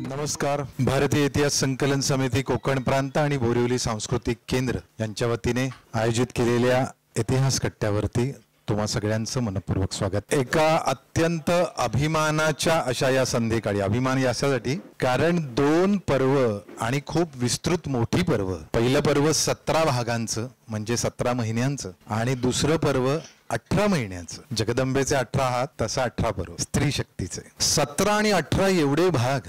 नमस्कार. भारतीय इतिहास संकलन समिती कोकण प्रांत आणि बोरिवली सांस्कृतिक केंद्र यांच्या वतीने आयोजित केलेल्या इतिहास कट्ट्यावरती तुम्हा सगळ्यांचं मनपूर्वक स्वागत. एका अत्यंत अभिमानाच्या अशा या संध्यकाळी, अभिमान यासाठी कारण 2 पर्व आणि खूप विस्तृत मोठी पर्व. पहिलं पर्व 17 भागांचं म्हणजे 17 महिन्यांचं आणि दुसरं पर्व 18 महिन्याचं. जगदंबेचे 18 हात, तसा 18 पर्व स्त्री शक्तीचे. 17 आणि 18 एवढे भाग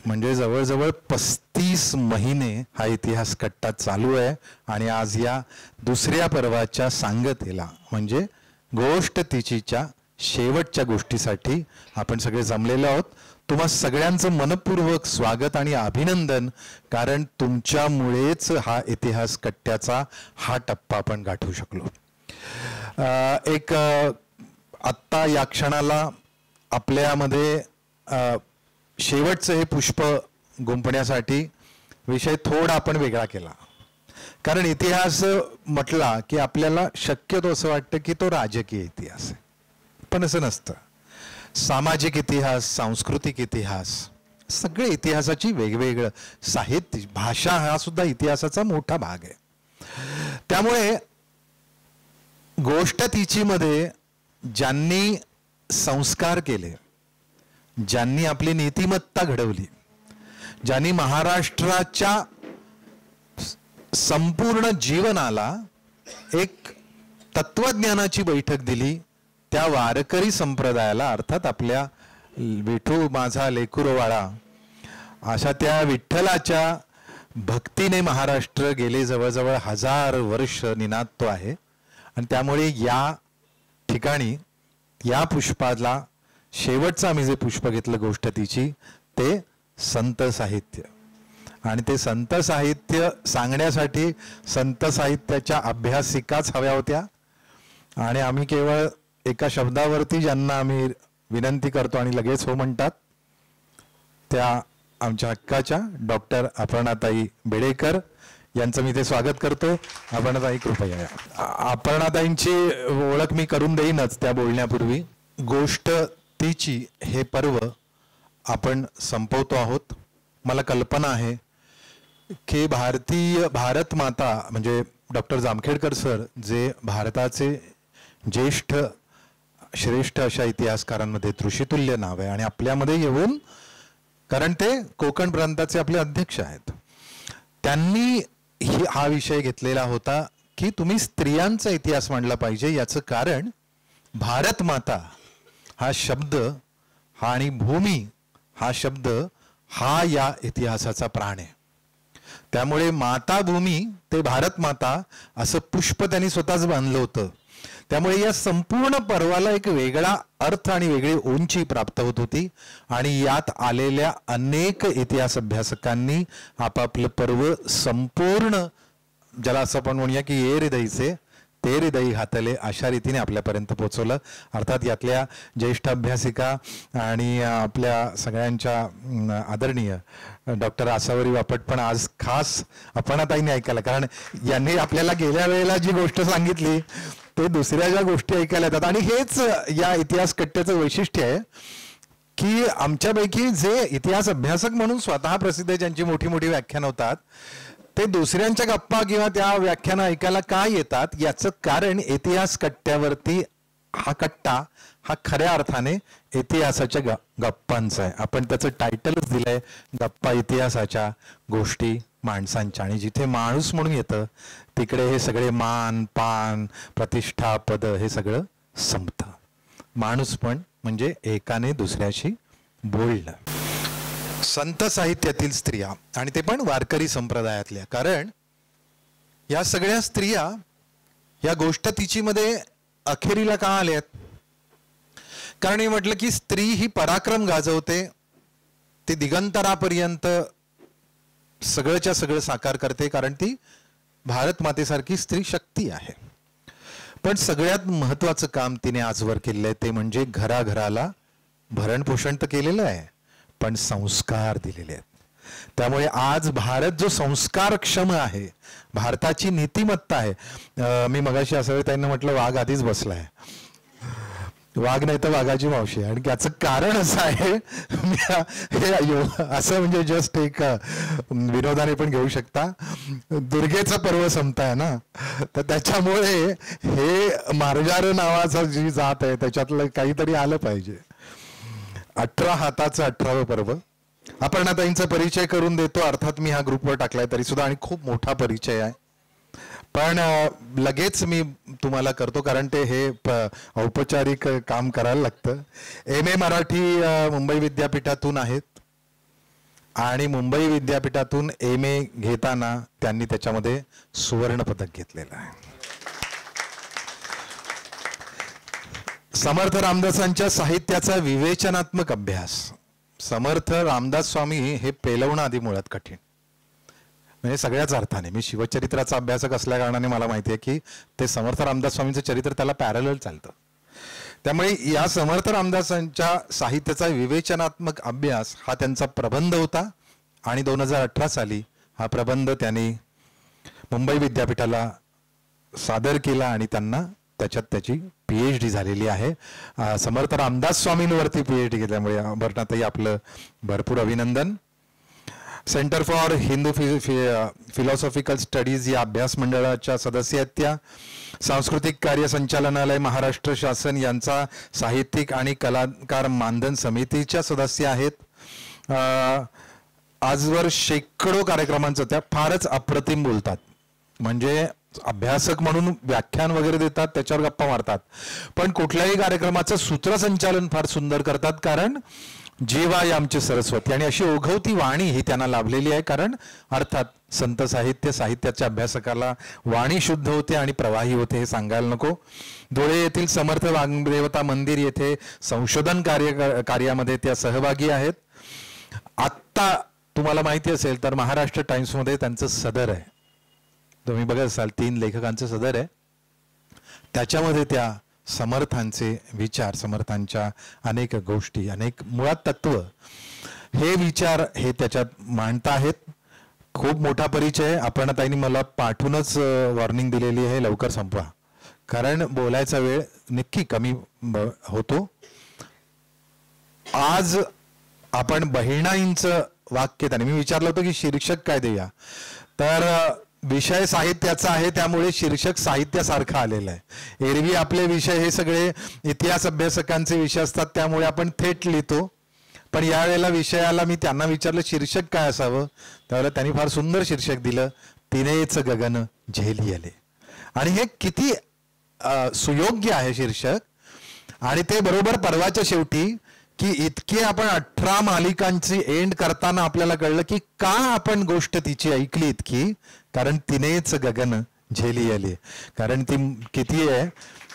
म्हणजे जवळजवळ 35 महिने हा इतिहास कट्टा चालू आहे. आणि आज या दुसऱ्या पर्वाच्या सांगतेला म्हणजे गोष्ट तिचीच्या शेवटच्या गोष्टीसाठी आपण सगळे जमलेलो आहोत. तुम्हा सगळ्यांचं मनपूर्वक स्वागत आणि अभिनंदन, कारण तुमच्यामुळेच हा इतिहास कट्ट्याचा हा टप्पा आपण गाठू शकलो. एक आत्ता या क्षणाला आपल्यामध्ये शेवटचं हे पुष्प गुंफण्यासाठी विषय थोडा आपण वेगळा केला. कारण इतिहास म्हटला की आपल्याला शक्यतो असं वाटतं की तो राजकीय इतिहास आहे, पण असं नसतं. सामाजिक इतिहास, सांस्कृतिक इतिहास, सगळे इतिहासाची वेगवेगळं साहित्य, भाषा हा सुद्धा इतिहासाचा मोठा भाग आहे. त्यामुळे गोष्ट तिची मध्ये ज्यांनी संस्कार केले, ज्यांनी आपली नीतिमत्ता घडवली, ज्यांनी महाराष्ट्राच्या संपूर्ण जीवनाला एक तत्वज्ञानाची बैठक दिली, त्या वारकरी संप्रदायाला, अर्थात आपल्या विठू माझा लेकुरवाळा अशा त्या विठ्ठलाच्या भक्तीने महाराष्ट्र गेले जवळजवळ 1000 वर्ष निनादतो आहे. आणि त्यामुळे या ठिकाणी या पुष्पाला शेवटचं आम्ही जे पुष्प घेतलं गोष्ट तिची, ते संत साहित्य. आणि ते संत साहित्य सांगण्यासाठी संत साहित्याच्या अभ्यासिकाच हव्या होत्या. आणि आम्ही केवळ एका शब्दावरती ज्यांना आम्ही विनंती करतो आणि लगेच हो म्हणतात, त्या आमच्या हक्काच्या डॉक्टर अपर्णाताई बेडेकर यांचं मी ते स्वागत करतो. अपर्णाताई कृपया या. अपर्णाताईंची ओळख मी करून देईनच त्या बोलण्यापूर्वी. गोष्ट तिची हे पर्व आपण संपवतो आहोत. मला कल्पना आहे की भारत माता म्हणजे डॉक्टर जामखेडकर सर, जे भारताचे ज्येष्ठ श्रेष्ठ अशा इतिहासकारांमध्ये ऋषितुल्य नाव आहे, आणि आपल्यामध्ये येऊन, कारण ते कोकण प्रांताचे आपले अध्यक्ष आहेत, त्यांनी हा विषय घेतलेला होता की तुम्ही स्त्रियांचा इतिहास मांडला पाहिजे. याचं कारण भारत माता हा शब्द हा आणि भूमी हा शब्द हा या इतिहासाचा प्राण आहे. त्यामुळे माता भूमी ते भारत माता असं पुष्प त्यांनी स्वतःच बांधलं होतं. त्यामुळे या संपूर्ण पर्वाला एक वेगळा अर्थ आणि वेगळी उंची प्राप्त होत होती. आणि यात आलेल्या अनेक इतिहास अभ्यासकांनी आपापलं पर्व संपूर्ण, ज्याला असं आपण म्हणूया की ये हृदयचे ते हृदयी घातले, अशा रीतीने आपल्यापर्यंत पोहोचवलं. अर्थात यातल्या ज्येष्ठ अभ्यासिका आणि आपल्या सगळ्यांच्या आदरणीय डॉक्टर आसावरी बापट पण आज खास अपर्णाताईंनी ऐकायला, कारण यांनी आपल्याला गेल्या वेळेला जी गोष्ट सांगितली ते दुसऱ्या ज्या गोष्टी ऐकायला येतात. आणि हेच या इतिहास कट्ट्याचं वैशिष्ट्य आहे की आमच्यापैकी जे इतिहास अभ्यासक म्हणून स्वतः प्रसिद्ध, ज्यांची मोठी मोठी व्याख्यानं होतात, ते दुसऱ्यांच्या गप्पा किंवा त्या व्याख्यानं ऐकायला का येतात, याचं कारण इतिहास कट्ट्यावरती हा कट्टा हा खऱ्या अर्थाने इतिहासाच्या गप्पांचा आहे. आपण त्याचं टायटलच दिलंय गप्पा इतिहासाच्या, गोष्टी माणसांच्या. आणि जिथे माणूस म्हणून येतं तिकडे हे सगळे मान पान प्रतिष्ठा पद हे सगळं संपतं. माणूस पण म्हणजे एकाने दुसऱ्याशी बोलणं. संत साहित्यातील स्त्रिया, आणि ते पण वारकरी संप्रदायातल्या, कारण या सगळ्या स्त्रिया या गोष्ट तिची मध्ये अखेरीला का आल्यात? कारण मी म्हटलं की स्त्री ही पराक्रम गाजवते, ती दिगंतरापर्यंत सगळंच्या सगळं साकार करते, कारण ती भारत मातेसारखी स्त्री शक्ती आहे. पण सगळ्यात महत्वाचं काम तिने आजवर केलेलं आहे ते म्हणजे घराघराला भरण पोषण तर केलेलं आहे, पण संस्कार दिलेले आहेत. त्यामुळे आज भारत जो संस्कारक्षम आहे, भारताची नीतिमत्ता आहे. मी मगाशी असं त्यांना म्हटलं वाघ आधीच बसलाय. वाघ नाही तर वाघाची मावशी. आणि त्याचं कारण असं आहे, असं म्हणजे जस्ट एक विनोदाने पण घेऊ शकता, दुर्गेचं पर्व संपताय ना, तर त्याच्यामुळे हे मार्जार नावाचा जी जात आहे त्याच्यातलं काहीतरी आलं पाहिजे. 18 हाताचं 18वं पर्व. अपर्णाताईंचा परिचय करून देतो. अर्थात मी हा ग्रुपवर टाकलाय तरी सुद्धा, आणि खूप मोठा परिचय आहे, पण लगेच मी तुम्हाला करतो कारण ते हे औपचारिक काम करायला लागतं. MA मराठी मुंबई विद्यापीठातून आहेत आणि मुंबई विद्यापीठातून MA घेताना त्यांनी त्याच्यामध्ये सुवर्ण पदक घेतलेलं आहे. समर्थ रामदासांच्या साहित्याचा विवेचनात्मक अभ्यास. समर्थ रामदास स्वामी हे पेलवणं आधी मुळात कठीण, म्हणजे सगळ्याच अर्थाने. मी शिवचरित्राचा अभ्यासक असल्या कारणाने मला माहिती आहे की ते समर्थ रामदास स्वामींचं चरित्र त्याला पॅरलल चालतं. त्यामुळे या समर्थ रामदासांच्या साहित्याचा विवेचनात्मक अभ्यास हा त्यांचा प्रबंध होता, आणि 2018 साली हा प्रबंध त्यांनी मुंबई विद्यापीठाला सादर केला आणि त्यांना त्याच्यात त्याची PhD झालेली आहे. समर्थ रामदास स्वामींवरती PhD घेतल्यामुळे अपर्णाताई आपलं भरपूर अभिनंदन. Centre for Hindu philosophical studies या अभ्यास मंडळाच्या सदस्य आहेत त्या. सांस्कृतिक कार्य संचालनालय महाराष्ट्र शासन यांचा साहित्यिक आणि कलाकार मानधन समितीच्या सदस्य आहेत. आजवर शेकडो कार्यक्रमांचं त्या फारच अप्रतिम बोलतात, म्हणजे अभ्यासक म्हणून व्याख्यान वगैरे देतात, त्याच्यावर गप्पा मारतात, पण कुठल्याही कार्यक्रमाचं सूत्रसंचालन फार सुंदर करतात, कारण जीवा ही आमची सरस्वती. आणि अशी ओघवती वाणी ही त्यांना लाभलेली आहे, कारण अर्थात संत साहित्याच्या अभ्यासकाला वाणी शुद्ध होते आणि प्रवाही होते हे सांगायला नको. धुळे येथील समर्थ वाग्देवता मंदिर येथे संशोधन कार्यामध्ये त्या सहभागी आहेत. आत्ता तुम्हाला माहिती असेल तर महाराष्ट्र टाइम्समध्ये त्यांचं सदर आहे, तुम्ही बघत असाल 3 लेखकांचं सदर आहे. त्याच्यामध्ये त्या समर्थांचे विचार, समर्थांच्या अनेक गोष्टी, अनेक मुळात तत्व, हे विचार हे त्याच्यात मांडता आहेत. खूप मोठा परिचय. अपर्णाताईंनी मला पाठवूनच वॉर्निंग दिलेली आहे, लवकर संपवा, कारण बोलायचा वेळ नक्की कमी होतो. आज आपण बहिणाईंचं वाक्य, त्याने मी विचारलं होतं की शीर्षक काय देऊया, तर विषय साहित्याचा आहे त्यामुळे शीर्षक साहित्यासारखं आलेलं आहे. एरवी आपले विषय हे सगळे इतिहास अभ्यासकांचे विषय असतात, त्यामुळे आपण थेट लिहितो, पण यावेळेला विषयाला मी त्यांना विचारलं शीर्षक काय असावं, त्यावेळेला त्यांनी फार सुंदर शीर्षक दिलं, तिनेच गगन झेली आले. आणि हे किती सुयोग्य आहे शीर्षक. आणि ते बरोबर परवाच्या शेवटी की इतके आपण 18 मालिकांची एंड करताना आपल्याला कळलं की का आपण गोष्ट तिची ऐकली इतकी, कारण तिनेच गगन झेली आली. कारण ती किती आहे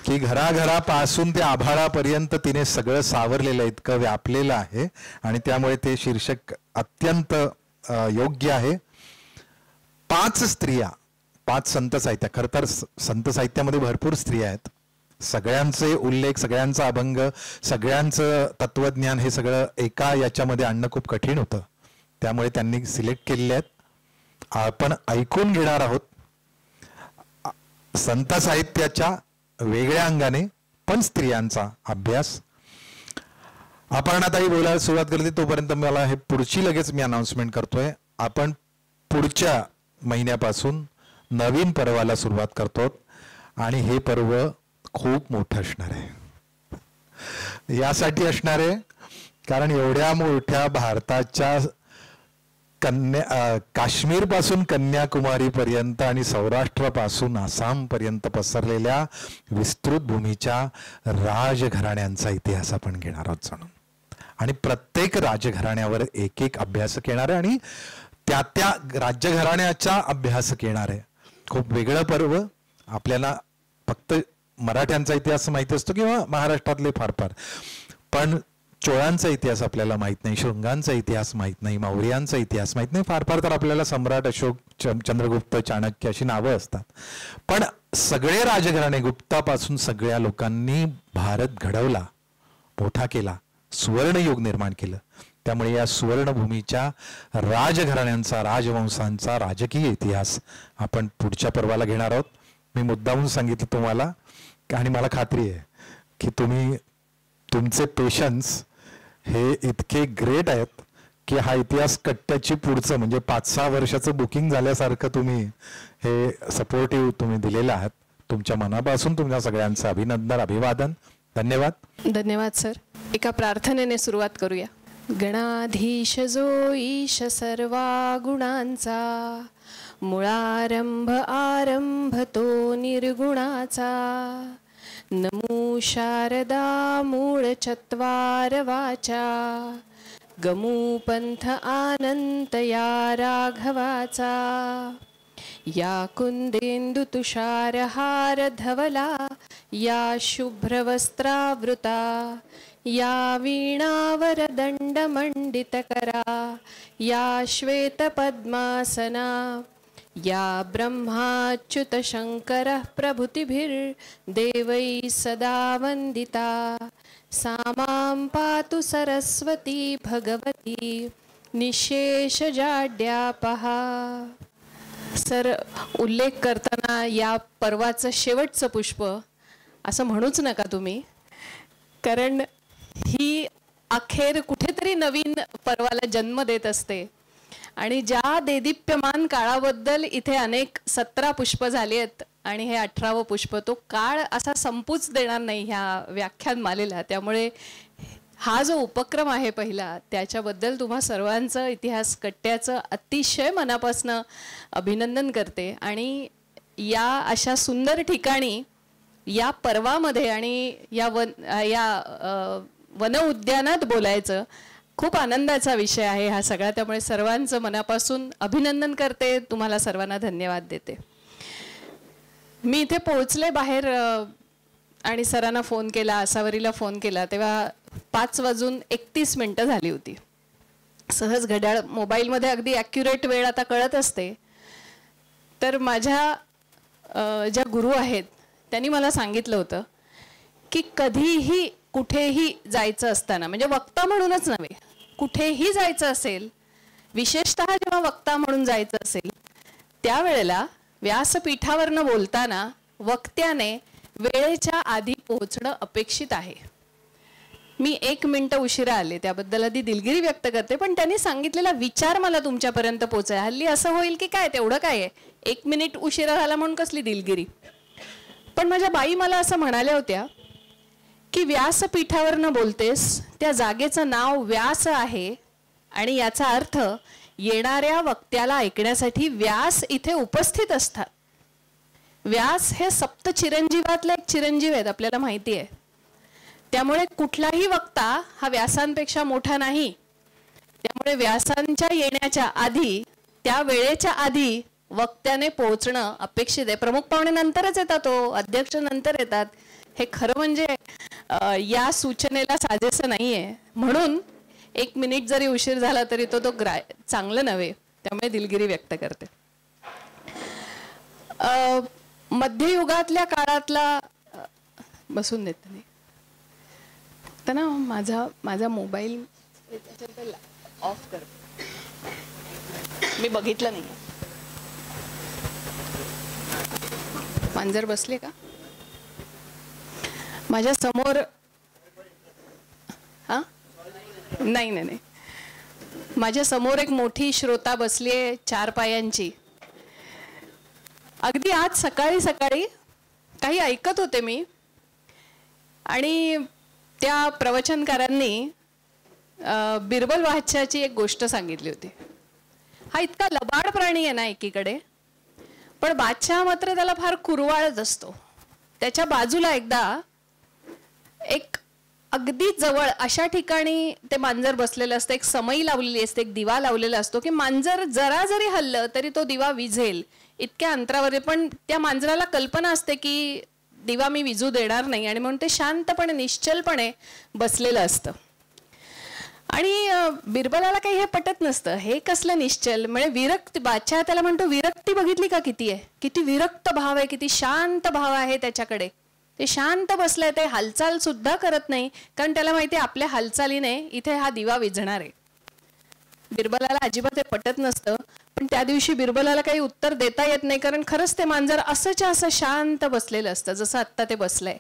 की घराघरापासून ते आभाळापर्यंत तिने सगळं सावरलेलं, इतकं व्यापलेलं आहे, आणि त्यामुळे ते शीर्षक अत्यंत योग्य आहे. 5 स्त्रिया, 5 संत साहित्य. खरं तर संत साहित्यामध्ये भरपूर स्त्रिया आहेत, सगळ्यांचे उल्लेख, सगळ्यांचा अभंग, सगळ्यांचं तत्वज्ञान हे सगळं एका याच्यामध्ये आणणं खूप कठीण होतं, त्यामुळे त्यांनी सिलेक्ट केलेले आहेत. आपण ऐकून घेणार आहोत संत साहित्याच्या वेगळ्या अंगाने पण स्त्रियांचा अभ्यास. अपर्णाताई बोलायला सुरुवात करते तोपर्यंत मला हे पुढची लगेच मी अनाउन्समेंट करतोय. आपण पुढच्या महिन्यापासून नवीन पर्वाला सुरुवात करतो, आणि हे पर्व खूप मोठं असणार आहे. यासाठी असणार आहे कारण एवढ्या मोठ्या भारताच्या काश्मीर पासून कन्याकुमारी पर्यंत आणि सौराष्ट्र पासून आसाम पर्यंत पसरलेल्या विस्तृत भूमीच्या राजघराण्यांचा इतिहास आपण घेणार आहोत जाणून. आणि प्रत्येक राजघराण्यावर एक एक अभ्यासक येणार आहे, आणि त्या त्या राज्यघराण्याचा अभ्यासक येणार आहे. खूप वेगळं पर्व. आपल्याला फक्त मराठ्यांचा इतिहास माहिती असतो किंवा महाराष्ट्रातले फार फार, पण चोळांचा इतिहास आपल्याला माहित नाही, शृंगांचा इतिहास माहित नाही, मौर्यांचा इतिहास माहित नाही. फार फार तर आपल्याला सम्राट अशोक, चंद्रगुप्त, चाणक्य अशी नावं असतात, पण सगळे राजघराणे गुप्तापासून सगळ्या लोकांनी भारत घडवला, मोठा केला, सुवर्णयुग निर्माण केलं. त्यामुळे या सुवर्णभूमीच्या राजघराण्यांचा, राजवंशांचा राजकीय इतिहास आपण पुढच्या पर्वाला घेणार आहोत. मी मुद्दामून सांगितलं तुम्हाला, आणि मला खात्री आहे की तुम्ही तुमचे पेशन्स हे इतके ग्रेट आहेत की हा इतिहास कट्ट्याची पुढचं म्हणजे 5-6 वर्षाचं बुकिंग झाल्यासारखं तुम्ही हे सपोर्टिव्ह तुम्ही दिलेलं आहात. तुमच्या मनापासून तुमच्या सगळ्यांचं अभिनंदन, अभिवादन, धन्यवाद. धन्यवाद सर. एका प्रार्थनेने सुरुवात करूया. गणाधीश जो ईश सर्वा गुणांचा, मुळारंभ आरंभ तो निर्गुणाचा. नमो शारदा मूळ चत्वार वाचा, गमू पंथ आनंत या राघवाचा. या कुंदेंदु तुषार हार धवला, या शुभ्रवस्त्रावृता, या वीणावर दंड मंडित करा, या श्वेत पद्मासना. या ब्रह्माच्युत शंकर प्रभृतिभिर्देवै सदा वंदिता. सामां पातु सरस्वती भगवती निशेष जाड्यापहा. सर, उल्लेख करताना या पर्वाचं शेवटचं पुष्प असं म्हणूच नका तुम्ही, कारण ही अखेर कुठेतरी नवीन पर्वाला जन्म देत असते. आणि ज्या देदीप्यमान काळाबद्दल इथे अनेक 17 पुष्प झाली आहेत आणि हे 18वं पुष्प, तो काळ असा संपूच देणार नाही ह्या व्याख्यानमालेला. त्यामुळे हा जो उपक्रम आहे पहिला, त्याच्याबद्दल तुम्हा सर्वांचं इतिहास कट्ट्याचं अतिशय मनापासून अभिनंदन करते. आणि या अशा सुंदर ठिकाणी या पर्वामध्ये आणि या वन उद्यानात बोलायचं खूप आनंदाचा विषय आहे हा सगळा. त्यामुळे सर्वांचं मनापासून अभिनंदन करते, तुम्हाला सर्वांना धन्यवाद देते. मी इथे पोहोचले बाहेर आणि सरांना फोन केला, आसावरीला फोन केला, तेव्हा 5:31 झाली होती. सहज घड्याळ मोबाईलमध्ये अगदी ॲक्युरेट वेळ आता कळत असते. तर माझ्या ज्या गुरु आहेत त्यांनी मला सांगितलं होतं की कधीही कुठेही जायचं असताना, म्हणजे वक्ता म्हणूनच नव्हे, कुठेही जायचं असेल, विशेषतः जेव्हा वक्ता म्हणून जायचं असेल, त्यावेळेला व्यासपीठावरनं बोलताना वक्त्याने वेळेच्या आधी पोहोचणं अपेक्षित आहे. मी 1 मिनिट उशिरा आले, त्याबद्दल आधी दिलगिरी व्यक्त करते, पण त्यांनी सांगितलेला विचार मला तुमच्यापर्यंत पोहोचाय. हल्ली असं होईल की काय तेवढं काय आहे, 1 मिनिट उशिरा झाला म्हणून कसली दिलगिरी. पण माझ्या बाई मला असं म्हणाल्या होत्या की व्यासपीठावरनं बोलतेस, त्या जागेचं नाव व्यास आहे आणि याचा अर्थ येणाऱ्या वक्त्याला ऐकण्यासाठी व्यास इथे उपस्थित असतात. व्यास हे सप्त चिरंजीवातले एक चिरंजीव आहेत, आपल्याला माहिती आहे. त्यामुळे कुठलाही वक्ता हा व्यासांपेक्षा मोठा नाही. त्यामुळे व्यासांच्या येण्याच्या आधी, त्या वेळेच्या आधी वक्त्याने पोहोचणं अपेक्षित आहे. प्रमुख पाहुणे नंतरच येतात, अध्यक्ष नंतर येतात. हे खरं म्हणजे या सूचनेला साजेसं नाहीये. म्हणून 1 मिनिट जरी उशीर झाला तरी तो चांगलं नव्हे. त्यामुळे दिलगिरी व्यक्त करते. मध्ययुगातल्या काळातला बसून देत नाही ना, माझा मोबाईल ऑफ कर, मी बघितलं नाही. मांजर बसले का माझ्या समोर? हा, नाही, माझ्या समोर एक मोठी श्रोता बसली आहे 4 पायांची. अगदी आज सकाळी काही ऐकत होते मी आणि त्या प्रवचनकारांनी बिरबल बादशाहची एक गोष्ट सांगितली होती. हा इतका लबाड प्राणी आहे ना एकीकडे, पण बादशाह मात्र त्याला फार कुरवाळत असतो. त्याच्या बाजूला एकदा एक अगदी जवळ अशा ठिकाणी ते मांजर बसलेलं असतं, एक समई लावलेली असते, एक दिवा लावलेला असतो की मांजर जरा जरी हल्लं तरी तो दिवा विझेल इतक्या अंतरावर. पण त्या मांजराला कल्पना असते की दिवा मी विझू देणार नाही, आणि म्हणून ते शांतपणे निश्चलपणे बसलेलं असतं. आणि बिरबलाला काही हे पटत नसतं, हे कसलं निश्चल, म्हणजे विरक्त. बादशाह त्याला म्हणतो, विरक्ती बघितली का किती आहे, किती विरक्त भाव आहे, किती शांत भाव आहे त्याच्याकडे. ते शांत बसलंय, ते हालचाल सुद्धा करत नाही, कारण त्याला माहिती आहे आपल्या हालचालीने इथे हा दिवा विझणार आहे. बिरबलाला अजिबात हे पटत नसतं. पण त्या दिवशी बिरबलाला काही उत्तर देता येत नाही, कारण खरंच ते मांजर असंच्या असं शांत बसलेलं असतं जसं आत्ता ते बसलंय.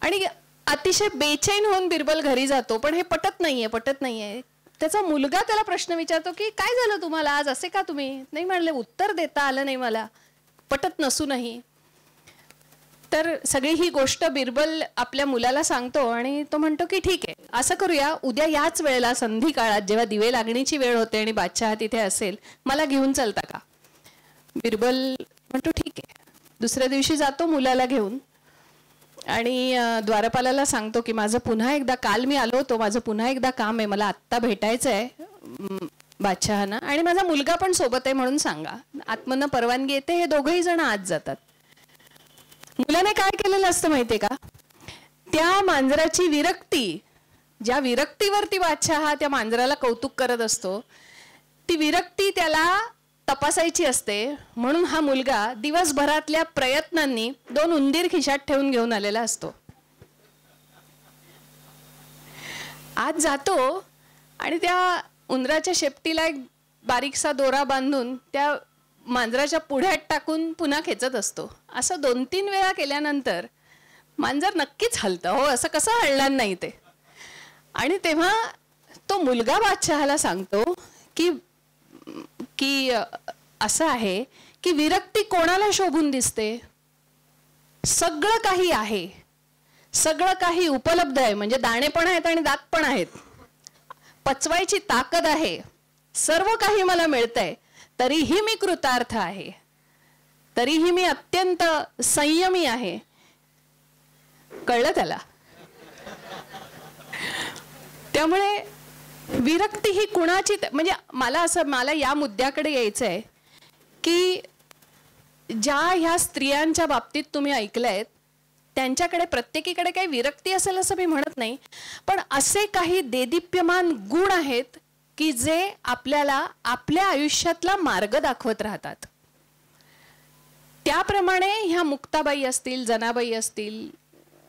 आणि अतिशय बेचैन होऊन बिरबल घरी जातो, पण हे पटत नाहीये. त्याचा मुलगा त्याला प्रश्न विचारतो की काय झालं तुम्हाला आज, असे का तुम्ही नाही म्हणले, उत्तर देता आलं नाही मला, पटत नसूनही. तर सगळी ही गोष्ट बिरबल आपल्या मुलाला सांगतो आणि तो म्हणतो की ठीक आहे, असं करूया, उद्या याच वेळेला संधी काळात जेव्हा दिवे लागणीची वेळ होते आणि बादशाह तिथे असेल, मला घेऊन चलता का. बिरबल म्हणतो ठीक आहे. दुसऱ्या दिवशी जातो मुलाला घेऊन आणि द्वारपालाला सांगतो की माझं पुन्हा एकदा, काल मी आलो होतो, माझं पुन्हा एकदा काम आहे, मला आत्ता भेटायचं आहे बादशहांना आणि माझा मुलगा पण सोबत आहे म्हणून सांगा. आत्मनं परवानगी येते, हे दोघंही जण आत जातात. मुलाने काय केलेलं असतं माहितीये का, त्या मांजराची विरक्ती, ज्या विरक्तीवरती बादशाह त्या मांजराला कौतुक करत असतो, ती विरक्ती त्याला तपासायची असते. म्हणून हा मुलगा दिवसभरातल्या प्रयत्नांनी 2 उंदीर खिशात ठेवून घेऊन आलेला असतो. आज जातो आणि त्या उंदराच्या शेपटीला एक बारीकसा दोरा बांधून त्या मांजराच्या पुढ्यात टाकून पुन्हा खेचत असतो. असं 2-3 वेळा केल्यानंतर मांजर नक्कीच हलतं. हो, असं कसं हलणार नाही ते. आणि तेव्हा तो मुलगा बादशहाला सांगतो की असं आहे की विरक्ती कोणाला शोभून दिसते, सगळं काही आहे, सगळं काही उपलब्ध आहे, म्हणजे दाणे पण आहेत आणि दात पण आहेत, पचवायची ताकद आहे, सर्व काही मला मिळतंय, तरीही मी कृतार्थ आहे, तरीही मी अत्यंत संयमी आहे. कळलं त्याला. त्यामुळे विरक्ती ही कुणाची, म्हणजे मला या मुद्द्याकडे यायचंय की ज्या ह्या स्त्रियांच्या बाबतीत तुम्ही ऐकलंय, त्यांच्याकडे प्रत्येकीकडे काही विरक्ती असेल असं मी म्हणत नाही, पण असे काही देदीप्यमान गुण आहेत की जे आपल्याला आपल्या आयुष्यातला मार्ग दाखवत राहतात. त्याप्रमाणे ह्या मुक्ताबाई असतील, जनाबाई असतील,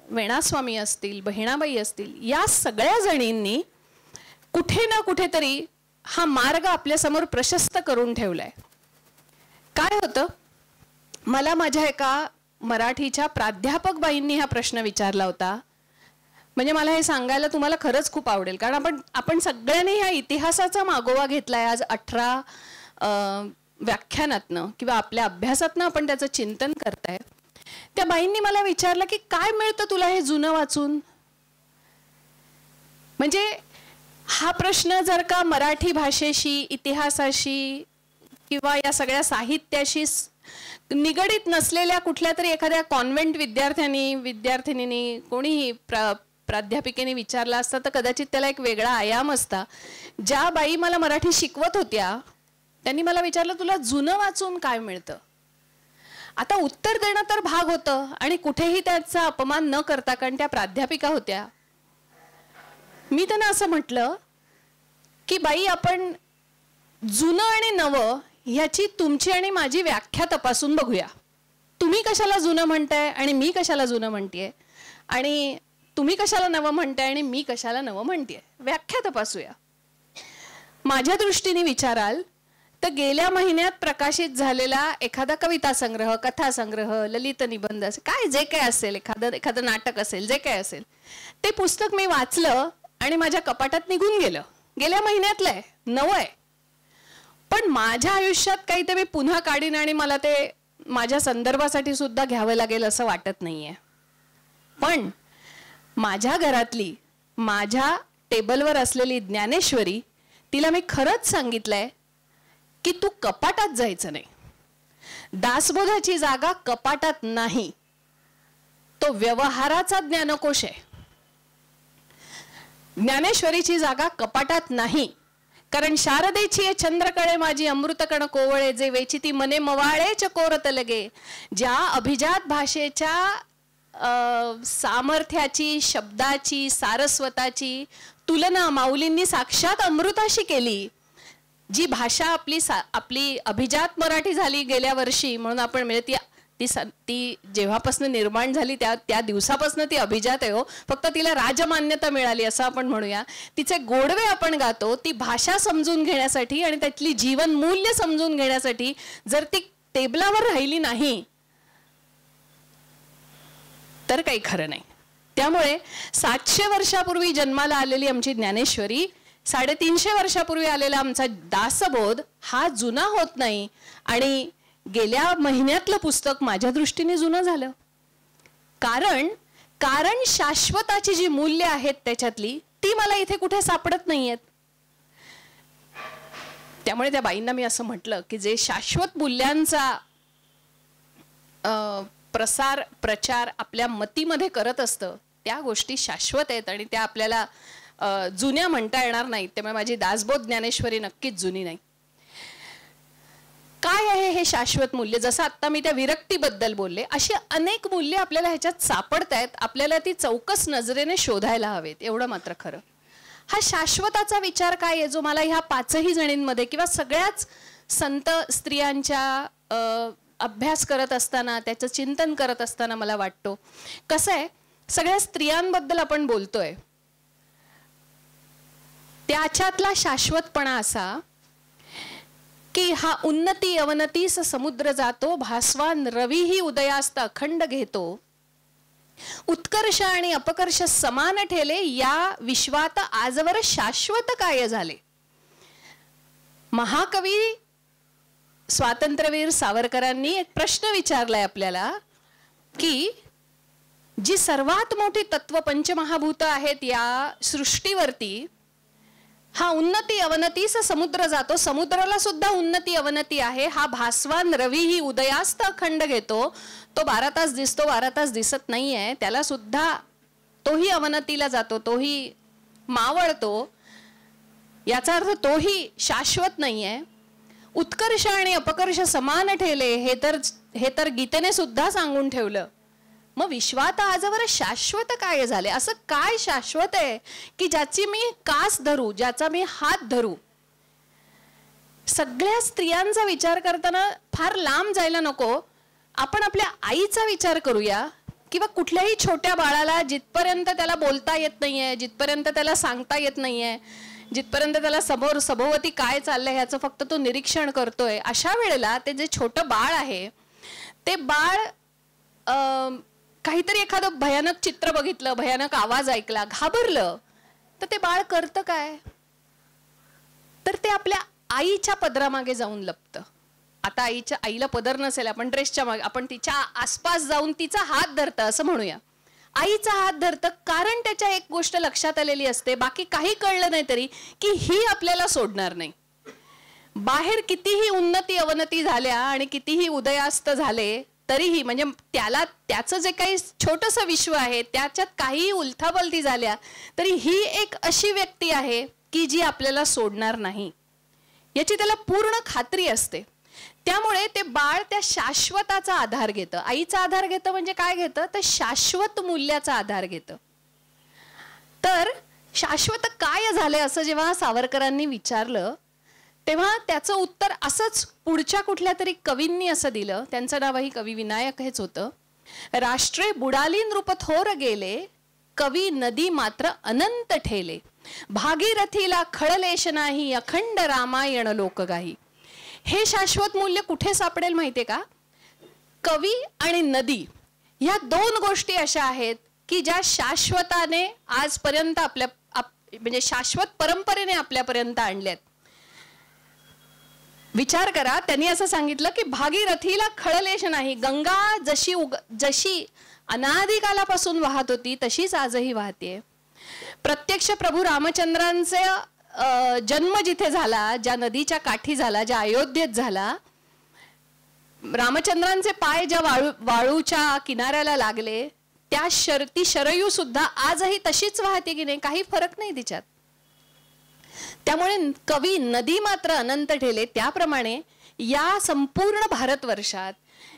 वेणास्वामी असतील, बहिणाबाई असतील, या सगळ्या जणींनी कुठे ना कुठेतरी हा मार्ग आपल्यासमोर प्रशस्त करून ठेवलाय. काय होतं, मला माझ्या एका मराठीच्या प्राध्यापक बाईंनी हा प्रश्न विचारला होता. म्हणजे मला हे सांगायला तुम्हाला खरंच खूप आवडेल, कारण आपण सगळ्यांनी ह्या इतिहासाचा मागोवा घेतलाय. आज 18 व्याख्यानातनं किंवा आपल्या अभ्यासातनं आपण त्याचं चिंतन करताय. त्या बाईंनी मला विचारलं की काय मिळतं तुला हे जुनं वाचून. म्हणजे हा प्रश्न जर का मराठी भाषेशी, इतिहासाशी किंवा या सगळ्या साहित्याशी निगडीत नसलेल्या कुठल्या तरी एखाद्या कॉन्व्हेंट विद्यार्थिनींनी कोणीही प्राध्यापिकेने विचारला असता तर कदाचित त्याला एक वेगळा आयाम असता. ज्या बाई मला मराठी शिकवत होत्या त्यांनी मला विचारलं तुला जुनं वाचून काय मिळतं. आता उत्तर देणं तर भाग होतं आणि कुठेही त्याचा अपमान न करता, कारण त्या प्राध्यापिका होत्या, मी त्यांना असं म्हटलं की बाई, आपण जुनं आणि नवं ह्याची तुमची आणि माझी व्याख्या तपासून बघूया. तुम्ही कशाला जुनं म्हणताय आणि मी कशाला जुनं म्हणतेय, आणि तुम्ही कशाला नवं म्हणताय आणि मी कशाला नवं म्हणतेय, व्याख्या तपासूया. माझ्या दृष्टीने विचाराल तर गेल्या महिन्यात प्रकाशित झालेला एखादा कविता संग्रह, कथा संग्रह, ललित निबंध, काय जे काय असेल, एखादं नाटक असेल, जे काय असेल, ते पुस्तक मी वाचलं आणि माझ्या कपाटात निघून गेलं. गेल्या महिन्यातलं आहे, नवं आहे. पण माझ्या आयुष्यात काही ते मी पुन्हा काढीन आणि मला ते माझ्या संदर्भासाठी सुद्धा घ्यावं लागेल असं वाटत नाहीये. पण माझ्या घरातली, माझ्या टेबलवर असलेली ज्ञानेश्वरी, तिला मी खरंच सांगितलंय की तू कपाटात जायचं नाही. दासबोधाची जागा कपाटात नाही, तो व्यवहाराचा ज्ञानकोश आहे. ज्ञानेश्वरीची जागा कपाटात नाही, कारण शारदेची चंद्रकळे माझी अमृतकण कोवळे, जे वेचिती मने मवाळे चकोरत लगे. ज्या अभिजात भाषेच्या सामर्थ्याची, शब्दाची, सारस्वताची तुलना माऊलींनी साक्षात अमृताशी केली, जी भाषा आपली अभिजात मराठी झाली गेल्या वर्षी, म्हणून आपण म्हणजे ती जेव्हापासून निर्माण झाली त्या दिवसापासून ती अभिजात आहे. हो, फक्त तिला राजमान्यता मिळाली असं आपण म्हणूया. तिचे गोडवे आपण गातो, ती भाषा समजून घेण्यासाठी आणि त्यातली जीवन मूल्य समजून घेण्यासाठी जर ती टेबलावर राहिली नाही तर काही खरं नाही. त्यामुळे 700 वर्षापूर्वी जन्माला आलेली आमची ज्ञानेश्वरी, 350 वर्षापूर्वी आलेला आमचा दासबोध हा जुना होत नाही. आणि गेल्या महिन्यातलं पुस्तक माझ्या दृष्टीने जुनं झालं. कारण शाश्वताची जी मूल्य आहेत त्याच्यातली ती मला इथे कुठे सापडत नाहीयेत. त्यामुळे त्या बाईंना मी असं म्हटलं की जे शाश्वत मूल्यांचा प्रचार आपल्या मतीमध्ये करत असतं त्या गोष्टी शाश्वत आहेत आणि त्या आपल्याला जुन्या म्हणता येणार नाहीत. त्यामुळे माझी दासबोध ज्ञानेश्वरी नक्कीच जुनी नाही. काय आहे हे शाश्वत मूल्य? जसं आत्ता मी त्या विरक्तीबद्दल बोलले, अशी अनेक मूल्य आपल्याला ह्याच्यात सापडत आहेत. आपल्याला ती चौकस नजरेने शोधायला हवेत, एवढं मात्र खरं. हा शाश्वताचा विचार काय आहे जो मला ह्या 5ही जणींमध्ये किंवा सगळ्याच संत स्त्रियांच्या अभ्यास करत असताना, त्याचं चिंतन करत असताना मला वाटतो. कसं आहे, सगळ्या स्त्रियांबद्दल आपण बोलतोय, त्याच्यातला शाश्वतपणा असा की हा उन्नती अवनतीस समुद्र जातो, भास्वान रवीही उदयास्त अखंड घेतो, उत्कर्ष आणि अपकर्ष समान ठेले, या विश्वात आजवर शाश्वत काय झाले. महाकवी स्वातंत्र्यवीर सावरकरांनी एक प्रश्न विचारलाय आपल्याला की जी सर्वात मोठी तत्व पंचमहाभूत आहेत या सृष्टीवरती, हा उन्नती अवनतीस समुद्र जातो, समुद्राला सुद्धा उन्नती अवनती आहे, हा भास्वान रवी ही उदयास्त अखंड घेतो, तो 12 तास दिसतो 12 तास दिसत नाहीये, त्याला सुद्धा तोही अवनतीला जातो, तोही मावळतो, याचा अर्थ तोही शाश्वत नाहीये. उत्कर्ष आणि अपकर्ष समान ठेले, हे तर गीतेने सुद्धा सांगून ठेवलं. मग विश्वात आजवर शाश्वत काय झाले? असं काय शाश्वत आहे की ज्याची मी कास धरू, ज्याचा मी हात धरू? सगळ्या स्त्रियांचा विचार करताना फार लांब जायला नको, आपण आपल्या आईचा विचार करूया. किंवा कुठल्याही छोट्या बाळाला जिथपर्यंत त्याला बोलता येत नाहीये, जिथपर्यंत त्याला सांगता येत नाहीये, जिथपर्यंत त्याला समोर सभोवती काय चाललंय ह्याचं फक्त तो निरीक्षण करतोय, अशा वेळेला ते जे छोटं बाळ आहे ते बाळ काहीतरी एखादं भयानक चित्र बघितलं, भयानक आवाज ऐकला, घाबरलं, तर ते बाळ करतं काय? तर ते आपल्या आईच्या पदरामागे जाऊन लपतं. आता आईला पदर नसेल, आपण ड्रेसच्या मागे, आपण तिच्या आसपास जाऊन तिचा हात धरतं असं म्हणूया. आईचा हात धरतं कारण त्याच्या एक गोष्ट लक्षात आलेली असते, बाकी काही कळलं नाही तरी, की ही आपल्याला सोडणार नाही. बाहेर कितीही उन्नती अवनती झाल्या आणि कितीही उदयास्त झाले तरीही, म्हणजे त्याचं जे काही छोटंसं विश्व आहे त्याच्यात काहीही उलथापलथी झाल्या तरी ही एक अशी व्यक्ती आहे की जी आपल्याला सोडणार नाही, याची त्याला पूर्ण खात्री असते. त्यामुळे ते बाळ त्या शाश्वताचा आधार घेतं. आईचा आधार घेतं म्हणजे काय घेतं? तर शाश्वत मूल्याचा आधार घेतं. तर शाश्वत काय झाले असं जेव्हा सावरकरांनी विचारलं तेव्हा त्याचं उत्तर असंच पुढच्या कुठल्या तरी कवींनी असं दिलं. त्यांचं नावही कवी विनायक हेच होतं. राष्ट्रे बुडाली नृप थोर गेले, कवी नदी मात्र अनंत ठेले, भागीरथीला खळलेश नाही, अखंड रामायण लोकगाही. हे शाश्वत मूल्य कुठे सापडेल माहितीये का? कवी आणि नदी ह्या 2 गोष्टी अशा आहेत की ज्या शाश्वताने आजपर्यंत म्हणजे शाश्वत परंपरेने आपल्यापर्यंत आणल्यात. विचार करा, त्यांनी असं सांगितलं की भागीरथीला खळलेश नाही, गंगा जशी अनादिकालापासून वाहत होती तशीच आजही वाहते. प्रत्यक्ष प्रभू रामचंद्रांचे जन्म जिथे झाला, ज्या नदीच्या काठी झाला, ज्या अयोध्येत झाला, रामचंद्रांचे पाय ज्या वाळूच्या किनाऱ्याला लागले, ती शरयू सुद्धा आजही तशीच वाहते की नाही, काही फरक नाही तिच्यात. त्यामुळे कवी नदी मात्र अनंत ठेले, त्याप्रमाणे या संपूर्ण भारतवर्षात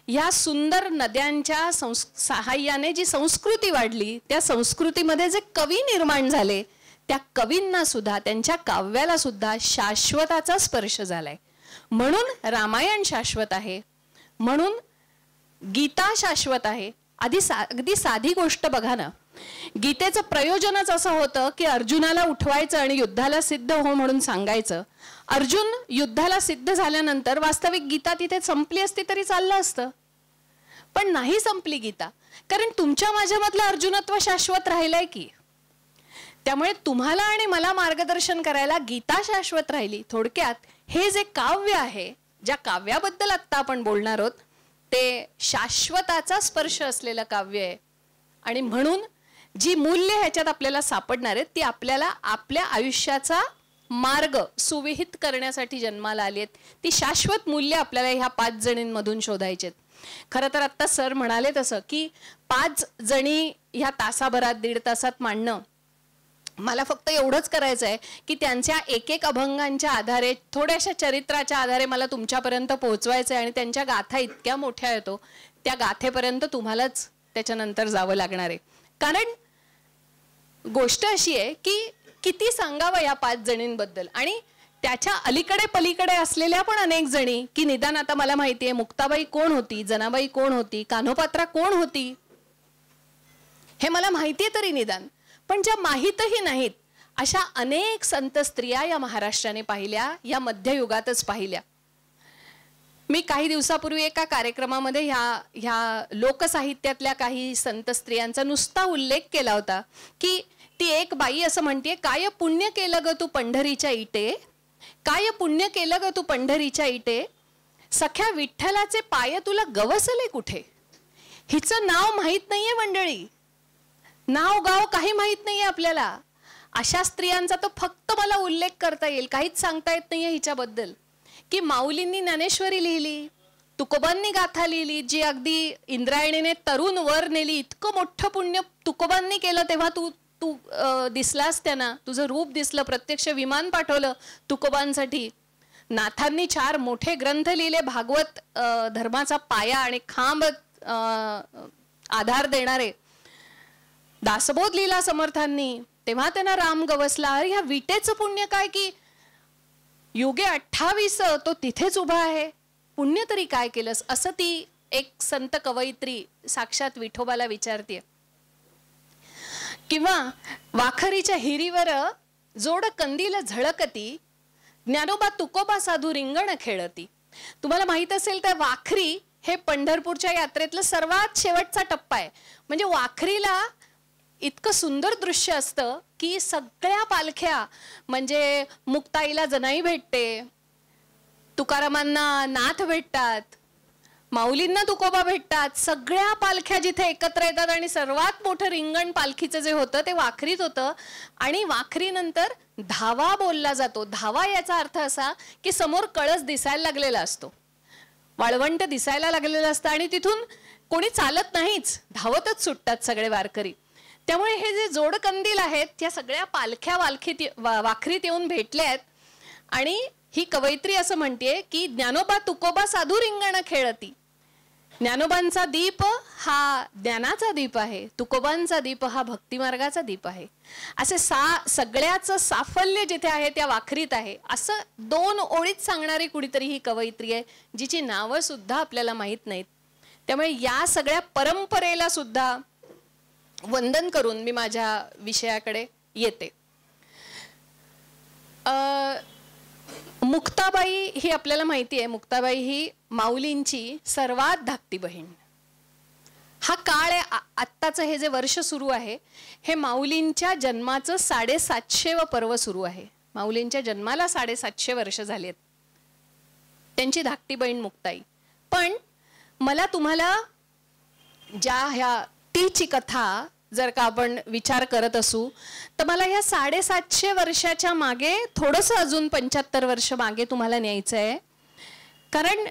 या सुंदर नद्यांच्या सहाय्याने जी संस्कृती वाढली, त्या संस्कृतीमध्ये जे कवी निर्माण झाले, त्या कवींना सुद्धा, त्यांच्या काव्याला सुद्धा शाश्वताचा स्पर्श झालाय. म्हणून रामायण शाश्वत आहे, म्हणून गीता शाश्वत आहे. अगदी साधी गोष्ट बघा ना, गीतेचं प्रयोजनच असं होतं की अर्जुनाला उठवायचं आणि युद्धाला सिद्ध हो म्हणून सांगायचं. अर्जुन युद्धाला सिद्ध झाल्यानंतर वास्तविक गीता तिथे संपली असती तरी चाललं असतं, पण नाही संपली गीता, कारण तुमच्या माझ्यामधलं अर्जुनत्व शाश्वत राहिलंय की. त्यामुळे तुम्हाला आणि मला मार्गदर्शन करायला गीता शाश्वत राहिली. थोडक्यात हे जे काव्य आहे, ज्या काव्याबद्दल आत्ता आपण बोलणार आहोत, ते शाश्वताचा स्पर्श असलेलं काव्य आहे. आणि म्हणून जी मूल्य ह्याच्यात आपल्याला सापडणार आहेत ती आपल्याला आपल्या आयुष्याचा मार्ग सुविहित करण्यासाठी जन्माला आली आहेत. ती शाश्वत मूल्य आपल्याला ह्या 5 जणींमधून शोधायचे आहेत. खरं तर आत्ता सर म्हणाले तसं की 5 जणी ह्या तासाभरात 1.5 तासात मांडणं, मला फक्त एवढंच करायचं आहे की त्यांच्या एक अभंगांच्या आधारे, थोड्याशा चरित्राच्या आधारे मला तुमच्यापर्यंत पोहोचवायचं आहे. आणि त्यांच्या गाथा इतक्या मोठ्या येतो, त्या गाथेपर्यंत तुम्हालाच त्याच्यानंतर जावं लागणार आहे. कारण गोष्ट अशी आहे की किती सांगावं या 5 जणींबद्दल, आणि त्याच्या अलीकडे पलीकडे असलेल्या पण अनेक जणी, की निदान आता मला माहिती आहे मुक्ताबाई कोण होती, जनाबाई कोण होती, कान्होपात्रा कोण होती, हे मला माहितीये तरी निदान. पण ज्या माहीतही नाहीत अशा अनेक संत स्त्रिया या महाराष्ट्राने पाहिल्या, या मध्ययुगातच पाहिल्या. मी काही दिवसापूर्वी एका कार्यक्रमामध्ये ह्या लोकसाहित्यातल्या काही संत स्त्रियांचा नुसता उल्लेख केला होता की ती एक बाई असं म्हणते, काय पुण्य केलं ग तू पंढरीच्या इटे, काय पुण्य केलं ग तू पंढरीच्या इटे, सख्या विठ्ठलाचे पाय तुला गवसले कुठे. हिचं नाव माहित नाहीये मंडळी, नाव गाव काही माहित नाहीये आपल्याला. अशा स्त्रियांचा तो फक्त मला उल्लेख करता येईल, काहीच सांगता येत नाहीये हिच्याबद्दल. की माऊलींनी ज्ञानेश्वरी लिहिली, तुकोबांनी गाथा लिहिली, जी अगदी इंद्रायणीने तरुण वर नेली. इतकं मोठं पुण्य तुकोबांनी केलं तेव्हा तू दिसलास त्यांना, तुझं रूप दिसलं, प्रत्यक्ष विमान पाठवलं तुकोबांसाठी. नाथांनी 4 मोठे ग्रंथ लिहिले, भागवत धर्माचा पाया आणि खांब आधार देणारे. दासबोध लिहिला समर्थांनी, तेव्हा त्यांना राम गवसला. अरे ह्या विटेचं पुण्य काय की युगे 28 तो तिथेच उभा आहे, पुण्य तरी काय केलंस, असं ती एक संत कवयित्री साक्षात विठोबाला विचारते. किंवा वाखरीच्या हिरीवर जोड कंदील झळकती, ज्ञानोबा तुकोबा साधू रिंगण खेळती. तुम्हाला माहित असेल तर वाखरी हे पंढरपूरच्या यात्रेतलं सर्वात शेवटचा टप्पा आहे. म्हणजे वाखरीला इतकं सुंदर दृश्य असतं की सगळ्या पालख्या, म्हणजे मुक्ताईला जनाई भेटते, तुकारामांना नाथ भेटतात, माऊलींना तुकोबा भेटतात, सगळ्या पालख्या जिथे एकत्र येतात. आणि सर्वात मोठं रिंगण पालखीचं जे होतं ते वाखरीत होतं. आणि वाखरीनंतर धावा बोलला जातो. धावा याचा अर्थ असा की समोर कळस दिसायला लागलेला असतो, वाळवंट दिसायला लागलेलं असतं, आणि तिथून कोणी चालत नाहीच, धावतच सुटतात सगळे वारकरी. त्यामुळे हे जे जोडकंदील आहेत त्या सगळ्या पालख्या वाखरीत येऊन भेटले आहेत. आणि ही कवयित्री असं म्हणते की ज्ञानोबा तुकोबा साधू रिंगण खेळती. ज्ञानोबांचा दीप हा ज्ञानाचा दीप आहे, तुकोबांचा दीप हा भक्तिमार्गाचा दीप आहे. असे सगळ्याचं साफल्य जिथे आहे त्या वाखरीत आहे, असं 2 ओळीत सांगणारी कुणीतरी ही कवयित्री आहे, जिची नावं सुद्धा आपल्याला माहीत नाहीत. त्यामुळे या सगळ्या परंपरेला सुद्धा वंदन करून मी माझ्या विषयाकडे येते. मुक्ताबाई ही आपल्याला माहिती आहे, मुक्ताबाई ही माऊलींची सर्वात धाकटी बहीण. हा काळ आहे, आत्ताचं हे जे वर्ष सुरू आहे हे माऊलींच्या जन्माचं 750वं पर्व सुरू आहे. माऊलींच्या जन्माला 750 वर्ष झालेत. त्यांची धाकटी बहीण मुक्ताई. पण मला तुम्हाला ह्या तीची कथा जर का आपण विचार करत असू तर मला ह्या 750 वर्षाच्या मागे थोडंसं अजून 75 वर्ष मागे तुम्हाला न्यायचं आहे. कारण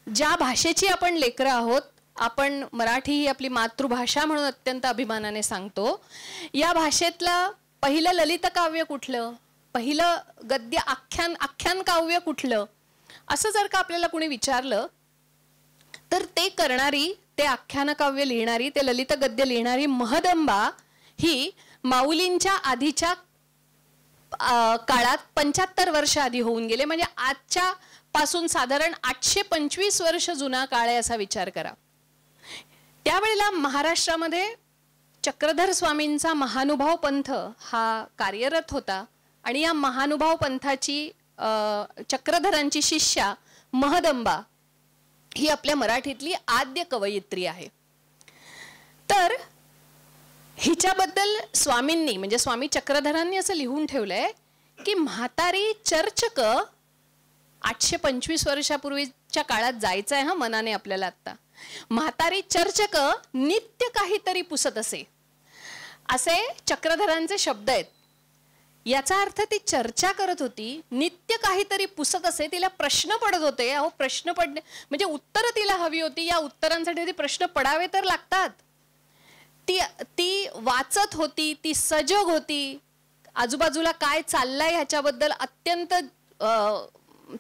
ज्या भाषेची आपण लेकरं आहोत, आपण मराठी ही आपली मातृभाषा म्हणून अत्यंत अभिमानाने सांगतो. या भाषेतलं पहिलं ललित काव्य कुठलं, पहिलं गद्य आख्यान काव्य कुठलं, असं जर का आपल्याला कुणी विचारलं तर ते करणारी, ते आख्यानकाव्य लिहिणारी, ते ललित गद्य लिहिणारी महदंबा ही माऊलींच्या आधीच्या काळात 75 वर्ष आधी होऊन गेले. म्हणजे आजच्या पासून साधारण 825 वर्ष जुना काळ आहे असा विचार करा. त्यावेळेला महाराष्ट्रामध्ये चक्रधर स्वामींचा महानुभाव पंथ हा कार्यरत होता. आणि या महानुभाव पंथाची चक्रधरांची शिष्या महदंबा ही आपल्या मराठीतली आद्य कवयित्री आहे. तर हिच्याबद्दल स्वामींनी म्हणजे स्वामी चक्रधरांनी असं लिहून ठेवलंय की म्हातारी चर्चक 825 वर्षापूर्वीच्या काळात जायचं आहे हा मनाने आपल्याला. आता म्हातारी चर्चक नित्य काहीतरी पुसत असे, असे चक्रधरांचे शब्द आहेत. याचा अर्थ ती चर्चा करत होती, नित्य काहीतरी पुसत असे. तिला प्रश्न पडत होते. अहो प्रश्न पडणे म्हणजे उत्तरं तिला हवी होती. या उत्तरांसाठी ती प्रश्न पडावे तर लागतात. ती वाचत होती, ती सजग होती, आजूबाजूला काय चाललंय ह्याच्याबद्दल अत्यंत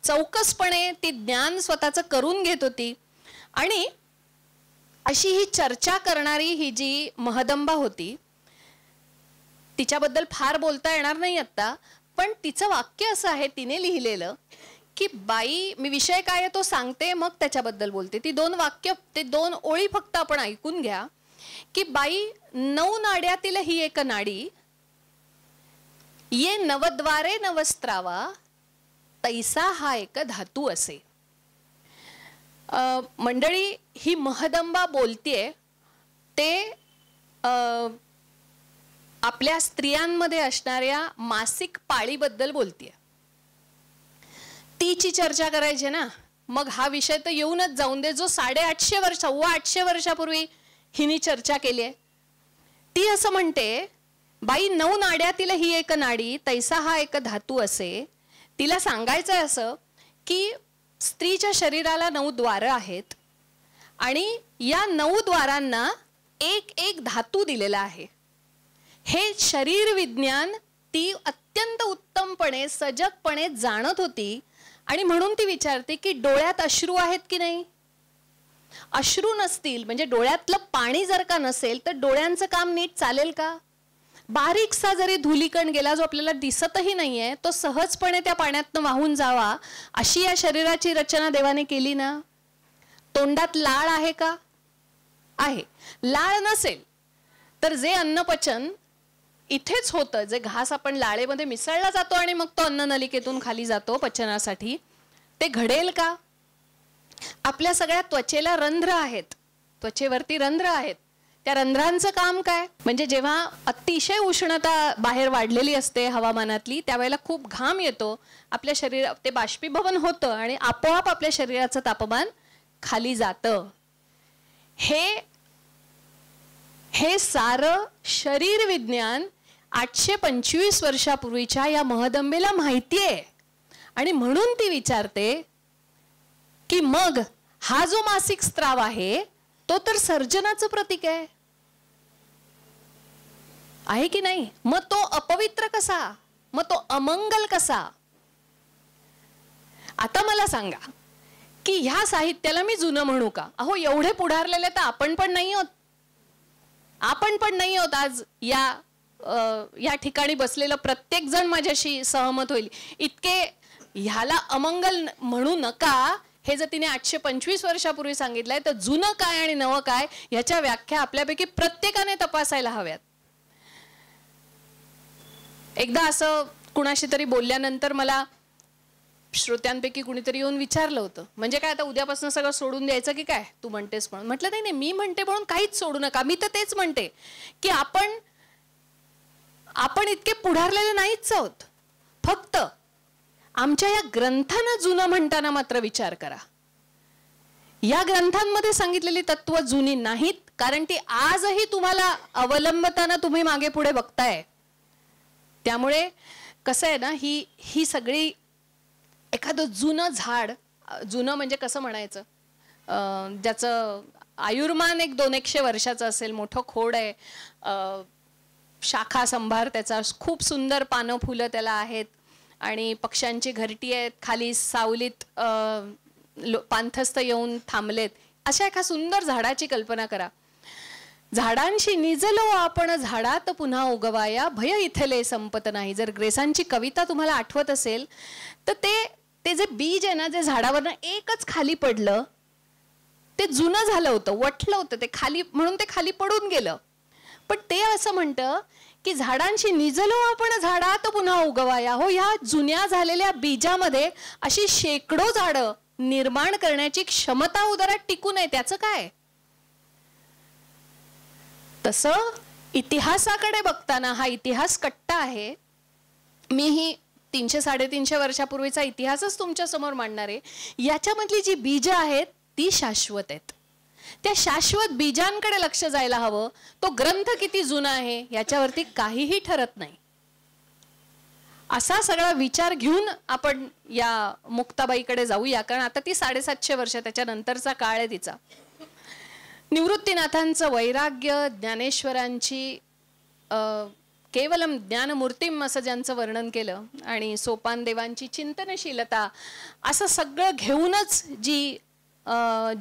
चौकसपणे ती ज्ञान स्वतःचं करून घेत होती. आणि अशी ही चर्चा करणारी ही जी महदंबा होती, तिच्याबद्दल फार बोलता येणार नाही आता, पण तिचं वाक्य असं आहे तिने लिहिलेलं की बाई, मी विषय काय आहे तो सांगते मग त्याच्याबद्दल बोलते. ती 2 वाक्य, ते 2 ओळी फक्त आपण ऐकून घ्या की बाई, 9 नाड्यातील ही एक नाडी, ये नवद्वारे नवस्त्रावा, तैसा हा एक धातू असे. मंडळी, ही महदंबा बोलतीये ते आपल्या स्त्रियांमध्ये असणाऱ्या मासिक पाळीबद्दल बोलतीये. तीची चर्चा करायची ना, मग हा विषय तर येऊनच जाऊन दे जो 850 वर्षापूर्वी हिने चर्चा केली आहे. ती असं म्हणते, बाई 9 नाड्यातील ही एक नाडी, तैसा हा एक धातू असे. तिला सांगायचं आहे असं की स्त्रीच्या शरीराला 9 द्वार आहेत आणि या 9 द्वारांना एक एक धातू दिलेला आहे. हे शरीर विज्ञान ती अत्यंत उत्तमपणे सजगपणे जाणत होती. आणि म्हणून ती विचारते की डोळ्यात अश्रू आहेत की नाही. अश्रू नसतील म्हणजे डोळ्यातलं पाणी जर का नसेल तर डोळ्यांचं काम नीट चालेल का. बारीकसा जरी धुलीकण गेला जो आपल्याला दिसतही नाहीये, तो सहजपणे त्या पाण्यातनं वाहून जावा अशी या शरीराची रचना देवाने केली ना. तोंडात लाळ आहे का. आहे. लाळ नसेल तर जे अन्नपचन इथेच होतं, जे घास आपण लाळेमध्ये मिसळला जातो आणि मग तो अन्ननलिकेतून खाली जातो पचनासाठी, ते घडेल का. आपल्या सगळ्या त्वचेला रंध्र आहेत, त्वचेवरती रंध्र आहेत. त्या रंध्रांचं काम काय म्हणजे जेव्हा अतिशय उष्णता बाहेर वाढलेली असते हवामानातली, त्यावेळेला खूप घाम येतो, आपल्या शरीरात ते बाष्पीभवन होतं आणि आपोआप आपल्या शरीराचं तापमान खाली जातं. हे सारं शरीर विज्ञान 825 वर्षापूर्वीच्या या महदंबेला माहितीये. आणि म्हणून ती विचारते की मग हा जो मासिक स्त्राव आहे तो तर सर्जनाचं प्रतीक आहे की नाही. मग तो अपवित्र कसा, मग तो अमंगल कसा. आता मला सांगा की ह्या साहित्याला मी जुनं म्हणू का. अहो एवढे पुढारलेले तर आपण पण नाही होत. आज या ठिकाणी बसलेलं प्रत्येक जण माझ्याशी सहमत होईल. इतके ह्याला अमंगल म्हणू नका हे जर तिने 825 वर्षापूर्वी सांगितलंय, तर जुनं काय आणि नवं काय ह्याच्या व्याख्या आपल्यापैकी प्रत्येकाने तपासायला हव्यात. एकदा असं कुणाशी तरी बोलल्यानंतर मला श्रोत्यांपैकी कुणीतरी येऊन विचारलं होतं, म्हणजे काय आता उद्यापासून सगळं सोडून द्यायचं की काय, तू म्हणतेस म्हणून. म्हटलं नाही, मी म्हणते म्हणून काहीच सोडू नका. मी तर तेच म्हणते की आपण इतके पुढारलेले नाहीच आहोत. फक्त आमच्या या ग्रंथांना जुनं म्हणताना मात्र विचार करा. या ग्रंथांमध्ये सांगितलेली तत्व जुनी नाहीत, कारण ती आजही तुम्हाला अवलंबताना तुम्ही मागे पुढे बघताय. त्यामुळे कसं आहे ना, ही सगळी एखादं जुनं झाड, जुनं म्हणजे कसं म्हणायचं, ज्याचं आयुर्मान 200-100 वर्षाचं असेल, मोठं खोड आहे, शाखा संभार त्याचा खूप सुंदर पानं फुलं त्याला आहेत आणि पक्ष्यांची घरटी आहेत, खाली सावलीत पांथस्थ येऊन थांबलेत, अशा एका सुंदर झाडाची कल्पना करा. झाडांशी निजलो आपण झाडात पुन्हा उगवाया, भय इथले संपत नाही. जर ग्रेसांची कविता तुम्हाला आठवत असेल तर ते जे बीज आहे ना, जे झाडावरनं एकच खाली पडलं ते जुनं झालं होतं, वटलं होतं ते खाली, म्हणून ते खाली पडून गेलं. पण ते असं म्हणतं की झाडांशी निजलो आपण झाडात पुन्हा उगवाया. हो, ह्या जुन्या झालेल्या बीजामध्ये अशी शेकडो झाडं निर्माण करण्याची क्षमता उदरात टिकू नये त्याचं काय? तसं इतिहासाकडे बघताना हा इतिहास कट्टा आहे. मी ही 300-350 वर्षापूर्वीचा इतिहासच तुमच्या समोर मांडणार आहे. याच्यामधली जी बीज आहेत ती शाश्वत आहेत. त्या शाश्वत बीजांकडे लक्ष जायला हवं. तो ग्रंथ किती जुना आहे याच्यावरती काहीही ठरत नाही. असा सगळा विचार घेऊन आपण या मुक्ताबाईकडे जाऊया, कारण आता ती 750 वर्ष त्याच्यानंतरचा काळ आहे तिचा. निवृत्तीनाथांचं वैराग्य, ज्ञानेश्वरांची केवलम ज्ञानमूर्तीम असं ज्यांचं वर्णन केलं, आणि सोपानदेवांची चिंतनशीलता, असं सगळं घेऊनच जी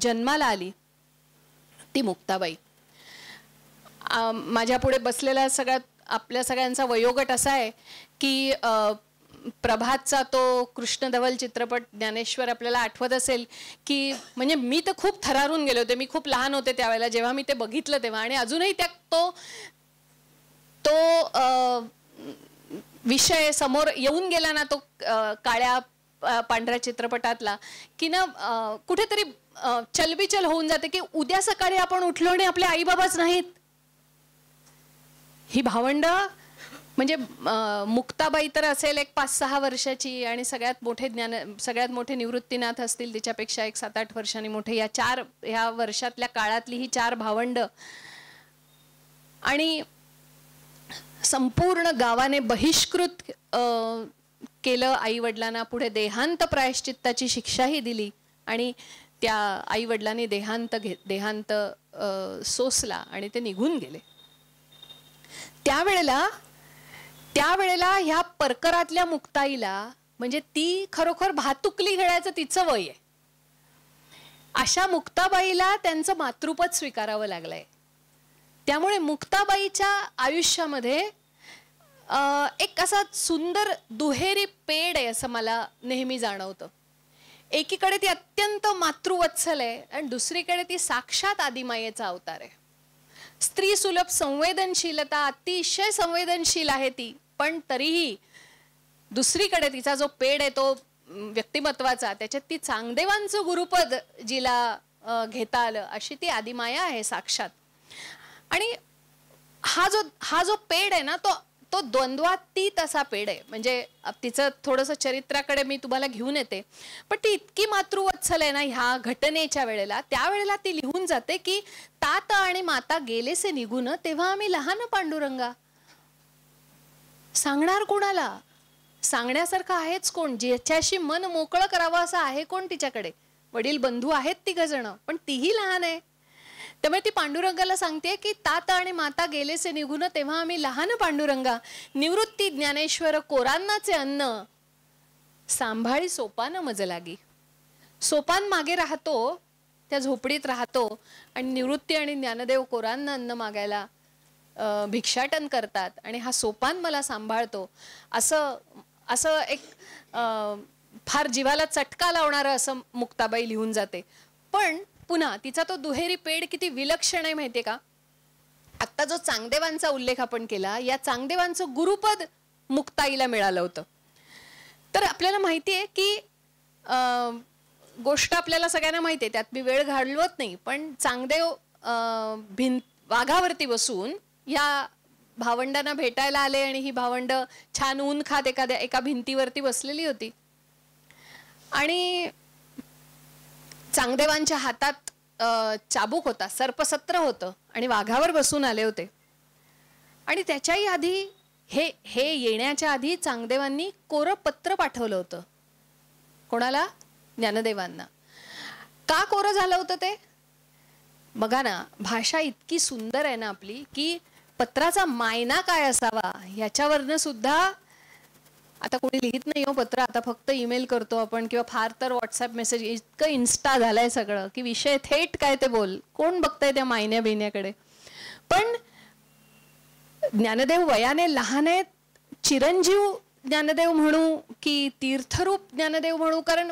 जन्माला आली ती मुक्ताबाई. माझ्या पुढे बसलेला सगळ्यात आपल्या सगळ्यांचा वयोगट असा आहे की प्रभातचा तो कृष्णधवल चित्रपट ज्ञानेश्वर आपल्याला आठवत असेल की, म्हणजे मी तर खूप थरारून गेले होते. मी खूप लहान होते त्यावेळेला जेव्हा मी ते बघितलं तेव्हा, आणि अजूनही त्या तो विषय समोर येऊन गेला ना, तो काळ्या पांढऱ्या चित्रपटातला, की ना कुठेतरी चलबिचल होऊन जाते की उद्या सकाळी आपण उठलो आणि आपले आई बाबाच नाहीत. ही भावंड म्हणजे मुक्ताबाई तर असेल एक 5-6 वर्षाची, आणि सगळ्यात मोठे निवृत्तीनाथ असतील तिच्यापेक्षा एक 7-8 वर्षांनी मोठे. ह्या वर्षातल्या काळातली ही 4 भावंड, आणि संपूर्ण गावाने बहिष्कृत केलं आई वडिलांना. पुढे देहांत प्रायश्चित्ताची शिक्षाही दिली, आणि त्या आई वडिलांनी देहांत सोसला आणि ते निघून गेले. त्यावेळेला ह्या परकरातल्या मुक्ताईला, म्हणजे ती खरोखर भातुकली खेळायचं तिचं वय आहे, अशा मुक्ताबाईला त्यांचं मातृपद स्वीकारावं लागलंय. त्यामुळे मुक्ताबाईच्या आयुष्यामध्ये एक असा सुंदर दुहेरी पेड आहे असं मला नेहमी जाणवतं. एकीकडे ती अत्यंत मातृवत्सल आहे, आणि दुसरीकडे ती साक्षात आदिमायेचा अवतार आहे. स्त्री सुलभ संवेदनशीलता, अतिशय संवेदनशील आहे ती, पण तरीही दुसरीकडे तिचा जो पेड आहे तो व्यक्तिमत्वाचा, त्याच्यात ती चांगदेवांचं गुरुपद जिला घेता आलं, अशी ती आदिमाया आहे साक्षात. आणि हा जो पेड आहे ना, तो द्वंद्वातीत असा पेड आहे. म्हणजे तिचं थोडंसं चरित्राकडे मी तुम्हाला घेऊन येते, पण ती इतकी मातृवत्सल आहे ना ह्या घटनेच्या वेळेला. त्यावेळेला ती लिहून जाते की तात आणि माता गेलेसे निघून, तेव्हा आम्ही लहान पांडुरंगा. सांगणार कोणाला? सांगण्यासारखं आहेच कोण? ज्याच्याशी मन मोकळं करावं असं आहे कोण तिच्याकडे? वडील बंधू आहेत 3 जण, पण तीही लहान आहे. त्यामुळे ती पांडुरंगाला सांगते की तात आणि माता गेलेसे निघून, तेव्हा आम्ही लहान पांडुरंगा. निवृत्ती ज्ञानेश्वर कोरांनाचे अन्न, सांभाळी सोपान मज लागी. सोपान मागे राहतो, त्या झोपडीत राहतो, आणि निवृत्ती आणि ज्ञानदेव कोरांना अन्न मागायला भिक्षाटन करतात, आणि हा सोपान मला सांभाळतो. असं एक फार जीवाला चटका लावणारं असं मुक्ताबाई लिहून जाते. पण पुन्हा तिचा तो दुहेरी पेड किती विलक्षण आहे माहितीये का? आता जो चांगदेवांचा उल्लेख आपण केला, या चांगदेवांचं गुरुपद मुक्ताईला मिळालं होतं. तर आपल्याला माहितीये की गोष्ट आपल्याला सगळ्यांना माहिती आहे, त्यात मी वेळ घालवत नाही, पण चांगदेव वाघावरती बसून या भावंडांना भेटायला आले, आणि ही भावंड छान ऊन खात एका भिंतीवरती बसलेली होती, आणि चांगदेवांच्या हातात चाबूक होता, सर्पसत्र होतं, आणि वाघावर बसून आले होते. आणि त्याच्याही आधी हे येण्याच्या आधी चांगदेवांनी कोरं पत्र पाठवलं होतं. कोणाला? ज्ञानदेवांना. का कोरं झालं होतं ते? बघा ना, भाषा इतकी सुंदर आहे ना आपली, की पत्राचा मायना काय असावा याच्यावरनं सुद्धा. आता कोणी लिहित नाही हो पत्र, आता फक्त ईमेल करतो आपण, किंवा फार तर व्हॉट्सअप मेसेज. इतकं इन्स्टा झालंय सगळं की विषय थेट काय ते बोल, कोण बघताय त्या मायन्या बिन्याकडे. पण ज्ञानदेव वयाने लहान आहेत. चिरंजीव ज्ञानदेव म्हणू की तीर्थरूप ज्ञानदेव म्हणू, कारण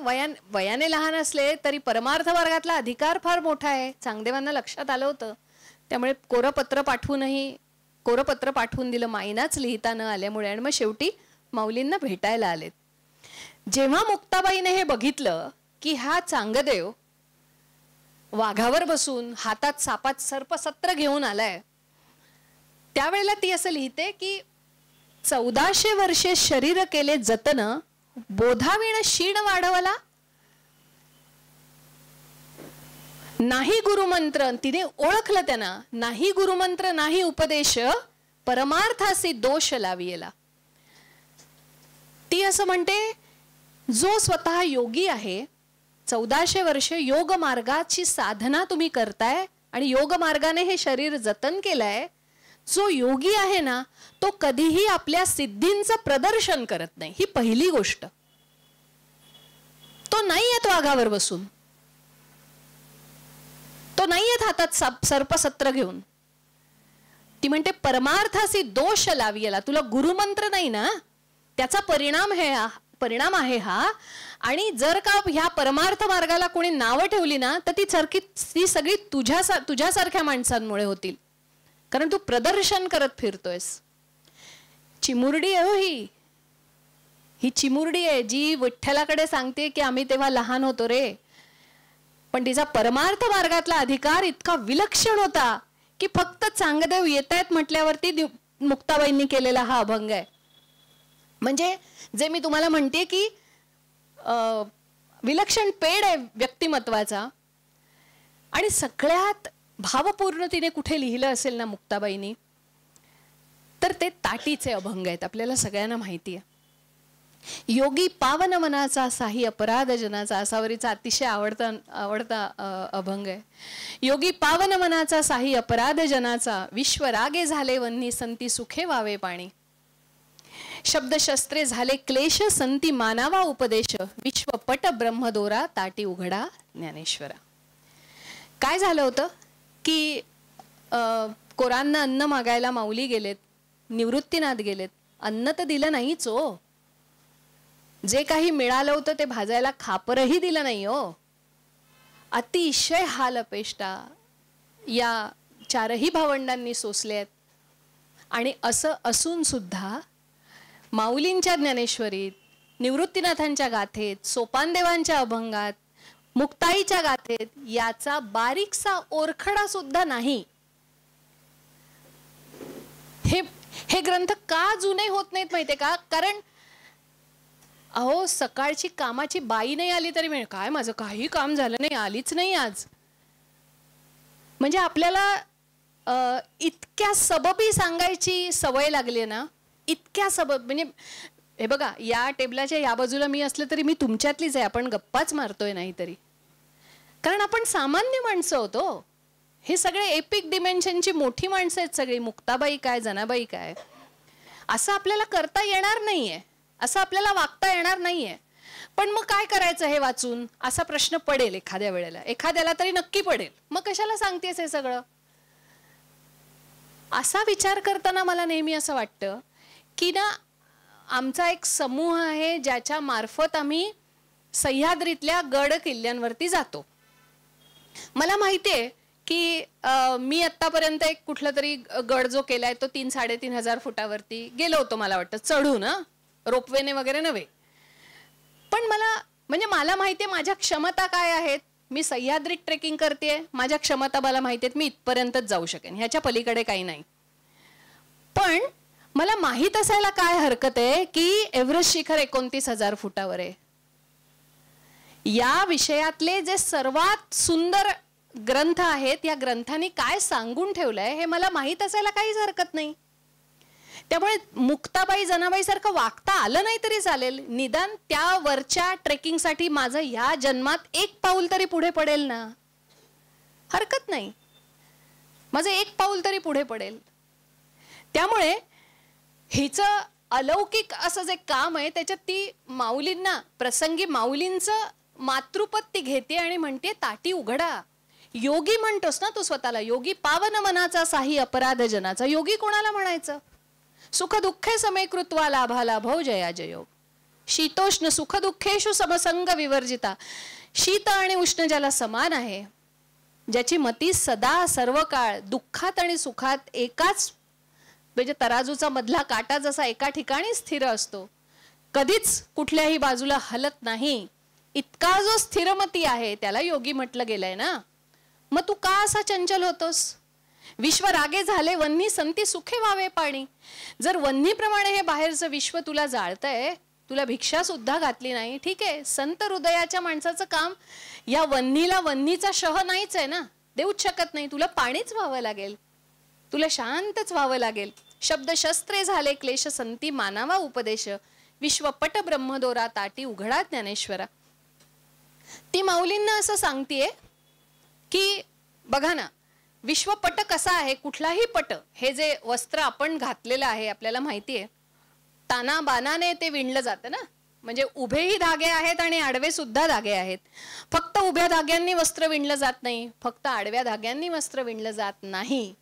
वयाने लहान असले तरी परमार्थ मार्गातला अधिकार फार मोठा आहे. चांगदेवांना लक्षात आलं होतं. त्यामुळे कोरं पत्र पाठवून दिलं, मायनाच लिहिता न आल्यामुळे. आणि मग शेवटी माऊलींना भेटायला आलेत. जेव्हा मुक्ताबाईने हे बघितलं की हा चांगदेव वाघावर बसून हातात सापात सर्पसत्र घेऊन आलाय, त्यावेळेला ती असं लिहिते की 1400 वर्षे शरीर केले जतन, बोधावीण शीण वाढवला नाही गुरुमंत्र. तिने ओळखलं त्यांना, नाही गुरुमंत्र नाही उपदेश, परमार्थासी दोष लावियला. ती असं म्हणते, जो स्वतः योगी आहे, 1400 वर्ष योग मार्गाची साधना तुम्ही करताय आणि योग मार्गाने हे शरीर जतन केलंय, जो योगी आहे ना, तो कधीही आपल्या सिद्धींचं प्रदर्शन करत नाही. ही पहिली गोष्ट. तो नाही येत वाघावर बसून, तो नाही येत हातात सर्पसत्र घेऊन. ती म्हणते परमार्थासी दोष लावियला. तुला गुरुमंत्र नाही ना, त्याचा परिणाम आहे हा. आणि जर का ह्या परमार्थ मार्गाला कोणी नावं ठेवली ना, तर ती सगळी तुझ्यासारख्या माणसांमुळे होतील, कारण तू प्रदर्शन करत फिरतोयस. चिमुरडी आहे ही चिमुरडी आहे जी विठ्ठलाकडे सांगते की आम्ही तेव्हा लहान होतो रे. पण तिचा परमार्थ मार्गातला अधिकार इतका विलक्षण होता की फक्त चांगदेव येत आहेत म्हटल्यावरती मुक्ताबाईंनी केलेला हा अभंग आहे. म्हणजे जे मी तुम्हाला म्हणते की विलक्षण पेड आहे व्यक्तिमत्वाचा. आणि सगळ्यात भावपूर्ण तिने कुठे लिहिलं असेल ना मुक्ताबाईंनी, तर ते ताटीचे अभंग आहेत. आपल्याला सगळ्यांना माहिती आहे. योगी पावन मनाचा साही अपराध जनाचा, असावरीचा अतिशय आवडता अभंग आहे. योगी पावन मनाचा साही अपराध जनाचा, विश्वरागे झाले वन्नी संती सुखे वावे पाणी. शब्दशस्त्रे झाले क्लेश संती मानावा उपदेश, विश्वपट ब्रह्मदोरा ताटी उघडा ज्ञानेश्वरा. काय झालं होतं की कोरांना अन्न मागायला माऊली गेलेत, निवृत्तीनाथ गेलेत. अन्न तर दिलं नाहीच हो, जे काही मिळालं होतं ते भाजायला खापरही दिलं नाही हो. अतिशय हाल अपेष्टा या चारही भावंडांनी सोसलेत. आणि असं असून सुद्धा माऊलींच्या ज्ञानेश्वरीत, निवृत्तीनाथांच्या गाथेत, सोपानदेवांच्या अभंगात, मुक्ताईच्या गाथेत याचा बारीकसा ओरखडा सुद्धा नाही. हे ग्रंथ का जुने होत नाहीत माहितीये का? कारण अहो सकाळची कामाची बाई नाही आली तरी म्हणजे काय माझं काही काम झालं नाही, आलीच नाही आज. म्हणजे आपल्याला इतक्या सबबी सांगायची सवय लागली ना, इतक्या सबब. म्हणजे हे बघा, या टेबलाच्या या बाजूला मी असलं तरी मी तुमच्यातलीच आहे, आपण गप्पाच मारतोय नाही तरी, कारण आपण सामान्य माणसं होतो. हे सगळे एपिक डिमेन्शनची मोठी माणसं आहेत सगळी. मुक्ताबाई काय, जनाबाई काय, असं आपल्याला करता येणार नाहीये, असं आपल्याला वागता येणार नाहीये. पण मग काय करायचं हे वाचून, असा प्रश्न पडेल एखाद्या वेळेला, एखाद्याला तरी नक्की पडेल. मग कशाला सांगतेस हे सगळं, असा विचार करताना मला नेहमी असं वाटतं की ना, आमचा एक समूह आहे ज्याच्या मार्फत आम्ही सह्याद्रीतल्या गड किल्ल्यांवरती जातो. मला माहितीये की मी आतापर्यंत एक कुठला तरी गड जो केलाय तो 3-3.5 फुटावरती गेलो होतो, मला वाटतं चढून, रोपवेने वगैरे नव्हे. पण मला माहितीये माझ्या क्षमता काय आहेत. मी सह्याद्रीत ट्रेकिंग करते, माझ्या क्षमता मला माहिती आहेत, मी इथपर्यंतच जाऊ शकेन, ह्याच्या पलीकडे काही नाही. पण मला माहित असायला काय हरकत आहे की एव्हरेस्ट शिखर 29,000 फुटावर आहे. या विषयातले जे सर्वात सुंदर ग्रंथ आहेत, या ग्रंथांनी काय सांगून ठेवलंय हे मला माहित असायला काहीच हरकत नाही. त्यामुळे मुक्ताबाई जनाबाई सारखं वागता आलं नाही तरी चालेल, निदान त्या वरच्या ट्रेकिंगसाठी माझं ह्या जन्मात एक पाऊल तरी पुढे पडेल ना, हरकत नाही, माझं एक पाऊल तरी पुढे पडेल. त्यामुळे हिचं अलौकिक असं जे काम आहे त्याच्यात ती माऊलींना प्रसंगी माऊलींचं मातृपद ती घेते आणि म्हणते ताटी उघडा. योगी म्हणतोस ना तू स्वतःला, योगी पावन मनाचा साही अपराध जनाचा. योगी कोणाला म्हणायचं? सुख दुःखे समे कृत्वा लाभा लाभो जया जयोग. शीतोष्ण सुख दुःखेषु समसंग विवर्जिता. शीत आणि उष्ण ज्याला समान आहे, ज्याची मती सदा सर्व काळ दुःखात आणि सुखात एकाच, म्हणजे तराजूचा मधला काटा जसा एका ठिकाणी स्थिर असतो, कधीच कुठल्याही बाजूला हलत नाही, इतका जो स्थिरमती आहे त्याला योगी म्हटलं गेलंय ना. मग तू का असा चंचल होतोस? विश्व रागे झाले वन्नी संती सुखे व्हावे पाणी. जर वन्नीप्रमाणे हे बाहेरचं विश्व तुला जाळतंय, तुला भिक्षा सुद्धा घातली नाही, ठीक आहे, संत हृदयाच्या माणसाचं काम या वन्नीला वन्नीचा शह नाहीच आहे ना, देऊच शकत नाही. तुला पाणीच व्हावं लागेल, तुला शांतच व्हावं लागेल. शब्द शस्त्रे झाले क्लेश संती मानावा उपदेश. विश्वपट ब्रह्मदोरा ताटी उघडा ज्ञानेश्वरा. ती माऊलींना असं सांगतेय की बघा ना, विश्वपट कसा आहे, कुठलाही पट, हे जे वस्त्र आपण घातलेलं आहे आपल्याला माहितीये, ताना बानाने ते विणलं जातं ना. म्हणजे उभेही धागे आहेत आणि आडवे सुद्धा धागे आहेत. फक्त उभ्या धाग्यांनी वस्त्र विणलं जात नाही, फक्त आडव्या धाग्यांनी वस्त्र विणलं जात नाही.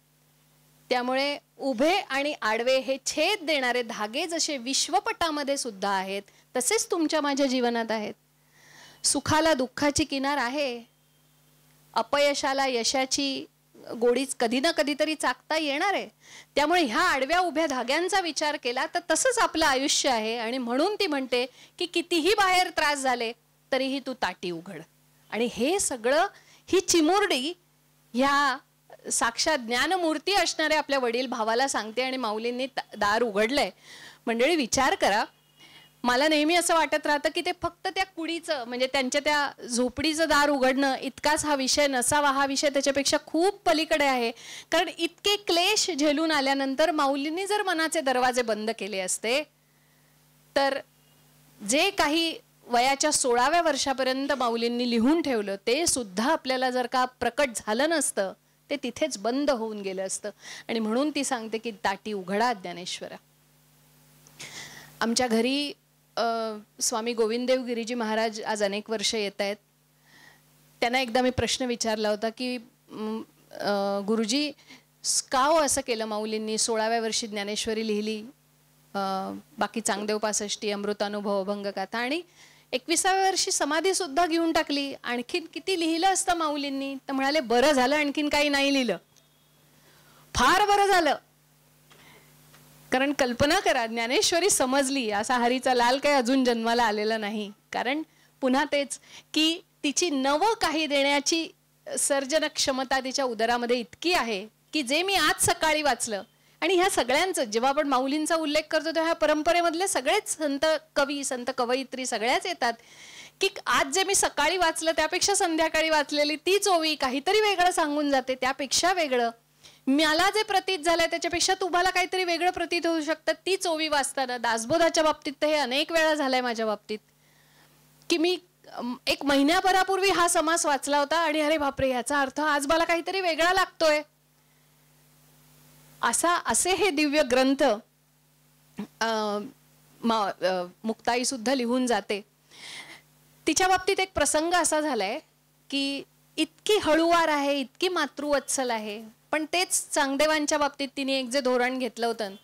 त्यामुळे उभे आणि आडवे हे छेद देणारे धागे जसे विश्वपटामध्ये सुद्धा आहेत, तसेच तुमच्या माझ्या जीवनात आहेत. सुखाला दुःखाची किनार आहे, अपयशाला यशाची गोडीच कधी ना कधीतरी चाकता येणार आहे. त्यामुळे ह्या आडव्या उभ्या धाग्यांचा विचार केला तर तसंच आपलं आयुष्य आहे. आणि म्हणून ती म्हणते की कितीही बाहेर त्रास झाले तरीही तू ताटी उघड. आणि हे सगळं ही चिमुरडी ह्या साक्षात ज्ञानमूर्ती असणाऱ्या आपल्या वडील भावाला सांगते. आणि माऊलींनी दार उघडलंय. मंडळी विचार करा, मला नेहमी असं वाटत राहतं की ते फक्त त्या कुडीचं म्हणजे त्यांच्या त्या झोपडीचं दार उघडणं इतकाच हा विषय नसावा. हा विषय त्याच्यापेक्षा खूप पलीकडे आहे. कारण इतके क्लेश झेलून आल्यानंतर माऊलींनी जर मनाचे दरवाजे बंद केले असते तर जे काही वयाच्या 16व्या वर्षापर्यंत माऊलींनी लिहून ठेवलं ते सुद्धा आपल्याला जर का प्रकट झालं नसतं, ते तिथेच बंद होऊन गेलं असतं. आणि म्हणून ती सांगते की ताटी उघडा ज्ञानेश्वरा. आमच्या घरी स्वामी गोविंददेव गिरीजी महाराज आज अनेक वर्ष येत आहेत. त्यांना एकदा मी प्रश्न विचारला होता की गुरुजी का हो असं केलं माऊलींनी, 16व्या वर्षी ज्ञानेश्वरी लिहिली, बाकी चांगदेव पासष्टी, अमृतानुभव, अभंगगाथा आणि 21व्या वर्षी समाधी सुद्धा घेऊन टाकली, आणखीन किती लिहिलं असतं माऊलींनी? तर म्हणाले बरं झालं आणखीन काही नाही लिहिलं, फार बरं झालं. कारण कल्पना करा, ज्ञानेश्वरी समजली असा हरीचा लाल काही अजून जन्माला आलेला नाही. कारण पुन्हा तेच की तिची नव काही देण्याची सर्जन क्षमता तिच्या उदरामध्ये इतकी आहे की जे मी आज सकाळी वाचलं. आणि ह्या सगळ्यांचं जेव्हा आपण माऊलींचा उल्लेख करतो तेव्हा ह्या परंपरेमधले सगळेच संत कवी, संत कवयित्री सगळ्याच येतात की आज जे मी सकाळी वाचलं त्यापेक्षा संध्याकाळी वाचलेली तीच ओवी काहीतरी वेगळं सांगून जाते, त्यापेक्षा वेगळं. मला जे प्रतीत झालंय त्याच्यापेक्षा तुम्हाला काहीतरी वेगळं प्रतीत होऊ शकतं तीच ओवी वाचताना. दासबोधाच्या बाबतीत तर हे अनेक वेळा झालंय माझ्या बाबतीत की मी 1 महिन्याभरापूर्वी हा समास वाचला होता आणि अरे बापरे याचा अर्थ आज मला काहीतरी वेगळा लागतोय. असे हे दिव्य ग्रंथ मुक्ताई सुद्धा लिहून जाते. तिच्या बाबतीत एक प्रसंग असा झालाय की इतकी हळूवार आहे, इतकी मातृवत्सल आहे, पण तेच चांगदेवांच्या बाबतीत तिने एक जे धोरण घेतलं होतं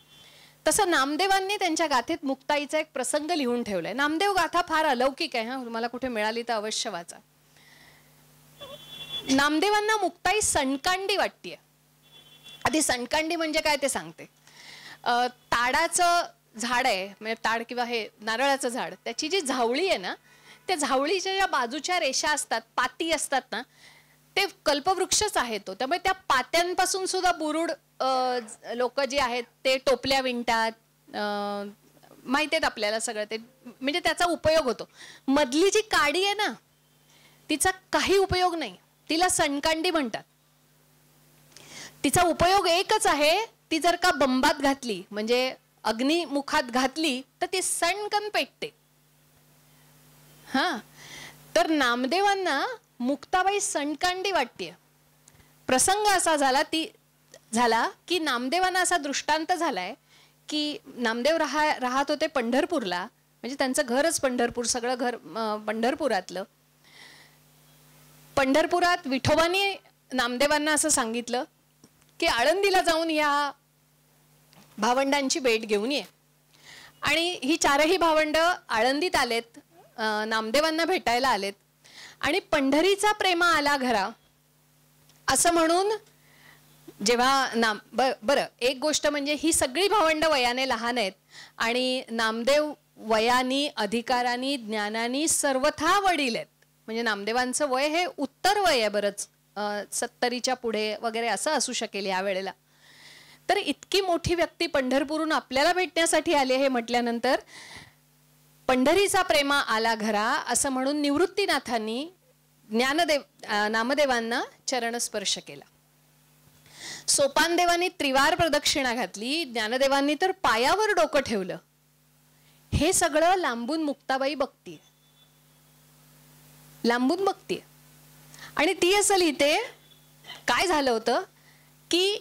तसं नामदेवांनी त्यांच्या गाथेत मुक्ताईचा एक प्रसंग लिहून ठेवलाय. नामदेव गाथा फार अलौकिक आहे, हा तुम्हाला कुठे मिळाली तर अवश्य वाचा. नामदेवांना मुक्ताई सणकांडी वाटतेय. आधी सणकांडी म्हणजे काय ते सांगते. ताडाचं झाड आहे, म्हणजे ताड किंवा हे नारळाचं झाड, त्याची जी झावळी आहे ना, त्या झावळीच्या ज्या बाजूच्या रेषा असतात, पाती असतात ना, ते कल्पवृक्षच आहे तो. त्यामुळे त्या पात्यांपासून सुद्धा बुरुड लोक जे आहेत ते टोपल्या विणतात, माहिती आहेत आपल्याला सगळं ते, म्हणजे त्याचा उपयोग होतो. मधली जी काडी आहे ना तिचा काही उपयोग नाही, तिला सणकांडी म्हणतात. तिचा उपयोग एकच आहे, ती जर का बंबात घातली म्हणजे अग्निमुखात घातली तर ती सणकन पेटते. हा, तर नामदेवांना मुक्ताबाई सणकांडी वाटते. प्रसंग असा झाला की नामदेवांना असा दृष्टांत झालाय की नामदेव राहत होते पंढरपूरला, म्हणजे त्यांचं घरच पंढरपूर, सगळं घर पंढरपुरातलं. पंढरपुरात विठोबानी नामदेवांना असं सांगितलं की आळंदीला जाऊन या भावंडांची भेट घेऊन ये. आणि ही 4ही भावंड आळंदीत आलेत, नामदेवांना भेटायला आलेत. आणि पंढरीचा प्रेमा आला घरा असं म्हणून जेव्हा बरं, एक गोष्ट म्हणजे ही सगळी भावंड वयाने लहान आहेत आणि नामदेव वयानी, अधिकारानी, ज्ञानानी सर्वथा वडील आहेत. म्हणजे नामदेवांचं वय हे उत्तर वय आहे बरंच, 70च्या पुढे वगैरे असं असू शकेल या वेळेला. तर इतकी मोठी व्यक्ती पंढरपूरहून आपल्याला भेटण्यासाठी आली हे म्हटल्यानंतर पंढरीचा प्रेमा आला घरा असं म्हणून निवृत्तीनाथांनी नामदेवांना चरणस्पर्श केला. सोपानदेवांनी त्रिवार प्रदक्षिणा घातली, ज्ञानदेवांनी तर पायावर डोकं ठेवलं. हे सगळं लांबून मुक्ताबाई बघतीये, लांबून बघतीये. आणि ती असं लिहिते, काय झालं होतं की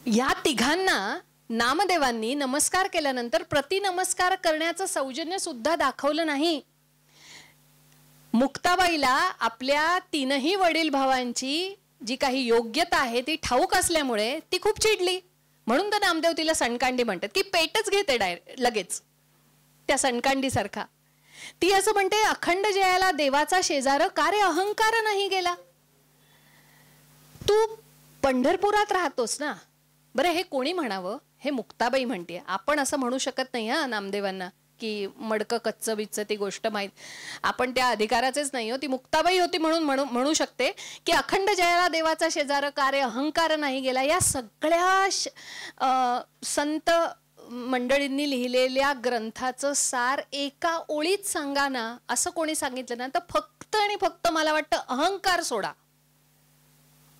या तिघांना नामदेवांनी नमस्कार केल्यानंतर प्रतिनमस्कार करण्याचं सौजन्य सुद्धा दाखवलं नाही. मुक्ताबाईला आपल्या तीनही वडील भावांची जी काही योग्यता आहे ती ठाऊक असल्यामुळे ती खूप चिडली. म्हणून तर नामदेव तिला सणकांडी म्हणतात की पेटच घेते लगेच त्या सणकांडी सारखा. ती असं म्हणते, अखंड जयाला देवाचा शेजार का रे अहंकार नाही गेला. तू पंढरपुरात राहतोस ना. बरं, हे कोणी म्हणावं? हे मुक्ताबाई म्हणते. आपण असं म्हणू शकत नाही हा नामदेवांना की मडकं कच्चं बिच्चं ती गोष्ट माहीत, आपण त्या अधिकाराचेच नाही हो. ती मुक्ताबाई होती म्हणून म्हणू शकते की अखंड जयाला देवाचा शेजार का रे अहंकार नाही गेला. या सगळ्या संत मंडळींनी लिहिलेल्या ग्रंथाचं सार एका ओळीत सांगा ना, असं कोणी सांगितलं ना तर फक्त आणि फक्त मला वाटतं अहंकार सोडा,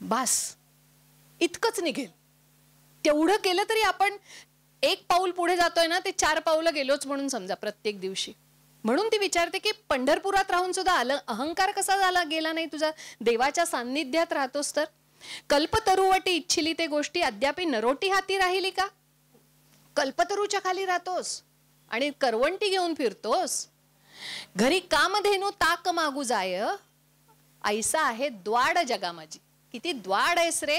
बास, इतकंच निघेल. तेवढं केलं तरी आपण एक पाऊल पुढे जातोय ना, ते 4 पावलं गेलोच म्हणून समजा प्रत्येक दिवशी. म्हणून ती विचारते की पंढरपुरात राहून सुद्धा अहंकार कसा झाला गेला नाही तुझा, देवाच्या सान्निध्यात राहतोस तर. कल्पतरुवटी इच्छिली ते गोष्टी अद्याप नरोटी हाती राहिली का. कल्पतरूच्या खाली राहतोस आणि करवंटी घेऊन फिरतोस. घरी कामधेनू ताक मागू जाय, ऐसा आहे द्वाड जगा माझी. किती द्वाड आहेस रे,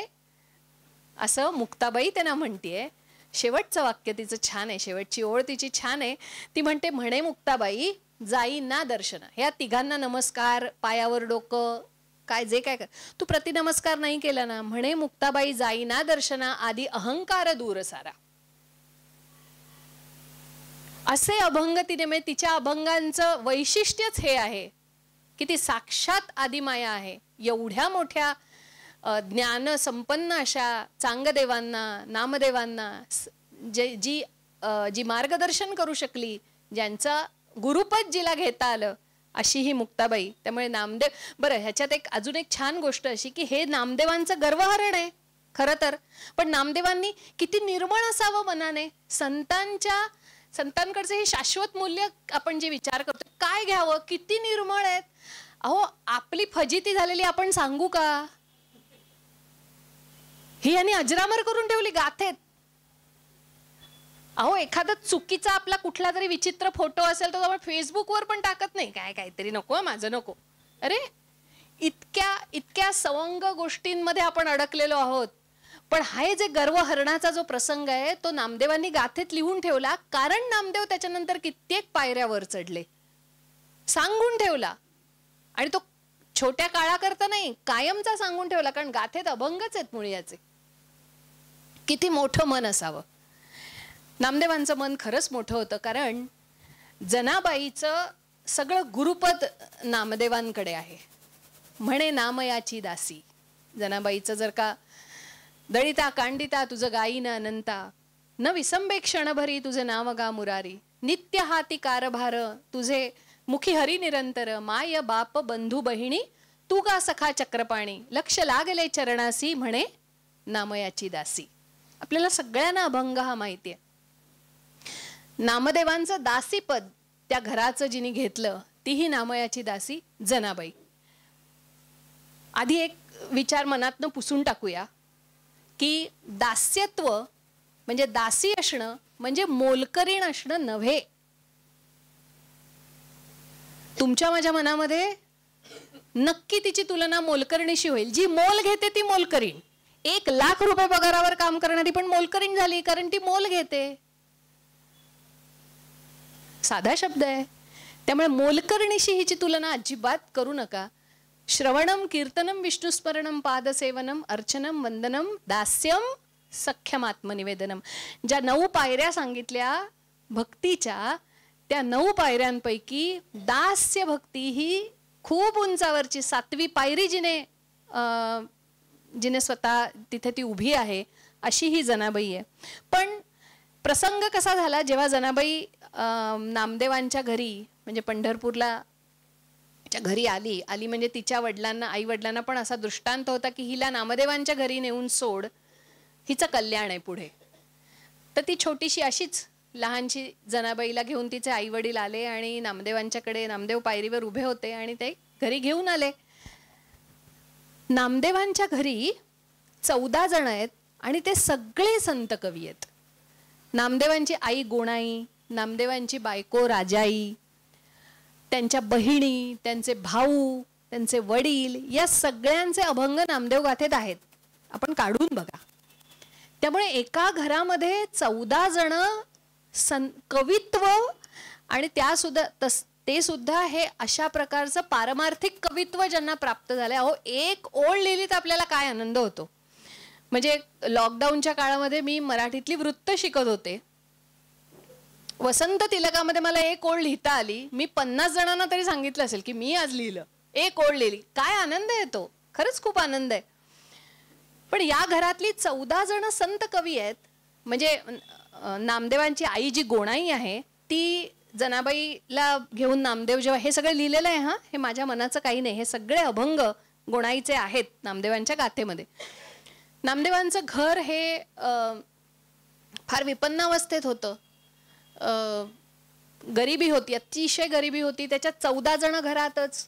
असं मुक्ताबाई त्यांना म्हणतीये. शेवटचं वाक्य तिचं छान आहे, शेवटची ओळ तिची छान आहे. ती म्हणते, म्हणे मुक्ताबाई जाई ना दर्शन. ह्या तिघांना नमस्कार, पायावर डोकं, काय जे काय तू प्रतिनमस्कार नाही केला ना. म्हणे मुक्ताबाई जाई ना दर्शना, आधी अहंकार दूर सारा. असे अभंग तिने, म्हणजे तिच्या अभंगांचं वैशिष्ट्यच हे आहे की ती साक्षात आदिमाया आहे. एवढ्या मोठ्या ज्ञान संपन्न अशा चांगदेवांना, नामदेवांना जी मार्गदर्शन करू शकली, ज्यांचा गुरुपद जिला घेता आलं, अशी ही मुक्ताबाई. त्यामुळे नामदेव, बरं ह्याच्यात अजून एक छान गोष्ट अशी की हे नामदेवांचं गर्वहरण आहे खरं तर. पण नामदेवांनी किती निर्मळ असावं मनाने. संतांकडचं हे शाश्वत मूल्य आपण जे विचार करतो, काय घ्यावं, किती निर्मळ आहेत. अहो, आपली फजिती झालेली आपण सांगू का. ही यांनी अजरामर करून ठेवली गाथेत. अहो, एखादा चुकीचा आपला कुठला तरी विचित्र फोटो असेल तर आपण फेसबुकवर पण टाकत नाही. काहीतरी नको, माझं नको. अरे, इतक्या सवंग गोष्टींमध्ये आपण अडकलेलो आहोत. पण हा जे गर्वहरणाचा जो प्रसंग आहे तो नामदेवांनी गाथेत लिहून ठेवला. कारण नामदेव त्याच्यानंतर कित्येक पायऱ्यावर चढले, सांगून ठेवला. आणि तो छोट्या काळाकरता नाही, कायमचा सांगून ठेवला. कारण गाथेत अभंगच आहेत मुळी. किती मोठं मन असावं. नामदेवांचं मन खरंच मोठं होतं. कारण जनाबाईचं सगळं गुरुपद नामदेवांकडे आहे. म्हणे नामयाची दासी. जनाबाईचं जर का दळिता कांडिता तुझं गायी न अनंता, न विसंबे क्षणभरी तुझे नाव गा मुरारी, नित्य हाती कारभार तुझे मुखी हरी निरंतर, माय बाप बंधू बहिणी तू गा सखा चक्रपाणी, लक्ष लागले चरणासी म्हणे नामयाची दासी. आपल्याला सगळ्यांना अभंग हा माहिती आहे. नामदेवांचं दासीपद त्या घराचं जिने घेतलं तीही नामयाची दासी जनाबाई. आधी एक विचार मनातनं पुसून टाकूया की दास्यत्व म्हणजे दासी असणं म्हणजे मोलकरीण असणं नव्हे. तुमच्या माझ्या मनामध्ये नक्की तिची तुलना मोलकरणीशी होईल. जी मोल घेते ती मोलकरीण. 1,00,000 रुपये पगारावर काम करणारी पण मोलकरीण झाली, कारण ती मोल घेते. साधा शब्द आहे. त्यामुळे मोलकरणीशी हिची तुलना अजिबात करू नका. श्रवणम कीर्तनम विष्णुस्मरणम पादसेवनम अर्चनम वंदनम दास्यम सख्यम आत्मनिवेदनम. ज्या 9 पायऱ्या सांगितल्या भक्तीच्या, त्या 9 पायऱ्यांपैकी दास्य भक्ती ही खूप उंचावरची 7वी पायरी जिने स्वतः तिथे ती उभी आहे अशी ही जनाबाई आहे. पण प्रसंग कसा झाला, जेव्हा जनाबाई नामदेवांच्या घरी म्हणजे पंढरपूरला घरी आली म्हणजे तिच्या वडिलांना, आई वडिलांना पण असा दृष्टांत होता की हिला नामदेवांच्या घरी नेऊन सोड, हिचं कल्याण आहे पुढे. तर ती छोटीशी अशीच लहानशी जनाबाईला घेऊन तिचे आई वडील आले आणि नामदेवांच्याकडे, नामदेव पायरीवर उभे होते आणि ते घरी घेऊन आले. नामदेवांच्या घरी 14 जण आहेत आणि ते सगळे संत कवी आहेत. नामदेवांची आई गोणाई, नामदेवांची बायको राजाई, त्यांच्या बहिणी, त्यांचे भाऊ, त्यांचे वडील, या सगळ्यांचे अभंग नामदेव गाथेत आहेत. आपण काढून बघा. त्यामुळे एका घरामध्ये 14 जण कवित्व, आणि ते सुद्धा हे अशा प्रकारचं पारमार्थिक कवित्व ज्यांना प्राप्त झालंय. अहो, एक ओळ लिहिली तर आपल्याला काय आनंद होतो. म्हणजे लॉकडाऊनच्या काळामध्ये मी मराठीतली वृत्त शिकत होते. वसंत तिलकामध्ये मला एक ओळ लिहिता आली. मी 50 जणांना तरी सांगितलं असेल की मी आज लिहिलं, एक ओळ लिहिली. काय आनंद येतो, खरंच खूप आनंद आहे. पण या घरातली 14 जण संत कवी आहेत. म्हणजे नामदेवांची आई जी गोणाई आहे ती जनाबाईला घेऊन नामदेव जेव्हा, हे सगळं लिहिलेलं आहे, हे माझ्या मनाचं काही नाही, हे सगळे अभंग गोणाईचे आहेत नामदेवांच्या गाथेमध्ये. नामदेवांचं घर हे फार विपन्नावस्थेत होतं. गरिबी होती, अतिशय गरिबी होती. त्याच्यात 14 जण घरातच.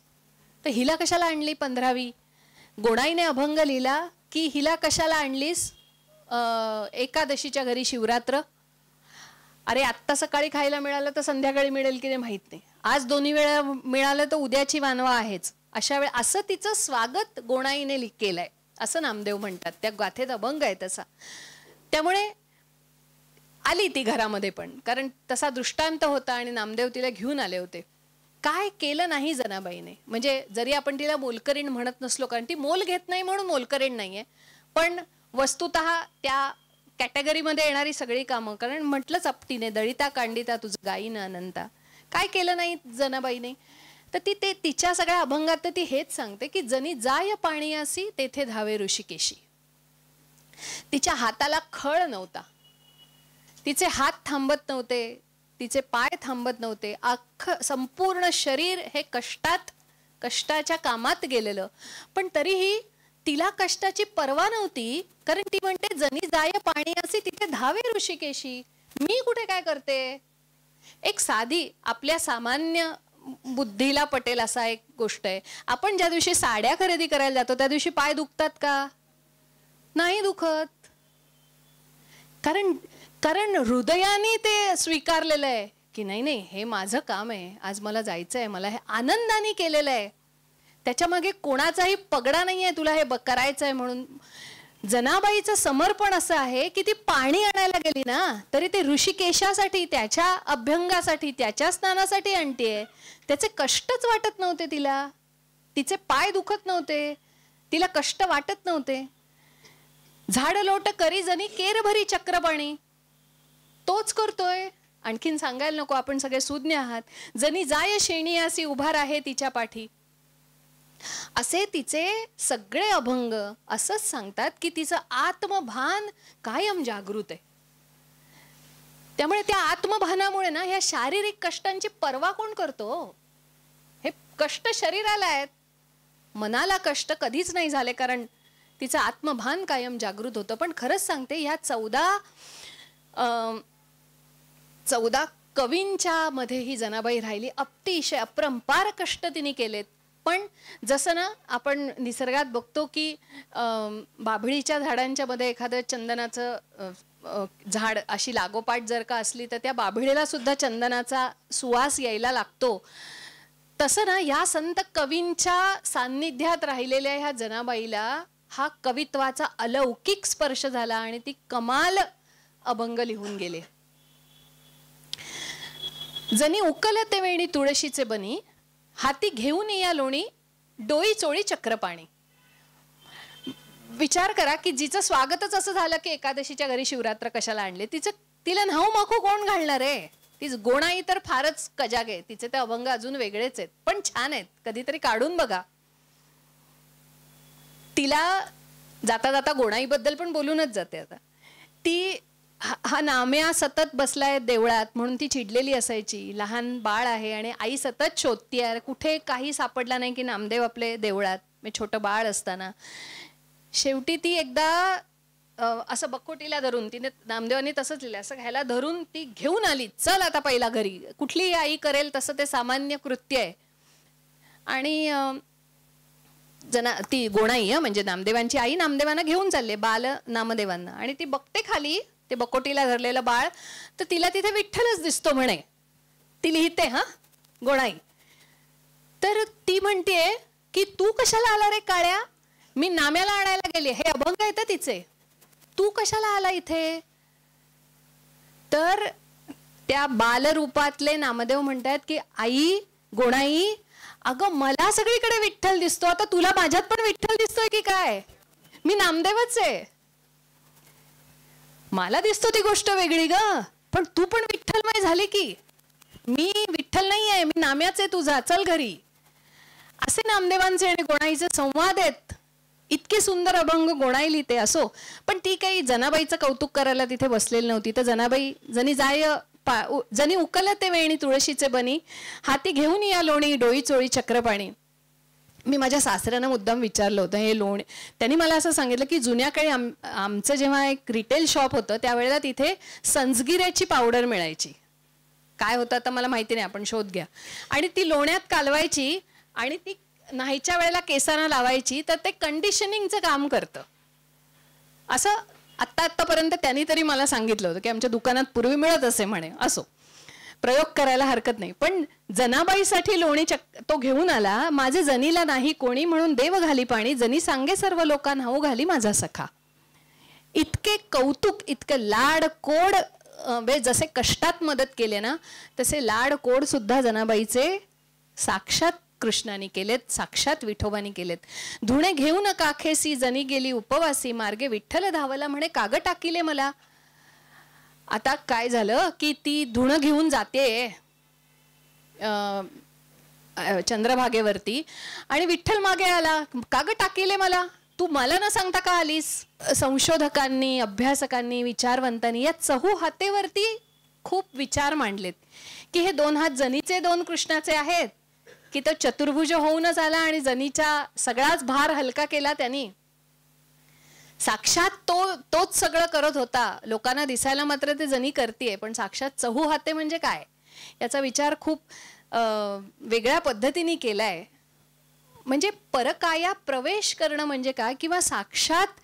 तर हिला कशाला आणली 15वी? गोणाईने अभंग लिहिला की हिला कशाला आणलीस एकादशीच्या घरी शिवरात्र? अरे आत्ता सकाळी खायला मिळालं तर संध्याकाळी मिळेल की नाही माहित नाही. आज दोन्ही वेळा मिळालं तर उद्याची वानवा आहेच. अशा वेळ असं तिचं स्वागत गोणाईने केलंय असं नामदेव म्हणतात. त्या गाथेत अभंग आहे तसा. त्यामुळे आली ती घरामध्ये, पण कारण तसा दृष्टांत होता आणि नामदेव तिला घेऊन आले होते. काय केलं नाही जनाबाईने. म्हणजे जरी आपण तिला मोलकरीण म्हणत नसलो, कारण ती मोल घेत नाही म्हणून मोलकरीण नाहीये, पण वस्तुतः त्या कॅटेगरीमध्ये येणारी सगळी कामं, कारण म्हटलंच आपटीने दळिता कांडिता तुझं गायीन अनंता. काय केलं नाही जनाबाईने. तर ते तिच्या सगळ्या अभंगात ती हेच सांगते की जनी जाय पाणीयासी तेथे धावे ऋषिकेशी. तिच्या हाताला खळ नव्हता, तिचे हात थांबत नव्हते, तिचे पाय थांबत नव्हते. संपूर्ण शरीर हे कष्टाच्या कामात गेलेलं. पण तरीही तिला कष्टाची पर्वा नव्हती, कारण ती म्हणते जनी जाय पाणीयासी तिथे धावे ऋषिकेशी. मी कुठे काय करते. एक साधी आपल्या सामान्य बुद्धीला पटेल असा एक गोष्ट आहे. आपण ज्या दिवशी साड्या खरेदी करायला जातो त्या दिवशी पाय दुखतात का? नाही दुखत. कारण हृदयाने ते स्वीकारलेलं आहे की नाही हे माझं काम आहे, आज मला जायचं आहे, मला हे आनंदाने केलेलं आहे. त्याच्या मागे कोणाचाही पगडा नाहीये तुला हे करायचं आहे म्हणून. जनाबाईचं समर्पण असं आहे की ती पाणी आणायला गेली ना तरी ते ऋषिकेशासाठी, त्याच्या अभ्यंगासाठी, त्याच्या स्नानासाठी आणतेय. त्याचे कष्टच वाटत नव्हते तिला. तिचे पाय दुखत नव्हते, तिला कष्ट वाटत नव्हते. झाड लोट करी जनी केर भरी चक्रपाणी, तोच करतोय. आणखीन सांगायला नको, आपण सगळे सुज्ञ आहात. जनी जाय शेणियासी उभा राहे तिच्या पाठी. असे तिचे सगळे अभंग असंच सांगतात की तिचं आत्मभान कायम जागृत आहे. त्यामुळे त्या आत्मभानामुळे ना ह्या शारीरिक कष्टांची पर्वा कोण करतो. हे कष्ट शरीराला आहेत, मनाला कष्ट कधीच नाही झाले, कारण तिचं आत्मभान कायम जागृत होतं. पण खरंच सांगते ह्या 14 कवींच्या मध्ये ही जनाबाई राहिली. अतिशय अपरंपार कष्ट तिने केलेत. पण जसं ना आपण निसर्गात बघतो की बाभळीच्या झाडांच्या मध्ये एखादं चंदनाचं झाड अशी लागोपाठ जर का असली तर त्या बाभळीला सुद्धा चंदनाचा सुवास यायला लागतो. तसं ना या संत कवींच्या सान्निध्यात राहिलेल्या ह्या जनाबाईला हा कवित्वाचा अलौकिक स्पर्श झाला आणि ती कमाल अभंग लिहून गेले. जनी उकलते वेणी तुळशीचे बनी, हाती घेऊन या लोणी, डोई चोळी चक्रपाणी. विचार करा की जिचं स्वागतच असं झालं की एकादशीच्या घरी शिवरात्र कशाला आणले, तिला न्हाऊ माखू कोण घालणार आहे. ती गोणाई तर फारच कजाग आहे, तिचे ते अभंग अजून वेगळेच आहेत, पण छान आहेत, कधीतरी काढून बघा. तिला जाता जाता गोणाईबद्दल पण बोलूनच जाते. आता ती हा नाम्या सतत बसलाय देवळात म्हणून ती चिडलेली असायची. लहान बाळ आहे आणि आई सतत शोधतीये, कुठे काही सापडला नाही की नामदेव आपले देवळात. मी छोटं बाळ असताना शेवटी ती एकदा असं बकोटीला धरून, तिने नामदेवानी तसंच लिहिलं, असं घ्यायला धरून ती घेऊन आली. चल आता पहिला घरी. कुठलीही आई करेल तसं ते सामान्य कृत्य आहे. आणि ती गोणाई म्हणजे नामदेवांची आई नामदेवांना घेऊन चालले, बाल नामदेवांना. आणि ती बघते खाली ते बकोटीला धरलेलं बाळ, तर तिला तिथे विठ्ठलच दिसतो म्हणे. ती लिहिते गोणाई. तर ती म्हणतेय की तू कशाला आला रे काळ्या, मी नाम्याला आणायला गेले. हे अभंग येतं तिचे, तू कशाला आला इथे. तर त्या बालरूपातले नामदेव म्हणतात की आई गोणाई, अगं मला सगळीकडे विठ्ठल दिसतो, आता तुला माझ्यात पण विठ्ठल दिसतोय की काय. मी नामदेवच आहे, मला दिसतो ती गोष्ट वेगळी ग, पण तू पण विठ्ठलमय झाली की. मी विठ्ठल नाही आहे, मी नाम्याच आहे तुझा, चल घरी. असे नामदेवांचे आणि गोणाईचे संवाद आहेत. इतके सुंदर अभंग गोणाई लिहिते. असो, पण ती काही जनाबाईचं कौतुक करायला तिथे बसलेली नव्हती. तर जनाबाई जनी उकलते वेणी तुळशीचे बनी, हाती घेऊन या लोणी डोई चोळी चक्रपाणी. मी माझ्या सासऱ्यांना मुद्दाम विचारलं होतं हे लोणी. त्यांनी मला असं सांगितलं की जुन्या काळी आमचं जेव्हा एक रिटेल शॉप होतं त्यावेळेला तिथे संजगिऱ्याची पावडर मिळायची. काय होतं आता मला माहिती नाही, आपण शोध घ्या. आणि ती लोण्यात कालवायची आणि ती नाहीच्या वेळेला केसांना लावायची, तर ते कंडिशनिंगचं काम करतं. असं आत्तापर्यंत त्यांनी तरी मला सांगितलं होतं की आमच्या दुकानात पूर्वी मिळत असे म्हणे. असो, प्रयोग करायला हरकत नाही. पण जनाबाईसाठी लोणी तो घेऊन आला. माझे जनीला नाही कोणी म्हणून देव घाली पाणी, जनी सांगे सर्व लोकांना हो घाली माझा सखा. इतके कौतुक, इतके लाड कोड, जसे कष्टात मदत केले ना तसे लाड कोड सुद्धा जनाबाईचे साक्षात कृष्णाने केलेत, साक्षात विठोबानी केलेत. धुणे घेऊन काखेसी जनी गेली उपवासी, मार्गे विठ्ठल धावला म्हणे काग टाकीले मला. आता काय झालं की ती धुणं घेऊन जाते चंद्रभागेवरती आणि विठ्ठल मागे आला, काग टाकीले मला, तू मला न सांगता का आलीस. संशोधकांनी, अभ्यासकांनी, विचारवंतांनी या चहू हातेवरती खूप विचार मांडलेत की हे दोन हात जनीचे दोन कृष्णाचे आहेत की तो चतुर्भुज होऊनच आला आणि जनीचा सगळाच भार हलका केला त्यांनी. साक्षात तोच सगळं करत होता. लोकांना दिसायला मात्र ते जनी करतीये, पण साक्षात चहू हाते म्हणजे काय याचा विचार खूप वेगळ्या पद्धतीने केलाय. म्हणजे परकाया प्रवेश करणं म्हणजे काय, किंवा साक्षात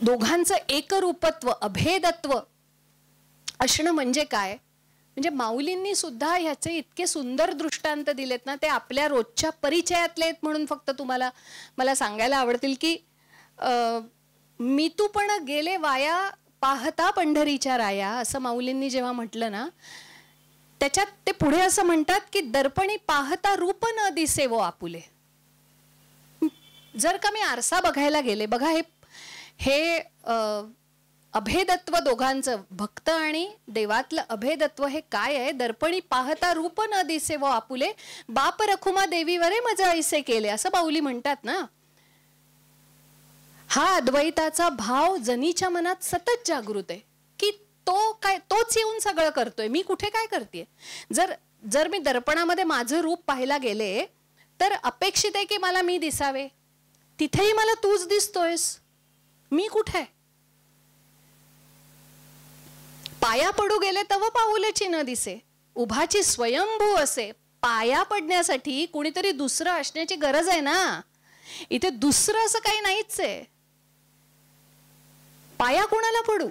दोघांचं एकरूपत्व, अभेदत्व असणं म्हणजे काय. म्हणजे माऊलींनी सुद्धा ह्याचे इतके सुंदर दृष्टांत दिलेत ना, ते आपल्या रोजच्या परिचयातले आहेत म्हणून फक्त मला सांगायला आवडतील की मी तू पण गेले वाया पाहता पंढरीच्या राया, असं माऊलींनी जेव्हा म्हटलं ना, त्याच्यात ते पुढे असं म्हणतात की दर्पणी पाहता रूप न दिसे वो आपुले. जर का मी आरसा बघायला गेले, बघा हे अभेदत्व दोघांचं, भक्त आणि देवातलं अभेदत्व हे काय आहे. दर्पणी पाहता रूप न दिसे व आपुले, बाप रखुमा देवीवरे मज ऐसे केले, असं माऊली म्हणतात ना. हा अद्वैताचा भाव जनीच्या मनात सतत जागृत आहे की तोच येऊन सगळं करतोय, मी कुठे काय करतेय. जर मी दर्पणामध्ये माझं रूप पाहायला गेले तर अपेक्षित आहे की मला मी दिसावे, तिथेही मला तूच दिसतोयस, मी कुठे. पाया पडू गेले तव पाऊलेची न दिसे, उभाची स्वयंभू असे. पाया पडण्यासाठी कुणीतरी दुसरं असण्याची गरज आहे ना. इथे दुसरं असं काही नाहीच आहे. पाया कोणाला पडू.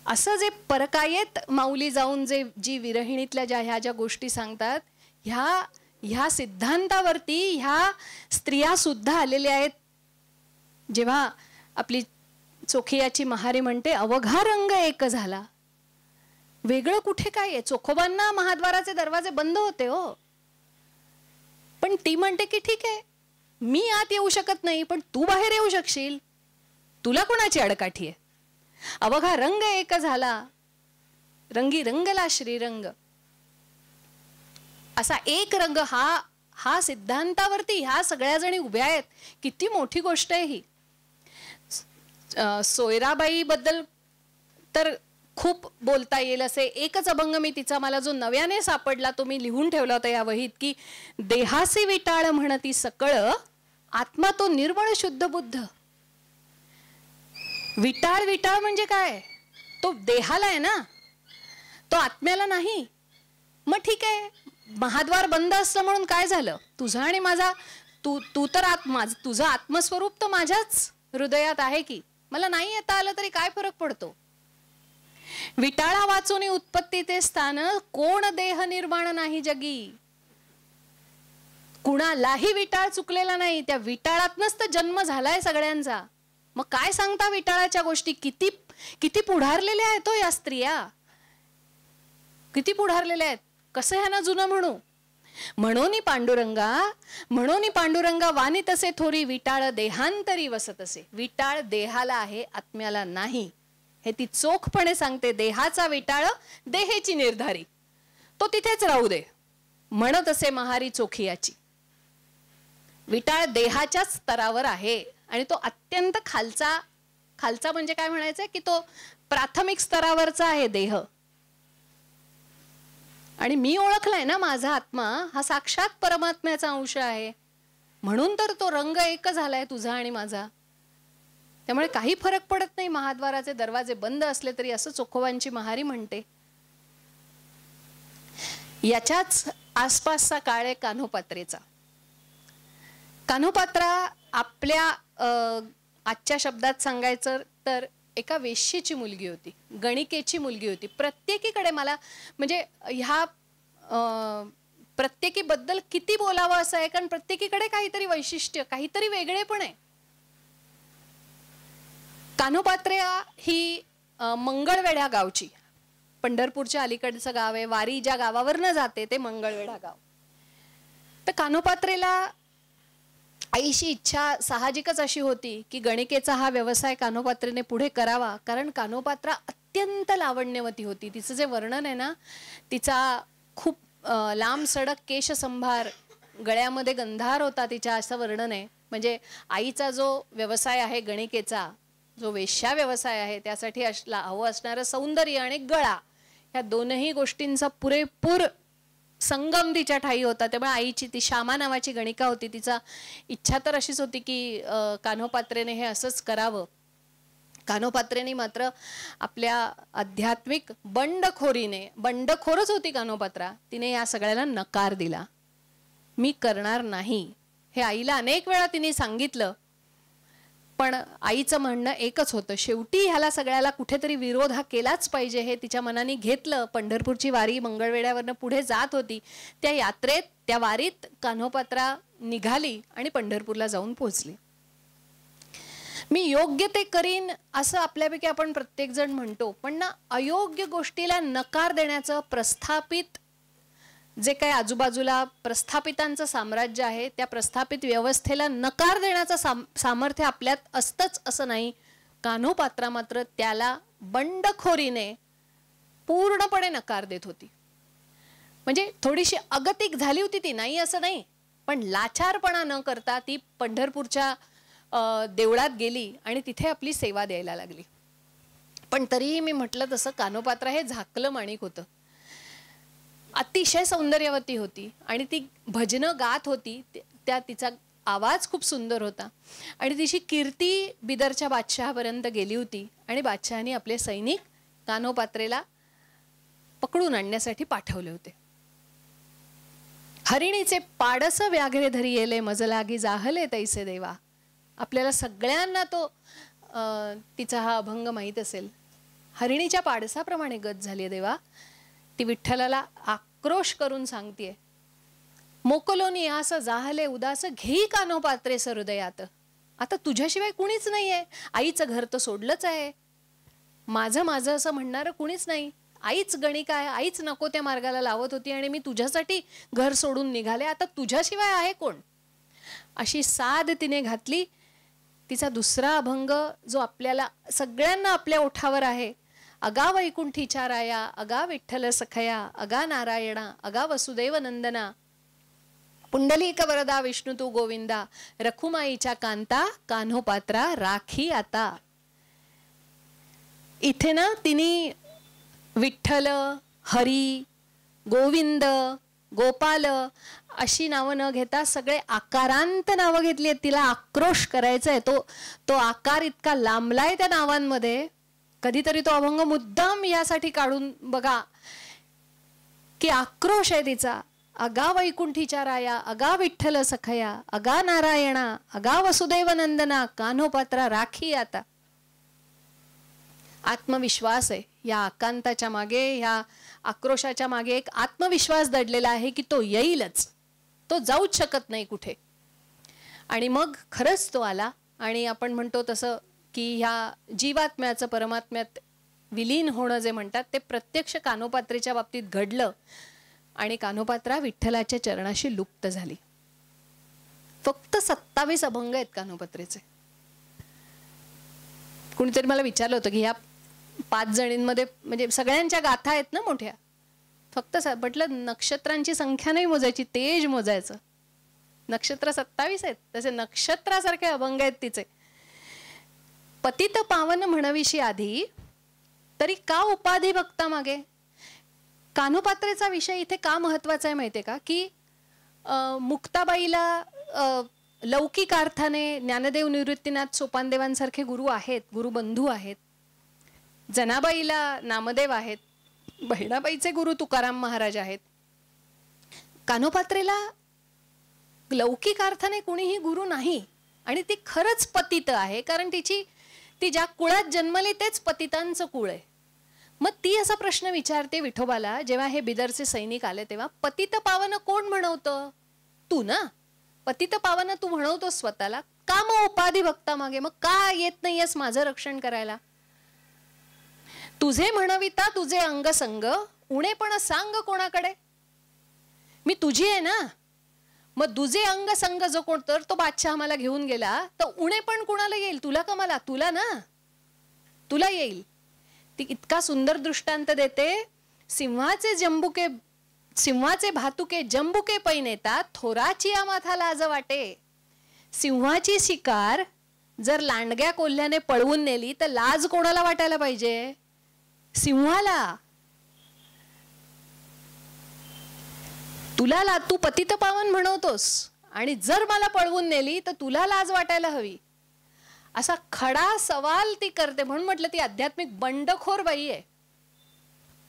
असं जे परकायेत माऊली जाऊन जी विरहिणीतल्या ह्या गोष्टी सांगतात, ह्या सिद्धांतावरती ह्या स्त्रिया सुद्धा आलेल्या आहेत. जेव्हा आपली चोखियाची महारी म्हणते अवघा रंग एक झाला, वेगळं कुठे काय आहे. चोखोबांना महाद्वाराचे दरवाजे बंद होते हो, पण ती म्हणते की ठीक आहे मी आत येऊ शकत नाही पण तू बाहेर येऊ शकशील, तुला कोणाची अडकाठी आहे. अवघा रंग एक झाला, रंगी रंगला श्रीरंग. असा एक रंग हा सिद्धांतावरती ह्या सगळ्या जणी उभ्या आहेत. किती मोठी गोष्ट आहे ही. सोयराबाई बद्दल तर खूप बोलता येईल. असे एकच अभंग मी तिचा, मला जो नव्याने सापडला तो मी लिहून ठेवला होता या वहीत, की देहासी विटाळ म्हणती सकळ, आत्मा तो निर्मळ शुद्ध बुद्ध. विटाळ विटाळ म्हणजे काय? तो देहाला आहे ना, तो आत्म्याला नाही. मग ठीक आहे, महाद्वार बंद असलं म्हणून काय झालं? तुझा आणि माझा, तू तर तुझं आत्मस्वरूप तर माझ्याच हृदयात आहे की. मला नाही येता आलं तरी काय फरक पडतो? विटाळा वाचून उत्पत्ती ते स्थान, कोण देह निर्माण नाही जगी. कुणालाही विटाळ चुकलेला नाही, त्या विटाळातनच तर जन्म झालाय सगळ्यांचा. मग काय सांगता विटाळाच्या गोष्टी? किती किती पुढारलेल्या आहेत तो या स्त्रिया, किती पुढारलेल्या आहेत. कसं ह्याना जुनं म्हणू? म्हणून पांडुरंगा वाणी तसे थोरी, विटाळ देहांतरी वसत असे. विटाळ देहाला आहे, आत्म्याला नाही, हे ती चोखपणे सांगते. देहाचा विटाळ देहेची निर्धारी, तो तिथेच राहू दे म्हणत असे महारी चोखियाची. विटाळ देहाच्या स्तरावर आहे आणि तो अत्यंत खालचा म्हणजे काय म्हणायचंय, की तो प्राथमिक स्तरावरचा आहे देह. आणि मी ओळखलाय ना, माझा आत्मा हा साक्षात परमात्म्याचा अंश आहे, म्हणून तर तो रंग एक झालाय तुझा आणि माझा. त्यामुळे काही फरक पडत नाही महाद्वाराचे दरवाजे बंद असले तरी, असं चोखोबांची महारी म्हणते. याच्याच आसपासचा काळ आहे कान्होपात्रेचा. कान्होपात्रा आपल्या आजच्या शब्दात सांगायचं तर एका वेश्येची मुलगी होती, गणिकेची मुलगी होती. प्रत्येकीकडे मला म्हणजे ह्या प्रत्येकी बद्दल किती बोलावं असं आहे, कारण प्रत्येकीकडे काहीतरी वैशिष्ट्य, काहीतरी वेगळेपण आहे. कान्होपात्रे ही मंगळवेढा गावची, पंढरपूरच्या अलीकडचं गाव आहे. वारी ज्या गावावरनं जाते ते मंगळवेढा गाव. तर कान्होपात्रेला आईची इच्छा साहजिकच अशी होती की गणिकेचा हा व्यवसाय कान्होपात्रेने पुढे करावा, कारण कान्होपात्रा अत्यंत लावण्यवती होती. तिचं जे वर्णन आहे ना, तिचा खूप लांब सडक केशसंभार, गळ्यामध्ये गंधार होता तिच्या, असं वर्णन आहे. म्हणजे आईचा जो व्यवसाय आहे गणिकेचा, जो वेश्या व्यवसाय आहे, त्यासाठी हवं असणारं सौंदर्य आणि गळा, ह्या दोनही गोष्टींचा पुरेपूर संगम तिच्या ठाई होता. त्यामुळे आईची, ती श्यामा नावाची गणिका होती, तिचा इच्छा तर अशीच होती की कान्होपात्रेने हे असंच करावं. कान्होपात्रेने मात्र आपल्या आध्यात्मिक बंडखोरच होती कान्होपात्रा, तिने या सगळ्याला नकार दिला. मी करणार नाही हे आईला अनेक वेळा तिने सांगितलं, पण आईचं म्हणणं एकच होतं. शेवटी ह्याला सगळ्याला कुठेतरी विरोध हा केलाच पाहिजे हे तिच्या मनाने घेतलं. पंढरपूरची वारी मंगळवेढ्यावरनं पुढे जात होती. त्या यात्रेत, त्या वारीत कान्होपात्रा निघाली आणि पंढरपूरला जाऊन पोहोचली. मी योग्य ते करीन असं आपल्यापैकी आपण प्रत्येक जण म्हणतो, पण ना अयोग्य गोष्टीला नकार देण्याचं, प्रस्थापित जे काही आजूबाजूला प्रस्थापितांचं साम्राज्य आहे, त्या प्रस्थापित व्यवस्थेला नकार देण्याचं सामर्थ्य आपल्यात असतंच असं नाही. कान्होपात्रा मात्र त्याला बंडखोरीने पूर्णपणे नकार देत होती. म्हणजे थोडीशी अगतिक झाली होती ती, नाही असं नाही, पण लाचारपणा न करता ती पंढरपूरच्या देवळात गेली आणि तिथे आपली सेवा द्यायला लागली. पण तरीही मी म्हटलं तसं कान्होपात्रा हे झाकलं माणिक होतं. अतिशय सौंदर्यवती होती आणि ती भजनं गात होती. त्या तिचा आवाज खूप सुंदर होता आणि तिची कीर्ती बिदरच्या बादशहापर्यंत गेली होती. आणि बादशहाने आपले सैनिक कान्होपात्रेला पकडून आणण्यासाठी पाठवले होते. हरिणीचे पाडस व्याघ्रे धरी येले, मजलागी जाहले तैसे देवा. आपल्याला सगळ्यांना तो तिचा हा अभंग माहीत असेल. हरिणीच्या पाडसाप्रमाणे गत झाली देवा. ती विठ्ठलाला आक्रोश करून सांगतेय, मोकलोनी आस जाहले उदास, घेई कान्होपात्रे हृदयात. आता तुझ्याशिवाय कुणीच नाहीये. आईचं घर तर सोडलंच आहे, माझं असं म्हणणारं कुणीच नाही. आईच गणिका आहे, आईच नको त्या मार्गाला लावत होती आणि मी तुझ्यासाठी घर सोडून निघाले. आता तुझ्याशिवाय आहे कोण? अशी साद तिने घातली. तिचा दुसरा अभंग जो आपल्याला सगळ्यांना आपल्या ओठावर आहे, अगा वैकुंठीच्या राया, अगा विठ्ठल सखया, अगा नारायणा, अगा वसुदेव नंदना, पुंडलिक वरदा विष्णू तू गोविंदा, रखुमाईच्या कांता, कान्होपात्रा राखी आता. इथे ना तिने विठ्ठल, हरी, गोविंद, गोपाल अशी नावं न घेता सगळे आकारांत नावं घेतली आहेत. तिला आक्रोश करायचा आहे. तो आकार इतका लांबलाय त्या नावांमध्ये. कधीतरी तो अभंग मुद्दाम यासाठी काढून बघा की आक्रोश आहे तिचा. अगा वैकुंठीच्या राया, अगा विठ्ठल सखया, अगा नारायणा, अगा वसुदेव नंदना, कान्होपात्रा राखी आता. आत्मविश्वास आहे या आकांताच्या मागे, या आक्रोशाच्या मागे एक आत्मविश्वास दडलेला आहे की तो येईलच, तो जाऊच शकत नाही कुठे. आणि मग खरंच तो आला. आणि आपण म्हणतो तसं की ह्या जीवात्म्याचं परमात्म्यात विलीन होणं जे म्हणतात ते प्रत्यक्ष कान्होपात्रेच्या बाबतीत घडलं. आणि कान्होपात्रा विठ्ठलाच्या चरणाशी लुप्त झाली. फक्त 27 अभंग आहेत कान्होपात्रेचे. कुणीतरी मला विचारलं होतं की ह्या 5 जणींमध्ये म्हणजे सगळ्यांच्या गाथा आहेत ना मोठ्या, फक्त म्हटलं नक्षत्रांची संख्या नाही मोजायची, तेज मोजायचं. नक्षत्र 27 आहेत, तसे नक्षत्रासारखे अभंग आहेत तिचे. पतित पावन म्हणविशी आधी, तरी का उपाधी भक्ता मागे. कान्होपात्रेचा विषय इथे का महत्वाचा आहे माहितीये का, की मुक्ताबाईला लौकिक अर्थाने ज्ञानदेव निवृत्तीनाथ सोपानदेवांसारखे गुरु आहेत, गुरुबंधू आहेत. जनाबाईला नामदेव आहेत, बहिणाबाईचे गुरु तुकाराम महाराज आहेत. कान्होपात्रेला लौकिक अर्थाने कुणीही गुरु नाही. आणि ती खरंच पतित आहे, कारण ती ज्या कुळात जन्मली तेच पतितांचं कुळ आहे. मग ती असा प्रश्न विचारते विठोबाला, जेव्हा हे बिदरचे सैनिक आले तेव्हा, पतित पावन कोण म्हणवतं? तू ना. पतित पावन तू म्हणवतो स्वतःला, का मग उपाधी भक्ता मागे? मग का येत नाहीयेस माझं रक्षण करायला? तुझे म्हणविता तुझे अंग संग, उणे पण सांग कोणाकडे. मी तुझी आहे ना, मग तुझे अंग संग जो कोण, तर तो बादशाह मला घेऊन गेला, तर उणे पण कुणाला येईल? तुला का मला? तुला ना, तुला येईल. ती इतका सुंदर दृष्टांत देते. सिंहाचे भातुके जंबुके पै नेतात, थोराची माथा लाज वाटे. सिंहाची शिकार जर लांडग्या कोल्ह्याने पळवून नेली तर लाज कोणाला वाटायला पाहिजे? सिंहाला. तू पतित पावन म्हणवतोस आणि जर मला पळवून नेली तर तुला लाज वाटायला हवी. असा खडा सवाल ती करते. म्हणून म्हटलं ती आध्यात्मिक बंडखोर बाई आहे.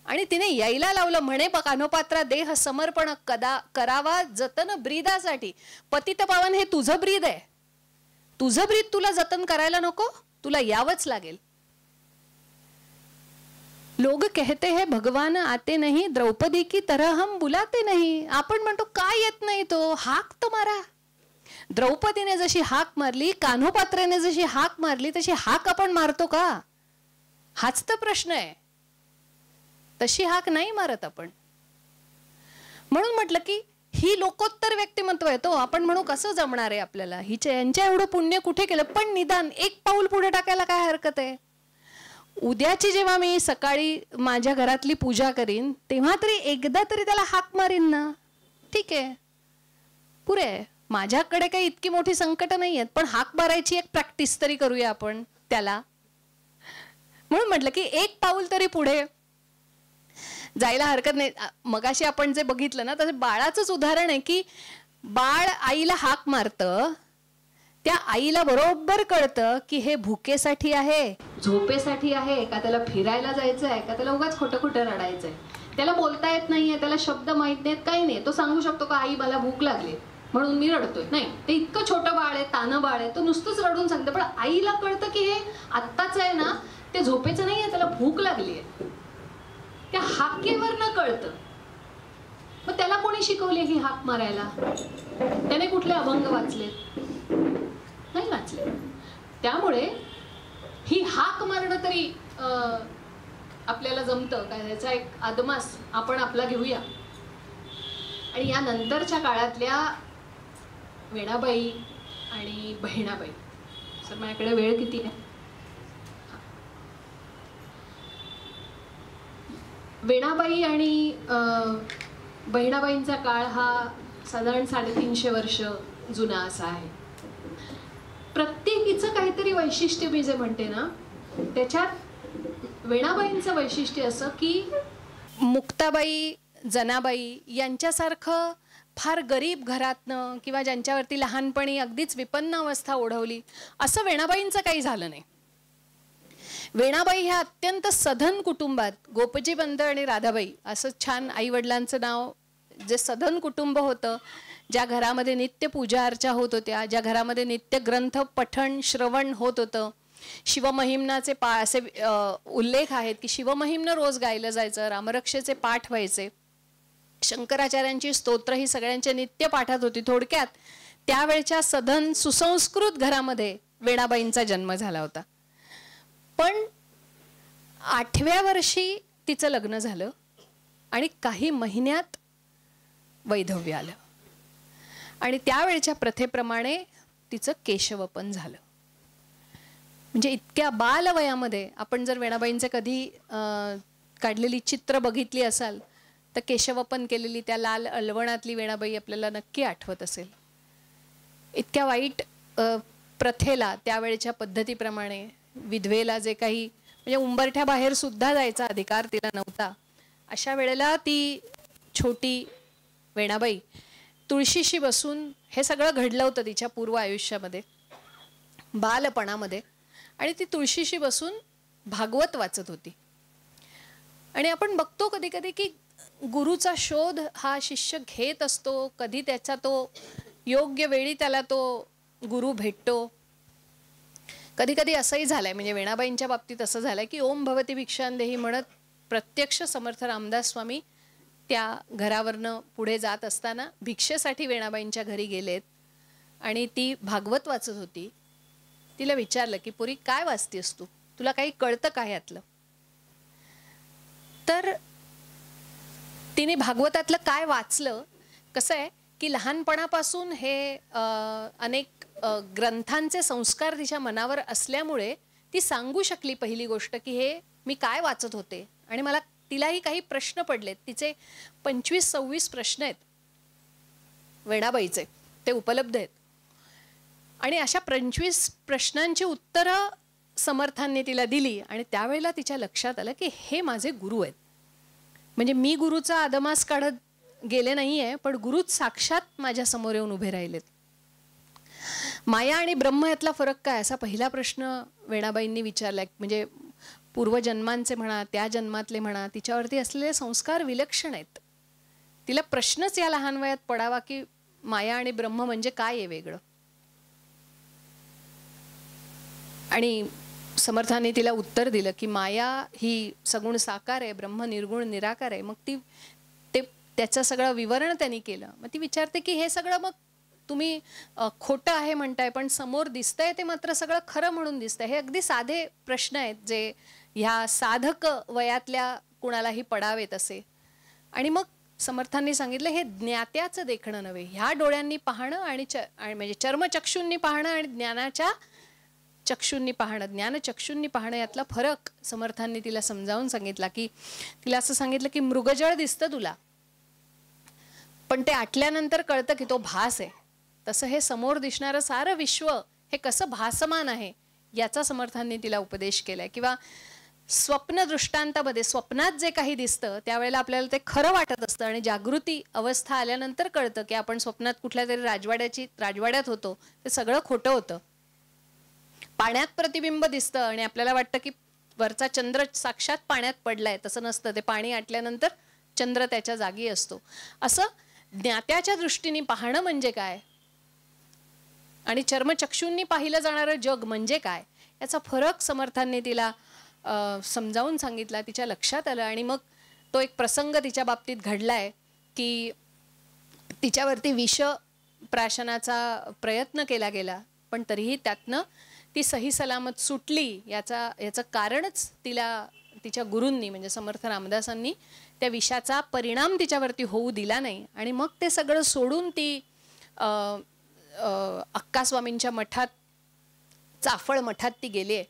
आणि तिने यायला लावलं. म्हणे कान्होपात्रा देह समर्पण करावा जतन ब्रीदासाठी. पतित पावन हे तुझं ब्रीद आहे. तुझं ब्रीद तुला जतन करायला नको, तुला यावंच लागेल. लोग कहते हैं भगवान आते नहीं, द्रौपदी की तरह हम बुलाते नहीं. आपण म्हणतो काय येत नाही तो, हाक तर मारा. द्रौपदीने जशी हाक मारली, कान्होपात्रेने जशी हाक मारली, तशी हाक आपण मारतो का? हाच तर प्रश्न आहे. तशी हाक नाही मारत आपण. म्हणून म्हटलं की ही लोकोत्तर व्यक्तिमत्व आहे. तो आपण म्हणू कसं जमणार आहे आपल्याला, यांच्या एवढं पुण्य कुठे केलं. पण निदान एक पाऊल पुढे टाकायला काय हरकत आहे? उद्याची जेव्हा मी सकाळी माझ्या घरातली पूजा करीन तेव्हा तरी एकदा तरी त्याला हाक मारीन ना. ठीक आहे, पुरे आहे. माझ्याकडे काही इतकी मोठी संकट नाही आहेत, पण हाक मारायची एक प्रॅक्टिस तरी करूया आपण त्याला. म्हणून म्हटलं की एक पाऊल तरी पुढे जायला हरकत नाही. मगाशी आपण जे बघितलं ना, तसं बाळाचंच उदाहरण आहे की बाळ आईला हाक मारतं, त्या आईला बरोबर कळतं की हे भुकेसाठी आहे, झोपेसाठी आहे, का त्याला फिरायला जायचं आहे, का त्याला उगाच खोटं खोटं रडायचंय. त्याला बोलता येत नाहीये, त्याला शब्द माहित नाहीत, काही नाही. तो सांगू शकतो का आई मला भूक लागली म्हणून मी रडतोय? नाही. ते इतकं छोटं बाळ आहे, तानं बाळ आहे, तो नुसतंच रडून सांगतं. पण आईला कळतं की हे आत्ताच आहे ना, ते झोपेचं नाहीये, त्याला भूक लागली आहे. त्या हाकेवरनं कळतं. मग त्याला कोणी शिकवले ही हाक मारायला? त्याने कुठले अभंग वाचलेत? नाही वाचले. त्यामुळे ही हाक मारणं तरी आपल्याला जमतं का, याचा एक आदमास आपण आपला घेऊया. आणि या नंतरच्या काळातल्या वेणाबाई आणि बहिणाबाई सर माझ्याकडे वेळ किती आहे? वेणाबाई आणि बहिणाबाईंचा काळ हा साधारण 350 वर्ष जुना असा आहे. प्रत्येकीचं काहीतरी वैशिष्ट्य मी जे म्हणते ना, त्याच्यात वेणाबाईंचं वैशिष्ट्य असं की मुक्ताबाई, जनाबाई यांच्यासारखं फार गरीब घरातनं किंवा ज्यांच्यावरती लहानपणी अगदीच विपन्न अवस्था ओढवली असं वेणाबाईंचं काही झालं नाही. वेणाबाई ह्या अत्यंत सधन कुटुंबात, गोपजी पंत आणि राधाबाई असं छान आईवडिलांचं नाव, जे सधन कुटुंब होतं, ज्या घरामध्ये नित्य पूजा अर्चा होत होत्या, ज्या घरामध्ये नित्य ग्रंथ पठण श्रवण होत होतं. शिवमहिम्नाचे असे उल्लेख आहेत की शिवमहिम्न रोज गायलं जायचं, रामरक्षेचे पाठ व्हायचे, शंकराचार्यांची स्तोत्र ही सगळ्यांच्या नित्य पाठात होती. थोडक्यात त्यावेळच्या सधन सुसंस्कृत घरामध्ये वेणाबाईंचा जन्म झाला होता. पण 8व्या वर्षी तिचं लग्न झालं आणि काही महिन्यात वैधव्य आलं आणि त्यावेळच्या प्रथेप्रमाणे तिचं केशवपन झालं. म्हणजे इतक्या बालवयामध्ये आपण जर वेणाबाईंचे कधी काढलेली चित्र बघितली असाल तर केशवपन केलेली त्या लाल अलवणातली वेणाबाई आपल्याला नक्की आठवत असेल. इतक्या वाईट प्रथेला, त्यावेळच्या पद्धतीप्रमाणे विधवेला जे काही म्हणजे उंबरठ्या बाहेर सुद्धा जायचा अधिकार तिला नव्हता, अशा वेळेला ती छोटी वेणाबाई तुळशीशी बसून, हे सगळं घडलं होतं तिच्या पूर्व आयुष्यामध्ये बालपणामध्ये, आणि ती तुळशीशी बसून भागवत वाचत होती. आणि आपण बघतो कधी कधी की गुरुचा शोध हा शिष्य घेत असतो, कधी त्याचा तो योग्य वेळी त्याला तो गुरु भेटतो. कधी कधी असंही झालंय, म्हणजे वेणाबाईंच्या बाबतीत असं झालंय की ओम भवती भिक्षांदेही म्हणत प्रत्यक्ष समर्थ रामदास स्वामी त्या घरावरनं पुढे जात असताना भिक्षेसाठी वेणाबाईंच्या घरी गेलेत आणि ती भागवत वाचत होती. तिला विचारलं की पुरी काय वाचतेस तू, तुला काही कळतं का यातलं? तर तिने भागवतातलं काय वाचलं, कसं आहे की लहानपणापासून हे अनेक ग्रंथांचे संस्कार तिच्या मनावर असल्यामुळे ती सांगू शकली पहिली गोष्ट की हे मी काय वाचत होते. आणि मला तिलाही काही प्रश्न पडलेत, तिचे 25-26 प्रश्न आहेत वेणाबाईचे, ते उपलब्ध आहेत. आणि अशा 25 प्रश्नांची उत्तरं समर्थांनी तिला दिली आणि त्यावेळेला तिच्या लक्षात आलं की हे माझे गुरु आहेत. म्हणजे मी गुरुचा अदमास काढत गेले नाहीये, पण गुरुच साक्षात माझ्या समोर येऊन उभे राहिलेत. माया आणि ब्रह्म यातला फरक काय, असा पहिला प्रश्न वेणाबाईंनी विचारला. म्हणजे पूर्वजन्मांचे म्हणा, त्या जन्मातले म्हणा, तिच्यावरती असलेले संस्कार विलक्षण आहेत. तिला प्रश्नच या लहान वयात पडावा की माया आणि ब्रह्म म्हणजे काय आहे वेगळं. आणि समर्थांनी तिला उत्तर दिलं की माया ही सगुण साकार आहे, ब्रह्म निर्गुण निराकार आहे. मग त्याचं सगळं विवरण त्यांनी केलं. मग ती विचारते की हे सगळं मग तुम्ही खोटं आहे म्हणताय, पण समोर दिसतंय ते मात्र सगळं खरं म्हणून दिसतंय. हे अगदी साधे प्रश्न आहेत जे ह्या साधक वयातल्या कुणालाही पडावेत असे. आणि मग समर्थांनी सांगितलं हे ज्ञात्याचं देखणं नव्हे, ह्या डोळ्यांनी पाहणं आणि म्हणजे चर्मचक्षूंनी पाहणं आणि ज्ञानाच्या चक्षूंनी पाहणं, ज्ञानचक्षूंनी पाहणं यातला फरक समर्थांनी तिला समजावून सांगितला. की तिला असं सांगितलं की मृगजळ दिसतं तुला, पण ते आटल्यानंतर कळतं की तो भास आहे. तसं हे समोर दिसणारं सारं विश्व हे कसं भासमान आहे याचा समर्थांनी तिला उपदेश केलाय. किंवा स्वप्न दृष्टांतामध्ये स्वप्नात जे काही दिसतं त्यावेळेला आपल्याला ते खरं वाटत असतं आणि जागृती अवस्था आल्यानंतर कळतं की आपण स्वप्नात कुठल्या तरी राजवाड्यात होतो, ते सगळं खोटं होतं. पाण्यात प्रतिबिंब दिसतं आणि आपल्याला वाटतं की वरचा चंद्र साक्षात पाण्यात पडलाय, तसं नसतं. ते पाणी आटल्यानंतर चंद्र त्याच्या जागी असतो. असं ज्ञात्याच्या दृष्टीने पाहणं म्हणजे काय आणि चर्मचक्षूंनी पाहिलं जाणारं जग म्हणजे काय याचा फरक समर्थांनी तिला समजावून सांगितला. तिच्या लक्षात आलं. आणि मग तो एक प्रसंग तिच्या बाबतीत घडलाय की तिच्यावरती विष प्राशनाचा प्रयत्न केला गेला, पण तरीही त्यातनं ती सही सलामत सुटली. याचं कारणच तिला तिच्या गुरूंनी म्हणजे समर्थ रामदासांनी त्या विषाचा परिणाम तिच्यावरती होऊ दिला नाही. आणि मग ते सगळं सोडून ती अक्कास्वामींच्या मठात चाफळ मठात ती गेली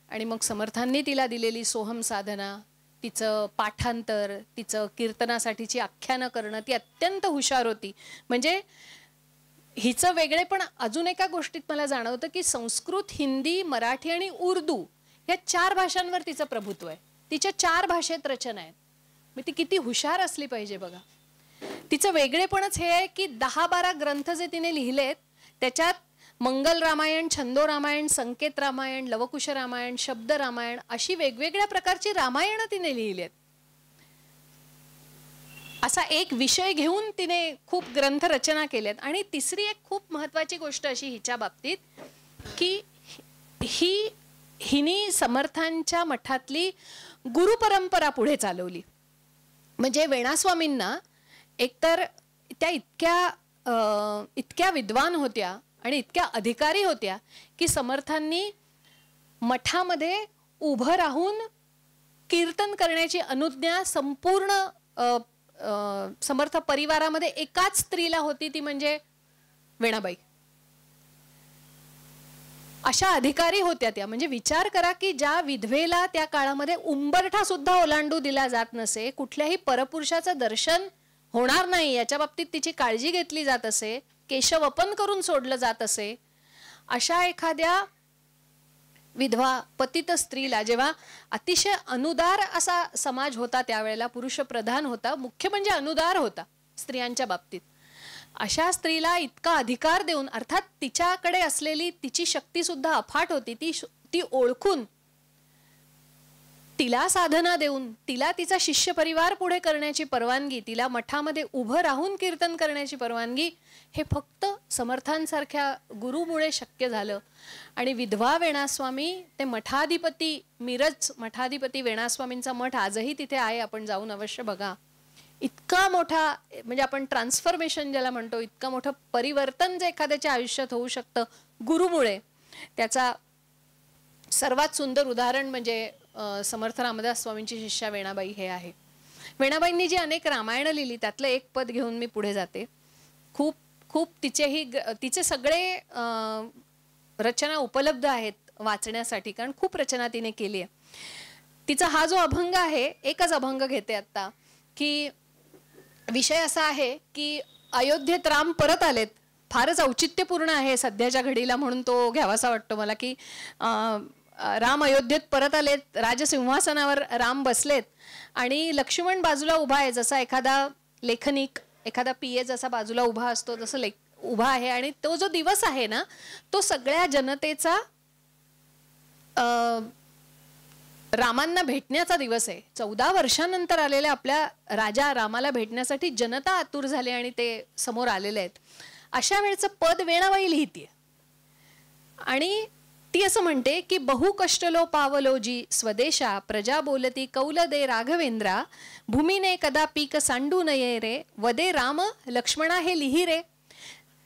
आणि मग समर्थांनी तिला दिलेली सोहम साधना, तिचं पाठांतर, तिचं कीर्तनासाठीची आख्यानं करणं, ती अत्यंत हुशार होती. म्हणजे हिचं वेगळेपण अजून एका गोष्टीत मला जाणवतं की संस्कृत, हिंदी, मराठी आणि उर्दू या 4 भाषांवर तिचं प्रभुत्व आहे. तिच्या 4 भाषेत रचना आहेत. मग ती किती हुशार असली पाहिजे बघा. तिचं वेगळेपणच हे आहे की 10-12 ग्रंथ जे तिने लिहिलेत त्याच्यात मंगल रामायण, छंदो रामायण, संकेत रामायण, लवकुश रामायण, शब्द रामायण अशी वेगवेगळ्या प्रकारची रामायण तिने लिहिली आहेत. असा एक विषय घेऊन तिने खूप ग्रंथ रचना केल्यात. आणि तिसरी एक खूप महत्वाची गोष्ट अशी हिच्या बाबतीत की हिनी समर्थांच्या मठातली गुरु परंपरा पुढे चालवली. म्हणजे वेणास्वामींना एकतर त्या इतक्या विद्वान होत्या आणि इतक्या अधिकारी होत्या की समर्थांनी मठामध्ये उभं राहून कीर्तन करण्याची अनुज्ञा संपूर्ण समर्थ परिवारामध्ये एकाच स्त्रीला होती, ती म्हणजे वेणाबाई. अशा अधिकारी होत्या त्या. म्हणजे विचार करा की ज्या विधवेला त्या काळामध्ये उंबरठा सुद्धा ओलांडू दिला जात नसे, कुठल्याही परपुरुषाचं दर्शन होणार नाही याच्या बाबतीत तिची काळजी घेतली जात असे, केशवपन करून सोडलं जात असे, अशा एखाद्या विधवा पतित स्त्रीला, जेव्हा अतिशय अनुदार असा समाज होता त्यावेळेला, पुरुष प्रधान होता, मुख्य म्हणजे अनुदार होता स्त्रियांच्या बाबतीत, अशा स्त्रीला इतका अधिकार देऊन, अर्थात तिच्याकडे असलेली तिची शक्ती सुद्धा अफाट होती, ती ओळखून तिला साधना देऊन, तिला तिचा शिष्य परिवार पुढे करण्याची परवानगी, तिला मठामध्ये उभं राहून कीर्तन करण्याची परवानगी, हे फक्त समर्थांसारख्या गुरुमुळे शक्य झालं. आणि विधवा वेणास्वामी ते मठाधिपती, मिरज मठाधिपती वेणास्वामींचा मठ आजही तिथे आहे, आपण जाऊन अवश्य बघा. इतका मोठा, म्हणजे आपण ट्रान्सफॉर्मेशन ज्याला म्हणतो, इतका मोठं परिवर्तन जे एखाद्याच्या आयुष्यात होऊ शकतं गुरुमुळे, त्याचा सर्वात सुंदर उदाहरण म्हणजे समर्थ रामदास स्वामींची शिष्या वेणाबाई हे आहे. वेणाबाईंनी जी अनेक रामायणं लिहिली त्यातलं एक पद घेऊन मी पुढे जाते. खूप तिचे सगळे रचना उपलब्ध आहेत वाचण्यासाठी, कारण खूप रचना तिने केली आहे. तिचा हा जो अभंग आहे, एकच अभंग घेते आता, की विषय असा आहे की अयोध्येत राम परत आलेत. फारच औचित्यपूर्ण आहे सध्याच्या घडीला, म्हणून तो घ्यावासा वाटतो मला, की राम अयोध्येत परत आलेत, राजसिंहासनावर राम बसलेत आणि लक्ष्मण बाजूला उभा आहे, जसा एखादा लेखनिक, एखादा PA जसा बाजूला उभा असतो तसं उभा आहे. आणि तो जो दिवस आहे ना, तो सगळ्या जनतेचा रामांना भेटण्याचा दिवस आहे. 14 वर्षांनंतर आलेल्या आपल्या राजा रामाला भेटण्यासाठी जनता आतुर झाली आणि ते समोर आलेले आहेत. अशा वेळचं पद वेणाबाई लिहिते आणि ती असं म्हणते की बहु कष्टलो पावलो जी स्वदेशा, प्रजा बोलती कौल दे राघवेंद्रा, भूमीने कदा पीक सांडू नये रे, वदे राम लक्ष्मणा हे लिही रे.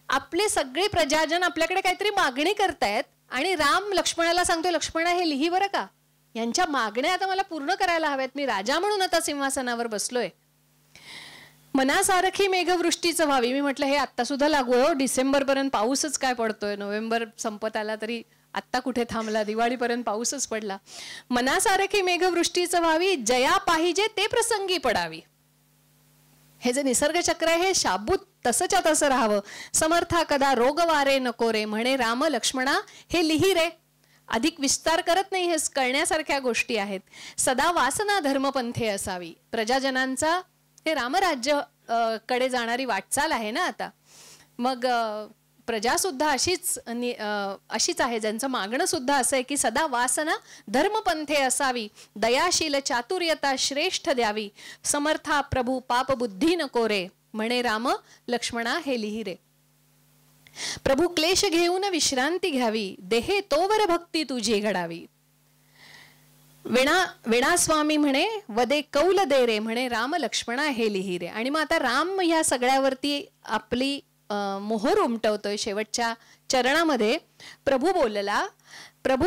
आपले सगळे प्रजाजन आपल्याकडे काहीतरी मागणी करतायत आणि राम लक्ष्मणाला सांगतोय, लक्ष्मणा हे लिही बरं का, यांच्या मागण्या आता मला पूर्ण करायला हव्यात, मी राजा म्हणून आता सिंहासनावर बसलोय. मनासारखी मेघवृष्टीचं व्हावी. मी म्हटलं हे आत्ता सुद्धा लागू आहे, डिसेंबर पर्यंत पाऊसच काय पडतोय, नोव्हेंबर संपत आला तरी आत्ता कुठे थांबला, दिवाळीपर्यंत पाऊसच पडला. मनासारखी मेघवृष्टीचं व्हावी, जया पाहिजे ते प्रसंगी पडावी. हे जे निसर्ग चक्र आहे हे शाबूत तसंच्या तसं राहावं. समर्था कदा रोग वारे नको रे, म्हणे राम लक्ष्मणा हे लिही रे. अधिक विस्तार करत नाही, हे कळण्यासारख्या गोष्टी आहेत. सदा वासना धर्मपंथे असावी. प्रजाजनांचा हे रामराज्य कडे जाणारी वाटचाल आहे ना आता. मग प्रजा सुद्धा अशीच आहे, ज्यांचं मागणं सुद्धा असं आहे की सदा वासना धर्मपंथे असावी, दयाशील चातुर्यता श्रेष्ठ द्यावी, समर्था प्रभू पाप बुद्धी नको रे, म्हणे राम लक्ष्मणा हे लिही रे. प्रभू क्लेश घेऊन विश्रांती घ्यावी, देहे तोवर भक्ती तुझी घडावी. वेणास्वामी म्हणे वदे कौल दे रे, म्हणे राम लक्ष्मणा हे लिही रे. आणि मग आता राम ह्या सगळ्यावरती आपली मोहर उमटवतोय शेवटच्या चरणामध्ये. प्रभू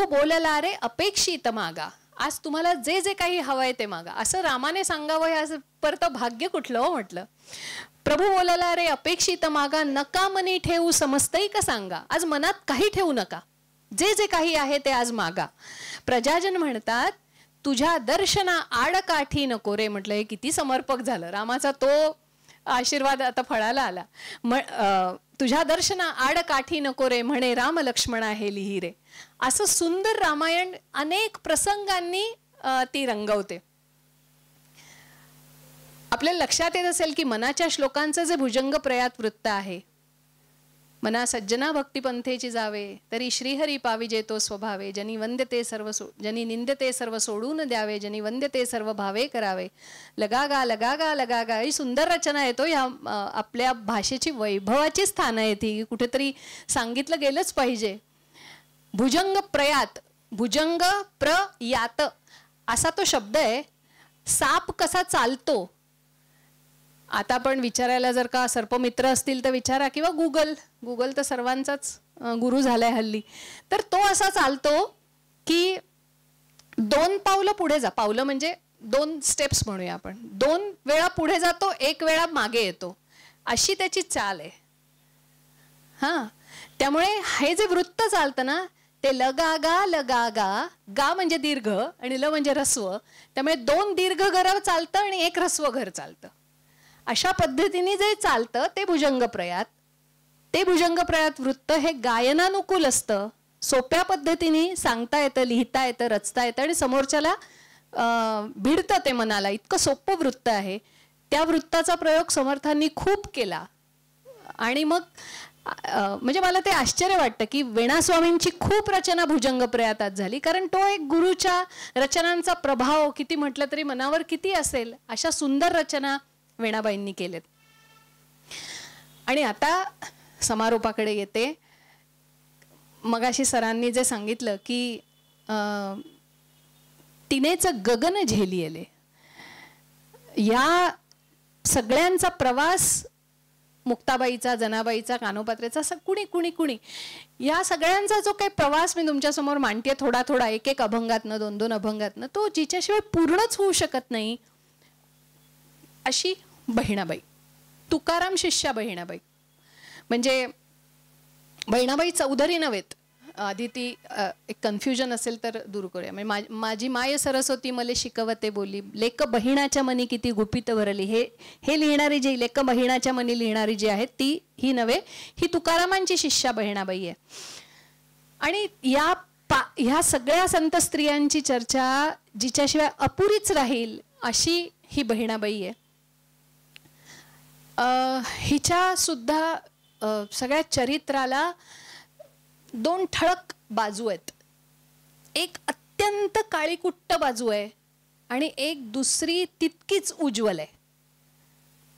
बोलला रे अपेक्षित मागा, आज तुम्हाला जे जे काही हवंय ते मागा. असं रामाने सांगावं हे परत भाग्य कुठलं हो म्हटलं. प्रभू बोलला रे अपेक्षित मागा, नका मनी ठेवू समजतंय का सांगा. आज मनात काही ठेवू नका, जे जे काही आहे ते आज मागा. प्रजाजन म्हणतात तुझ्या दर्शना आडकाठी नको रे. म्हटलं हे किती समर्पक झालं. रामाचा तो आशीर्वाद आता फळाला आला. तुझ्या दर्शना आडकाठी नको रे म्हणे राम लक्ष्मणा हे लिही रे. असं सुंदर रामायण अनेक प्रसंगांनी ती रंगवते. आपल्याला लक्षात येत असेल की मनाच्या श्लोकांचं जे भुजंग प्रयात वृत्त आहे, मना सज्जना भक्तिपंथेची जावे तरी श्रीहरी पाविजे तो स्वभावे. जनी वंद्यते सर्व जनी निंद्यते सर्व सोडून द्यावे. जनी वंद्यते सर्व भावे करावे. लगागा लगागा लगागा ही सुंदर रचना येतो. ह्या आपल्या भाषेची वैभवाची स्थानं आहे ती, कुठेतरी सांगितलं गेलंच पाहिजे. भुजंग प्रयात, भुजंग प्रयात असा तो शब्द आहे. साप कसा चालतो, आता आपण विचारायला जर का सर्पमित्र असतील तर विचारा, किंवा गुगल तर सर्वांचाच गुरु झालाय हल्ली. तर तो असा चालतो की 2 पावलं पुढे जा. पावलं म्हणजे 2 स्टेप्स म्हणूया आपण. 2 वेळा पुढे जातो, 1 वेळा मागे येतो, अशी त्याची चाल आहे. हा, त्यामुळे हे जे वृत्त चालतं ना ते लगागा लगागा, गा म्हणजे दीर्घ आणि ल म्हणजे ऱ्हस्व. त्यामुळे 2 दीर्घ घर चालतं आणि 1 ऱ्हस्व घर चालतं. अशा पद्धतीने जे चालतं ते भुजंग प्रयात. ते भुजंग प्रयात वृत्त हे गायनानुकूल असतं. सोप्या पद्धतीने सांगता येतं, लिहिता येतं, रचता येतं आणि समोरच्याला भिडतं ते मनाला. इतकं सोपं वृत्त आहे. त्या वृत्ताचा प्रयोग समर्थांनी खूप केला. आणि मग म्हणजे मला ते आश्चर्य वाटतं की वेणास्वामींची खूप रचना भुजंग प्रयातात झाली, कारण तो एक गुरुच्या रचनांचा प्रभाव किती म्हटलं तरी मनावर किती असेल, अशा सुंदर रचना वेणाबाईंनी केलेत. आणि आता समारोपाकडे येते. मगाशी सरांनी जे सांगितलं की तिनेचं गगन झेलियले, या सगळ्यांचा प्रवास, मुक्ताबाईचा, जनाबाईचा, कानोपात्रेचा, कुणी या सगळ्यांचा जो काही प्रवास मी तुमच्यासमोर मांडते थोडा थोडा, 1-1 अभंगातनं, 2-2 अभंगातनं, तो जिच्याशिवाय पूर्णच होऊ शकत नाही अशी बहिणाबाई. तुकाराम शिष्या बहिणाबाई. म्हणजे बहिणाबाई चौधरी नव्हेत. आधी ती एक कन्फ्युजन असेल तर दूर करूया. म्हणजे माझी माय सरस्वती मले शिकवते बोली, लेक बहिणाच्या मनी किती गुपित भरली. हे लिहिणारी जी लेक बहिणाच्या मनी लिहिणारी जी आहे ती ही नव्हे, ही तुकारामांची शिष्या बहिणाबाई आहे. आणि ह्या सगळ्या संत स्त्रियांची चर्चा जिच्याशिवाय अपुरीच राहील अशी ही बहिणाबाई आहे. हिच्या सुद्धा सगळ्या चरित्राला 2 ठळक बाजू आहेत. एक अत्यंत काळीकुट्ट बाजू आहे आणि एक दुसरी तितकीच उज्ज्वल आहे.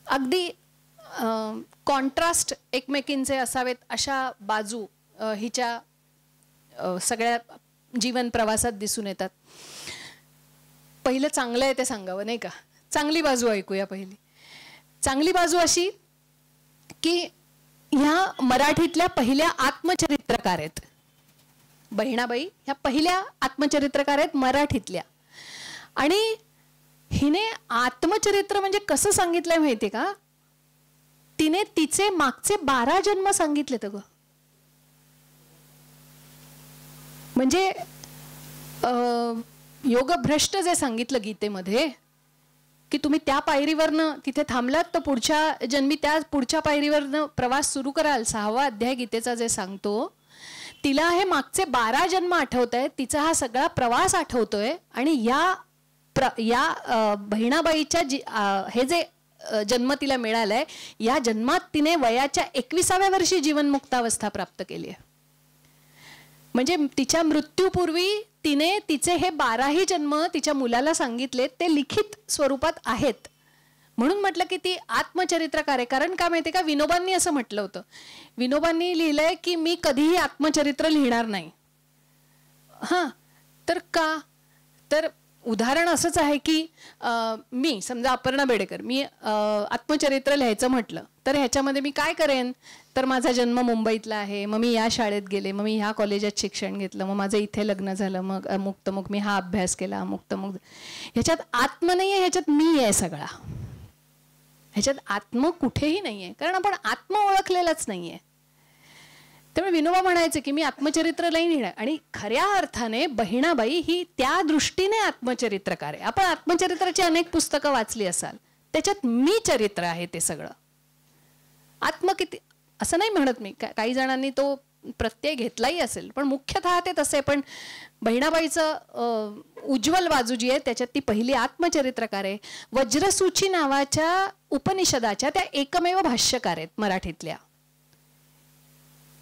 अगदी कॉन्ट्रास्ट एकमेकींचे असावेत अशा बाजू हिच्या सगळ्या जीवन प्रवासात दिसून येतात. पहिलं चांगलं आहे ते सांगावं नाही का. चांगली बाजू ऐकूया. पहिली चांगली बाजू अशी की ह्या मराठीतल्या पहिल्या आत्मचरित्रकार आहेत. बहिणाबाई ह्या पहिल्या आत्मचरित्रकार आहेत मराठीतल्या. आणि हिने आत्मचरित्र म्हणजे कसं सांगितलंय माहितीये का, तिने तिचे मागचे 12 जन्म सांगितलेत ग. म्हणजे योगभ्रष्ट जे सांगितलं गीतेमध्ये की तुम्ही त्या पायरीवरनं तिथे थांबलात तर पुढच्या जन्मी त्या पुढच्या पायरीवरनं प्रवास सुरू कराल. 6वा अध्याय गीतेचा जे सांगतो, तिला हे मागचे 12 जन्म आठवत आहेत. तिचा हा सगळा प्रवास आठवतोय. आणि या बहिणाबाईच्या हे जे जन्म तिला मिळालाय, या जन्मात तिने वयाच्या 21व्या वर्षी जीवनमुक्तावस्था प्राप्त केली आहे. म्हणजे तिच्या मृत्यूपूर्वी तिने तिचे हे 12ही जन्म तिच्या मुलाला सांगितले. ते लिखित स्वरूपात आहेत. म्हणून म्हटलं की ती आत्मचरित्रकार आहे. कारण काय माहिती का, विनोबांनी असं म्हटलं होतं. विनोबांनी लिहिलंय की मी कधीही आत्मचरित्र लिहिणार नाही. हां, तर का, तर उदाहरण असंच आहे की मी समजा अपर्णा बेडेकर, मी आत्मचरित्र लिहायचं म्हटलं तर ह्याच्यामध्ये मी काय करेन, तर माझा जन्म मुंबईतला आहे, मग मी या शाळेत गेले, मग मी ह्या कॉलेजात शिक्षण घेतलं, मग माझं इथे लग्न झालं, मग अमुक तमुक मी हा अभ्यास केला, अमुक तमुक. ह्याच्यात आत्म नाही आहे, ह्याच्यात मी आहे सगळा. ह्याच्यात आत्म कुठेही नाही आहे, कारण आपण आत्म ओळखलेलाच नाही आहे. त्यामुळे विनोबा म्हणायचे की मी आत्मचरित्र नाही लिहिणार. आणि खऱ्या अर्थाने बहिणाबाई ही त्या दृष्टीने आत्मचरित्रकार आहे. आपण आत्मचरित्राची अनेक पुस्तकं वाचली असाल, त्याच्यात मी चरित्र आहे ते सगळं. किती असं नाही म्हणत मी, काही जणांनी तो प्रत्यय घेतलाही असेल, पण मुख्यतः ते तसे. पण बहिणाबाईचं उज्ज्वल बाजू जी आहे त्याच्यात ती पहिली आत्मचरित्रकार आहे. वज्रसूची नावाच्या उपनिषदाच्या त्या एकमेव भाष्यकार आहेत मराठीतल्या.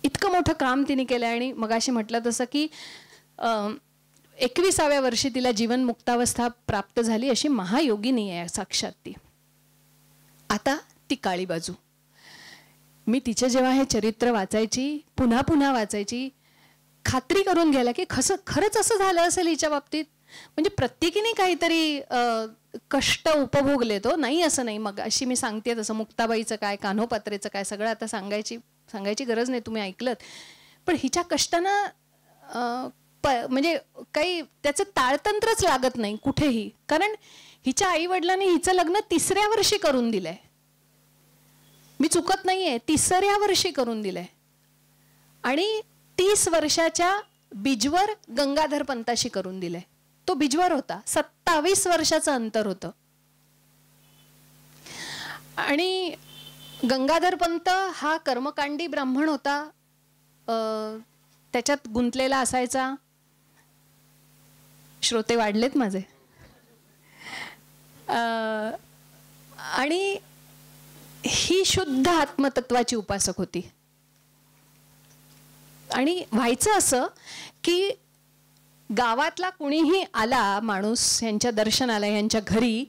इतकं मोठं काम तिने केलं. आणि मगाशी म्हटलं तसं की 21व्या वर्षी तिला जीवन मुक्तावस्था प्राप्त झाली, अशी महायोगिनी आहे साक्षात ती. आता ती काळी बाजू. मी तिचं जेव्हा हे चरित्र वाचायची, पुन्हा पुन्हा वाचायची, खात्री करून घ्यायला की खरंच असं झालं असेल हिच्या बाबतीत. म्हणजे प्रत्येकीने काहीतरी कष्ट उपभोगले तो, नाही असं नाही. मग अशी मी सांगते तसं मुक्ताबाईचं काय, कान्होपात्रेचं काय, सगळं आता सांगायची गरज नाही, तुम्ही ऐकलत. पण हिच्या कष्टानं म्हणजे काही त्याचं ताळतंत्रच लागत नाही कुठेही. कारण हिच्या आई वडिलांनी हिचं लग्न 3ऱ्या वर्षी करून दिलंय. मी चुकत नाहीये, 3ऱ्या वर्षी करून दिलंय. आणि 30 वर्षाच्या बिजवर गंगाधर पंताशी करून दिलंय. तो बिजवर होता, 27 वर्षाचं अंतर होतं. आणि गंगाधर पंत हा कर्मकांडी ब्राह्मण होता, त्याच्यात गुंतलेला असायचा. श्रोते वाढलेत माझे. आणि ही शुद्ध आत्मतत्वाची उपासक होती. आणि व्हायचं असं की गावातला कुणीही आला माणूस यांच्या दर्शनाला, यांच्या घरी,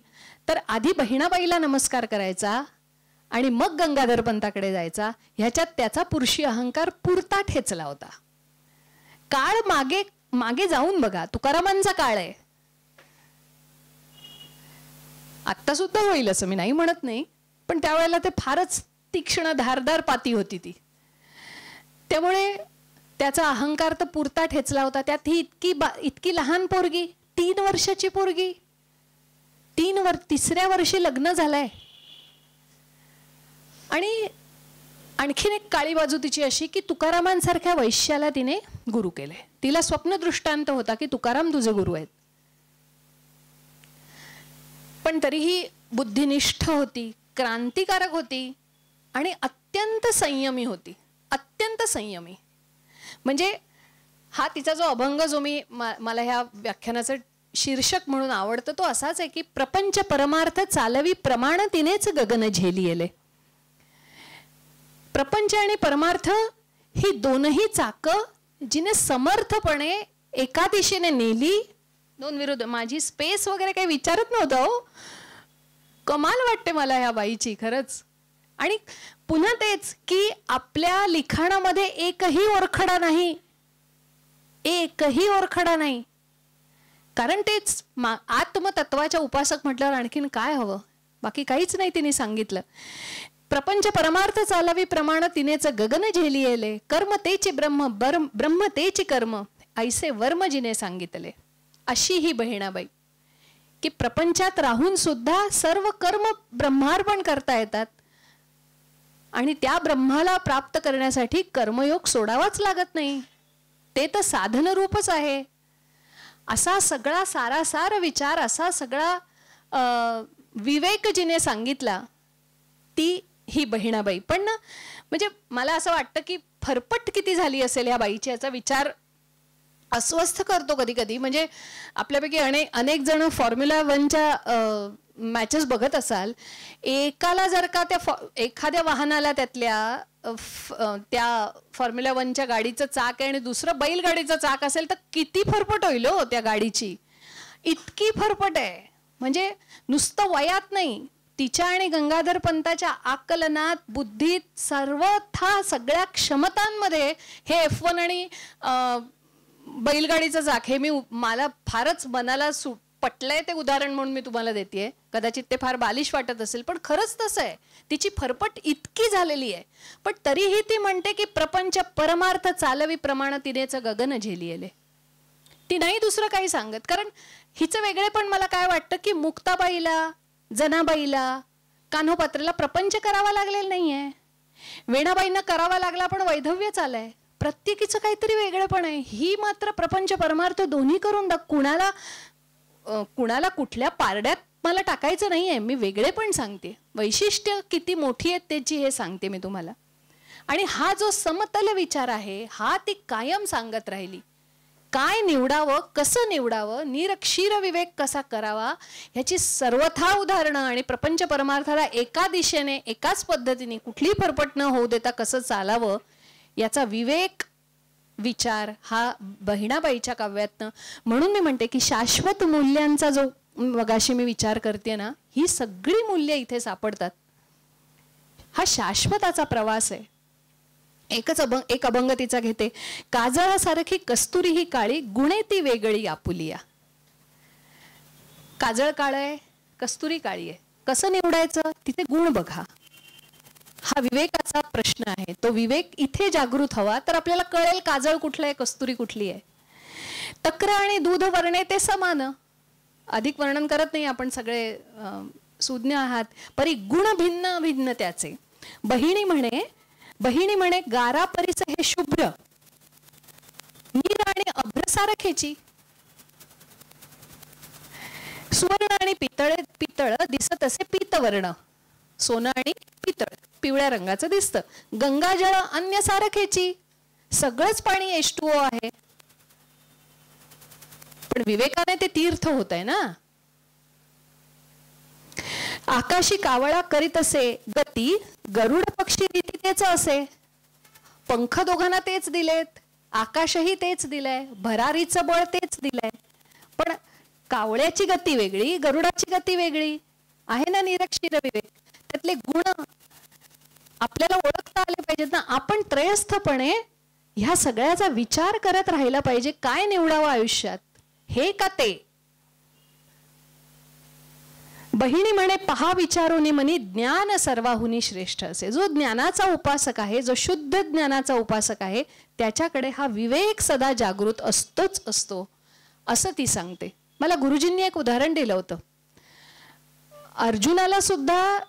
तर आधी बहिणाबाईला नमस्कार करायचा आणि मग गंगाधर पंताकडे जायचा. ह्याच्यात त्याचा पुरुषी अहंकार पुरता ठेचला होता. काळ मागे जाऊन बघा, तुकारामांचा काळ आहे. आत्ता सुद्धा होईल असं मी नाही म्हणत नाही, पण त्यावेळेला ते फारच तीक्ष्ण धारदार पाती होती ती. त्यामुळे त्याचा अहंकार तर पुरता ठेचला होता. त्यात ही इतकी लहान पोरगी, 3 वर्षाची पोरगी, 3ऱ्या वर्षी लग्न झालंय. आणि आणखीन एक काळी बाजू तिची अशी की तुकारामांसारख्या वैश्याला तिने गुरु केले. तिला स्वप्न दृष्टांत होता की तुकाराम तुझे गुरु आहेत. पण तरीही बुद्धिनिष्ठ होती, क्रांतिकारक होती आणि अत्यंत संयमी होती. अत्यंत संयमी. म्हणजे हा तिचा जो अभंग, जो मला ह्या व्याख्यानाचं शीर्षक म्हणून आवडतं, तो असाच आहे की प्रपंच परमार्थ चालवी प्रमाण तिनेच गगन झेलिले. प्रपंच आणि परमार्थ ही दोनही चाक जिने समर्थपणे एका दिशेने नेली, दोन विरुद्ध. माझी स्पेस वगैरे काही विचारत नव्हतं हो. कमाल वाटते मला ह्या बाईची खरंच. आणि पुन्हा तेच की आपल्या लिखाणामध्ये एकही ओरखडा नाही, एकही ओरखडा नाही. कारण तेच आत्मतत्वाच्या उपासक म्हटल्यावर आणखीन काय हवं, बाकी काहीच नाही तिने सांगितलं. प्रपंच परमार्थ चालवी प्रमाण तिनेच गगन झेलिले, कर्म तेची ब्रह्म, ब्रह्म तेची कर्म, ऐसे वर्म जिने सांगितले. अशी ही बहिणाबाई की प्रपंचात राहून सुद्धा सर्व कर्म ब्रह्मार्पण करता येतात आणि त्या ब्रह्माला प्राप्त करण्यासाठी कर्मयोग सोडावाच लागत नाही, ते तर साधन रूपच आहे. असा सगळा सारासार विचार, असा सगळा विवेक जिने सांगितला ती ही बहिणाबाई. पण ना, म्हणजे मला असं वाटतं की फरफट किती झाली असेल या बाईची, याचा विचार अस्वस्थ करतो कधी कधी. म्हणजे आपल्यापैकी अनेक जण फॉर्म्युला 1च्या मॅचेस बघत असाल, एकाला जर का त्या एखाद्या वाहनाला त्या फॉर्म्युला 1च्या गाडीचं चाक आहे आणि दुसरं बैलगाडीचं चाक असेल तर किती फरफट होईल हो त्या गाडीची. इतकी फरफट आहे. म्हणजे नुसतं वयात नाही, तिच्या आणि गंगाधर पंताच्या आकलनात, बुद्धीत, सर्वथा सगळ्या क्षमतांमध्ये हे F1 आणि बैलगाडीचं चाक, हे मला फारच मनाला पटलंय ते उदाहरण म्हणून मी तुम्हाला देतेय. कदाचित ते फार बालिश वाटत असेल, पण खरंच तसं आहे. तिची फरफट इतकी झालेली आहे, पण तरीही ती म्हणते की प्रपंच परमार्थ चालवी प्रमाण तिनेच गगन झेलिले. ती नाही दुसरं काही सांगत. कारण हिचं वेगळे पण मला काय वाटतं की मुक्ताबाईला, जनाबाईला, कान्होपात्रेला प्रपंच करावा लागलेला नाहीये. वेणाबाईंना करावा लागला पण वैधव्य चालय. प्रत्येकीचं काहीतरी वेगळेपण आहे. ही मात्र प्रपंच परमार्थ दोन्ही करून कुणाला कुठल्या पारड्यात मला टाकायचं नाहीये. मी वेगळेपण सांगते, वैशिष्ट्य किती मोठी आहेत त्याची हे सांगते मी तुम्हाला. आणि हा जो समतल विचार आहे हा ती कायम सांगत राहिली. काय निवडावं, कसं निवडावं, निरक्षीर विवेक कसा करावा ह्याची सर्वथा उदाहरणं. आणि प्रपंच परमार्थाला एका दिशेने एकाच पद्धतीने कुठली फरफट न होऊ देता कसं चालावं याचा विवेक विचार हा बहिणाबाईच्या काव्यातनं. म्हणून मी म्हणते की शाश्वत मूल्यांचा जो मगाशी मी विचार करते ना, ही सगळी मूल्य इथे सापडतात. हा शाश्वताचा प्रवास आहे. एक अभंग तिचा घेते. काजळासारखी कस्तुरी ही काळी, गुणे ती वेगळी आपुलिया. काजळ काळ आहे, कस्तुरी काळी आहे, कसं निवडायचं, तिथे गुण बघा. हा विवेकाचा प्रश्न आहे. तो विवेक इथे जागृत हवा तर आपल्याला कळेल काजळ कुठलं आहे, कस्तुरी कुठली आहे. तक्र आणि दूध वर्णे ते समान. अधिक वर्णन करत नाही आपण, सगळे सुज्ञ आहात. परी गुण भिन्न भिन्न त्याचे. बहिणी म्हणे गारा परीच हे शुभ्र, नीर आणि अभ्रसारखेची. सुवर्ण आणि पितळ दिसत असे पीतवर्ण. सोनं आणि पितळ पिवळ्या रंगाचं दिसतं. गंगाजळ अन्य सारखेची. सगळंच पाणी H2O आहे, पण विवेकाने ते तीर्थ होत आहे ना. आकाशी कावळा करीत असे गती, गरुड पक्षी रीती तेच असे. पंख दोघांना तेच दिलेत, आकाशही तेच दिलंय, भरारीचं बळ तेच दिलंय, पण कावळ्याची गती वेगळी, गरुडाची गती वेगळी आहे ना. निरक्षीर विवेक, त्यातले गुण आपल्याला ओळखता आले पाहिजेत ना. आपण त्रयस्थपणे ह्या सगळ्याचा विचार करत राहिला पाहिजे. काय निवडावं आयुष्यात, हे का ते. बहिणी म्हणे पहा विचारोनी मनी, ज्ञान सर्वाहुनी श्रेष्ठ असे. जो ज्ञानाचा उपासक आहे, जो शुद्ध ज्ञानाचा उपासक आहे, त्याच्याकडे हा विवेक सदा जागृत असतोच असतो, असं ती सांगते. मला गुरुजींनी एक उदाहरण दिलं होतं. अर्जुनाला सुद्धा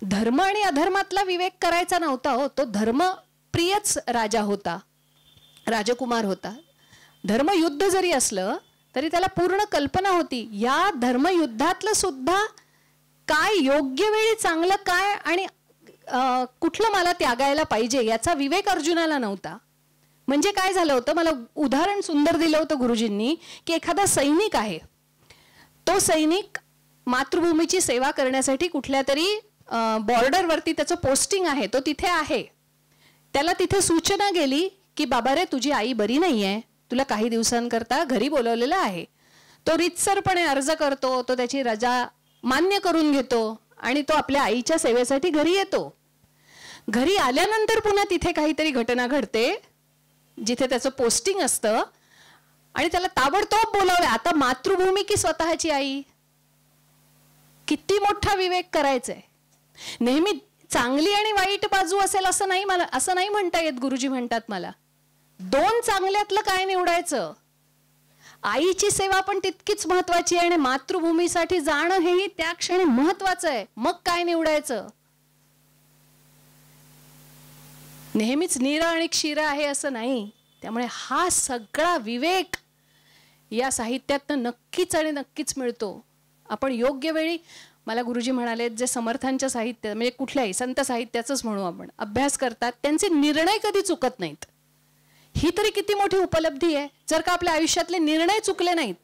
धर्म आणि अधर्मातला विवेक करायचा नव्हता हो. तो धर्मप्रियच राजा होता, राजकुमार होता. धर्मयुद्ध जरी असलं तरी त्याला पूर्ण कल्पना होती या धर्मयुद्धातलं सुद्धा काय योग्य वेळी चांगलं काय आणि कुठलं मला त्यागायला पाहिजे याचा विवेक अर्जुनाला नव्हता. म्हणजे काय झालं होतं, मला उदाहरण सुंदर दिलं होतं गुरुजींनी, की एखादा सैनिक आहे, तो सैनिक मातृभूमीची सेवा करण्यासाठी कुठल्या तरी बॉर्डरवरती त्याचं पोस्टिंग आहे, तो तिथे आहे. त्याला तिथे सूचना गेली की बाबा रे तुझी आई बरी नाहीये, तुला काही दिवसांकरता घरी बोलवलेलं आहे. तो रितसरपणे अर्ज करतो, तो त्याची रजा मान्य करून घेतो आणि तो आपल्या आईच्या सेवेसाठी घरी येतो. घरी आल्यानंतर पुन्हा तिथे काहीतरी घटना घडते जिथे त्याचं पोस्टिंग असतं आणि त्याला ताबडतोब बोलावलं. आता मातृभूमी की स्वतःची आई. किती मोठा विवेक करायचंय. नेहमी चांगली आणि वाईट बाजू असेल असं नाही म्हणता येत. गुरुजी म्हणतात मला दोन चांगल्यातलं काय निवडायचं. आईची सेवा पण तितकीच महत्वाची आहे आणि मातृभूमीसाठी जाणं हेही त्या क्षणी महत्वाचं आहे. मग काय निवडायचं. नेहमीच नीर आणि क्षीर आहे असं नाही. त्यामुळे हा सगळा विवेक या साहित्यातनं नक्कीच आणि नक्कीच मिळतो. आपण योग्य वेळी, मला गुरुजी म्हणाले जे समर्थांच्या साहित्य म्हणजे कुठल्याही संत साहित्याचंच म्हणू आपण, अभ्यास करतात त्यांचे निर्णय कधी चुकत नाहीत. ही तरी किती मोठी उपलब्धी आहे. जर का आपल्या आयुष्यातले निर्णय चुकले नाहीत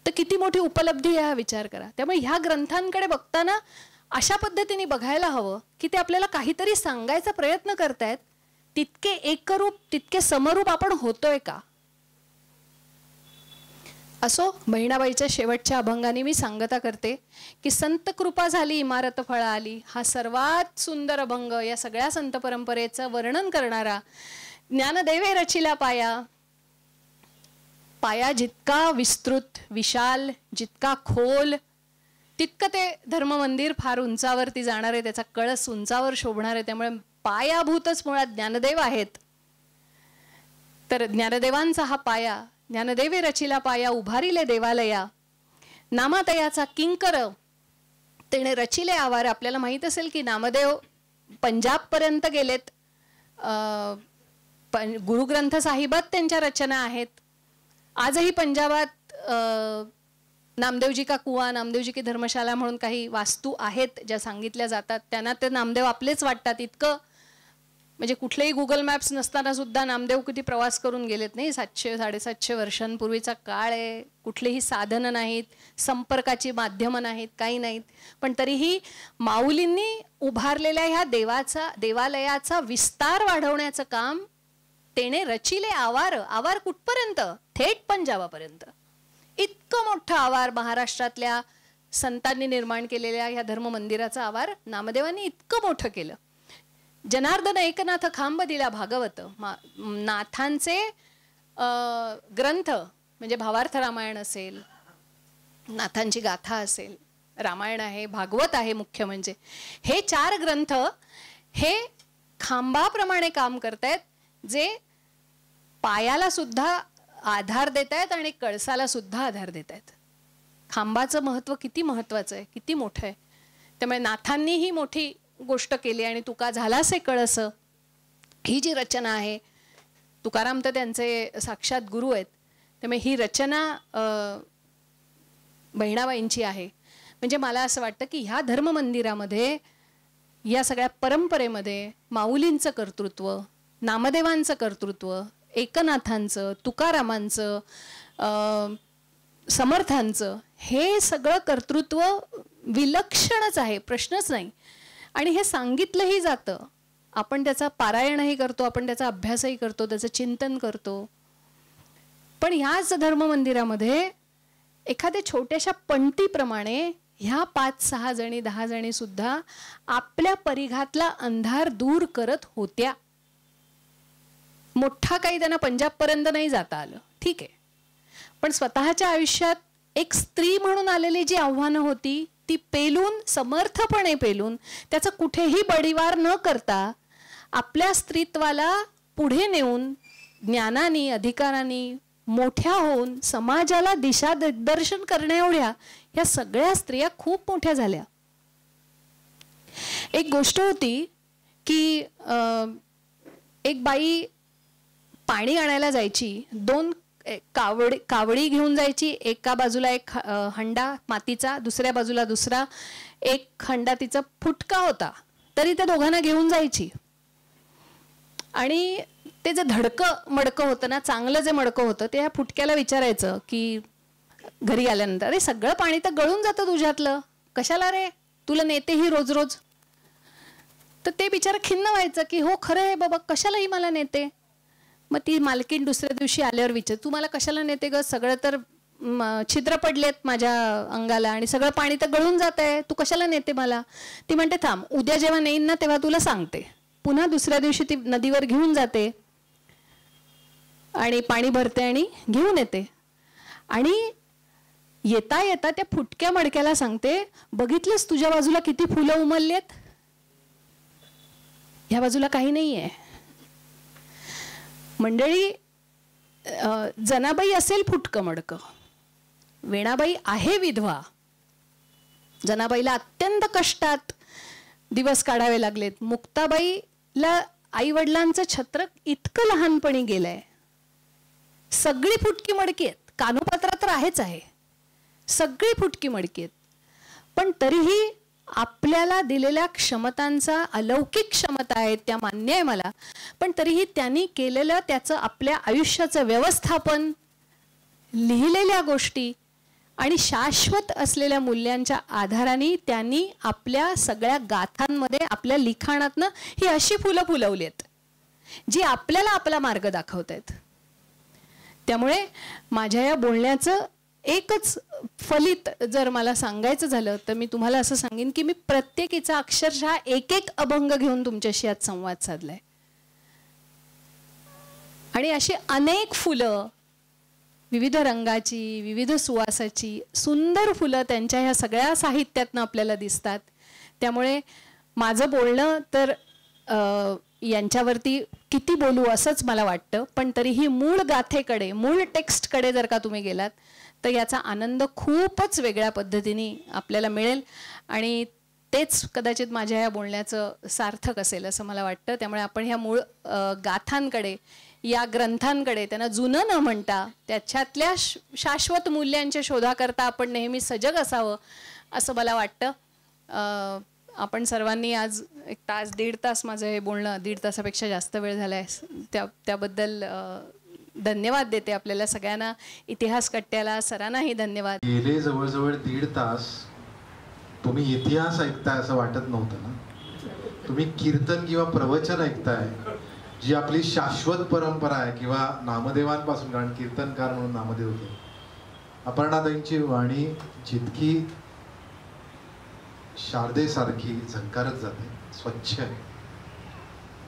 तर किती मोठी उपलब्धी आहे हा विचार करा. त्यामुळे ह्या ग्रंथांकडे बघताना अशा पद्धतीने बघायला हवं की ते आपल्याला काहीतरी सांगायचा प्रयत्न करतायत. तितके एकरूप, तितके समरूप आपण होतोय का. असो, बहिणाबाईच्या शेवटच्या अभंगाने मी सांगता करते की संत कृपा झाली इमारत फळा आली. हा सर्वात सुंदर अभंग या सगळ्या संत परंपरेचं वर्णन करणारा. ज्ञानदेवे रचिला पाया. पाया जितका विस्तृत विशाल, जितका खोल, तितकं ते धर्ममंदिर फार उंचावरती जाणार आहे, त्याचा कळस उंचावर शोभणार आहे. त्यामुळे पायाभूतच मुळात ज्ञानदेव आहेत. तर ज्ञानदेवांचा हा पाया, ज्ञानदेवे रचिला पाया उभारिले देवालया. नामातयाचा किंकर तेने रचिले आवार. आपल्याला माहित असेल की नामदेव पंजाब पर्यंत गेलेत. गुरुग्रंथ साहिबात त्यांच्या रचना आहेत. आजही पंजाबात नामदेवजी का कुवा, नामदेवजी की धर्मशाला म्हणून काही वास्तू आहेत ज्या सांगितल्या जातात. त्यांना ते नामदेव आपलेच वाटतात. इतकं म्हणजे कुठलेही गुगल मॅप्स नसताना सुद्धा नामदेव किती प्रवास करून गेलेत नाही. 700-750 वर्षांपूर्वीचा काळ आहे. कुठलेही साधनं नाहीत, संपर्काची माध्यमं नाहीत, काही नाहीत. पण तरीही माऊलींनी उभारलेल्या ह्या देवालयाचा विस्तार वाढवण्याचं काम तेने रचिले. आवार कुठपर्यंत? थेट पंजाबापर्यंत. इतकं मोठं आवार महाराष्ट्रातल्या संतांनी निर्माण केलेल्या ह्या धर्म मंदिराचा आवार नामदेवांनी इतकं मोठं केलं. जनार्दन एकनाथ खांब दिला भागवत. नाथांचे ग्रंथ म्हणजे भावार्थ रामायण असेल, नाथांची गाथा असेल, रामायण आहे, भागवत आहे, मुख्य म्हणजे हे 4 ग्रंथ हे खांबाप्रमाणे काम करतायत, जे पायाला सुद्धा आधार देत आहेत आणि कळसाला सुद्धा आधार देत आहेत. खांबाचं महत्व किती महत्वाचं आहे, किती मोठं आहे. त्यामुळे नाथांनी ही मोठी गोष्ट केली आणि तुका झालासे कळस ही जी रचना आहे, तुकाराम तर त्यांचे साक्षात गुरु आहेत. त्यामुळे ही रचना बहिणाबाईंची आहे. म्हणजे मला असं वाटतं की ह्या धर्म मंदिरामध्ये, या सगळ्या परंपरेमध्ये माऊलींचं कर्तृत्व, नामदेवांचं कर्तृत्व, एकनाथांचं, तुकारामांचं, समर्थांचं, हे सगळं कर्तृत्व विलक्षणच आहे, प्रश्नच नाही. आणि हे सांगितलंही जातं. आपण त्याचा पारायणही करतो, आपण त्याचा अभ्यासही करतो, त्याचं चिंतन करतो. पण ह्याच धर्म मंदिरामध्ये एखाद्या छोट्याशा पंक्तीप्रमाणे ह्या 5-6 जणी 10 जणी सुद्धा आपल्या परिघातला अंधार दूर करत होत्या. मोठा काही त्यांना पंजाबपर्यंत नाही जाता आलं, ठीक आहे. पण स्वतःच्या आयुष्यात एक स्त्री म्हणून आलेली जी आव्हानं होती ती पेलून, समर्थपणे पेलून, त्याचा कुठेही बडीवार न करता आपल्या स्त्रीत्वाला पुढे नेऊन ज्ञानाने, अधिकाराने मोठ्या होऊन समाजाला दिशा दिग्दर्शन करण्याएवढ्या ह्या सगळ्या स्त्रिया खूप मोठ्या झाल्या. एक गोष्ट होती की एक बाई पाणी आणायला जायची. 2 कावडी घेऊन जायची. एका बाजूला एक हंडा मातीचा, दुसऱ्या बाजूला दुसरा. एक हंडा तिचा फुटका होता, तरी त्या दोघांना घेऊन जायची. आणि ते जे धडकं मडकं होतं ना, चांगलं जे मडकं होतं, ते ह्या फुटक्याला विचारायचं की घरी आल्यानंतर, अरे सगळं पाणी तर गळून जातं तुझ्यातलं, कशाला रे तुला नेते ही रोज रोज. तर ते बिचारा खिन्न व्हायचं की हो खरं आहे बाबा, कशालाही मला नेते. मग ती मालकीण दुसऱ्या दिवशी आल्यावर विचार, तू मला कशाला नेते ग, सगळं तर छिद्र पडलेत माझ्या अंगाला आणि सगळं पाणी तर गळून जात आहे, तू कशाला नेते मला. ती म्हणते थांब, उद्या जेव्हा नेईन ना तेव्हा तुला सांगते. पुन्हा दुसऱ्या दिवशी ती नदीवर घेऊन जाते आणि पाणी भरते आणि घेऊन येते. आणि येता येता त्या फुटक्या मडक्याला सांगते, बघितलंस तुझ्या बाजूला किती फुलं उमललेत, ह्या बाजूला काही नाही आहे. मंडळी, जनाबाई असेल फुटकं मडकं, वेणाबाई आहे विधवा. जनाबाईला अत्यंत कष्टात दिवस काढावे लागलेत. मुक्ताबाईला आई वडिलांचं छत्र इतकं लहानपणी गेलंय. सगळी फुटकी मडकी आहेत. कानोपात्रा तर आहेच आहे, सगळी फुटकी मडकी आहेत. पण तरीही आपल्याला दिलेल्या क्षमतांचा, अलौकिक क्षमता आहेत त्या मान्य आहे मला, पण तरीही त्यांनी केलेलं त्याचं आपल्या आयुष्याचं व्यवस्थापन, लिहिलेल्या गोष्टी आणि शाश्वत असलेल्या मूल्यांच्या आधाराने त्यांनी आपल्या सगळ्या गाथांमध्ये, आपल्या लिखाणातनं ही अशी फुलं फुलवली आहेत जी आपल्याला आपला मार्ग दाखवत आहेत. त्यामुळे माझ्या या बोलण्याचं एकच फलित जर मला सांगायचं झालं तर मी तुम्हाला असं सांगेन की मी प्रत्येकीचा अक्षरशः एक अभंग घेऊन तुमच्याशी आज संवाद साधलाय. आणि अशी अनेक फुलं, विविध रंगाची, विविध सुवासाची सुंदर फुलं त्यांच्या ह्या सगळ्या साहित्यातनं आपल्याला दिसतात. त्यामुळे माझं बोलणं तर यांच्यावरती किती बोलू असंच मला वाटतं, पण तरीही मूळ गाथेकडे, मूळ टेक्स्टकडे जर का तुम्ही गेलात तर याचा आनंद खूपच वेगळ्या पद्धतीने आपल्याला मिळेल. आणि तेच कदाचित माझ्या ह्या बोलण्याचं सार्थक असेल असं मला वाटतं. त्यामुळे आपण ह्या मूळ गाथांकडे, या ग्रंथांकडे, त्यांना जुनं न म्हणता त्याच्यातल्या शाश्वत मूल्यांच्या शोधाकरता आपण नेहमी सजग असावं असं मला वाटतं. आपण सर्वांनी आज 1 तास 1.5 तास, माझं हे बोलणं 1.5 तासापेक्षा जास्त वेळ झाला आहे, त्याबद्दल धन्यवाद देते आपल्याला सगळ्यांना. इतिहास कट्ट्याला सरांनाही धन्यवाद. गेले जवळजवळ 1.5 तास तुम्ही इतिहास ऐकताय असं वाटत नव्हतं ना. तुम्ही कीर्तन किंवा प्रवचन ऐकताय, जी आपली शाश्वत परंपरा आहे. किंवा नामदेवांपासून, कारण कीर्तनकार म्हणून नामदेव होते. अपर्णाताईंची वाणी जितकी शारदेसारखी झंकारत जाते, स्वच्छ आहे,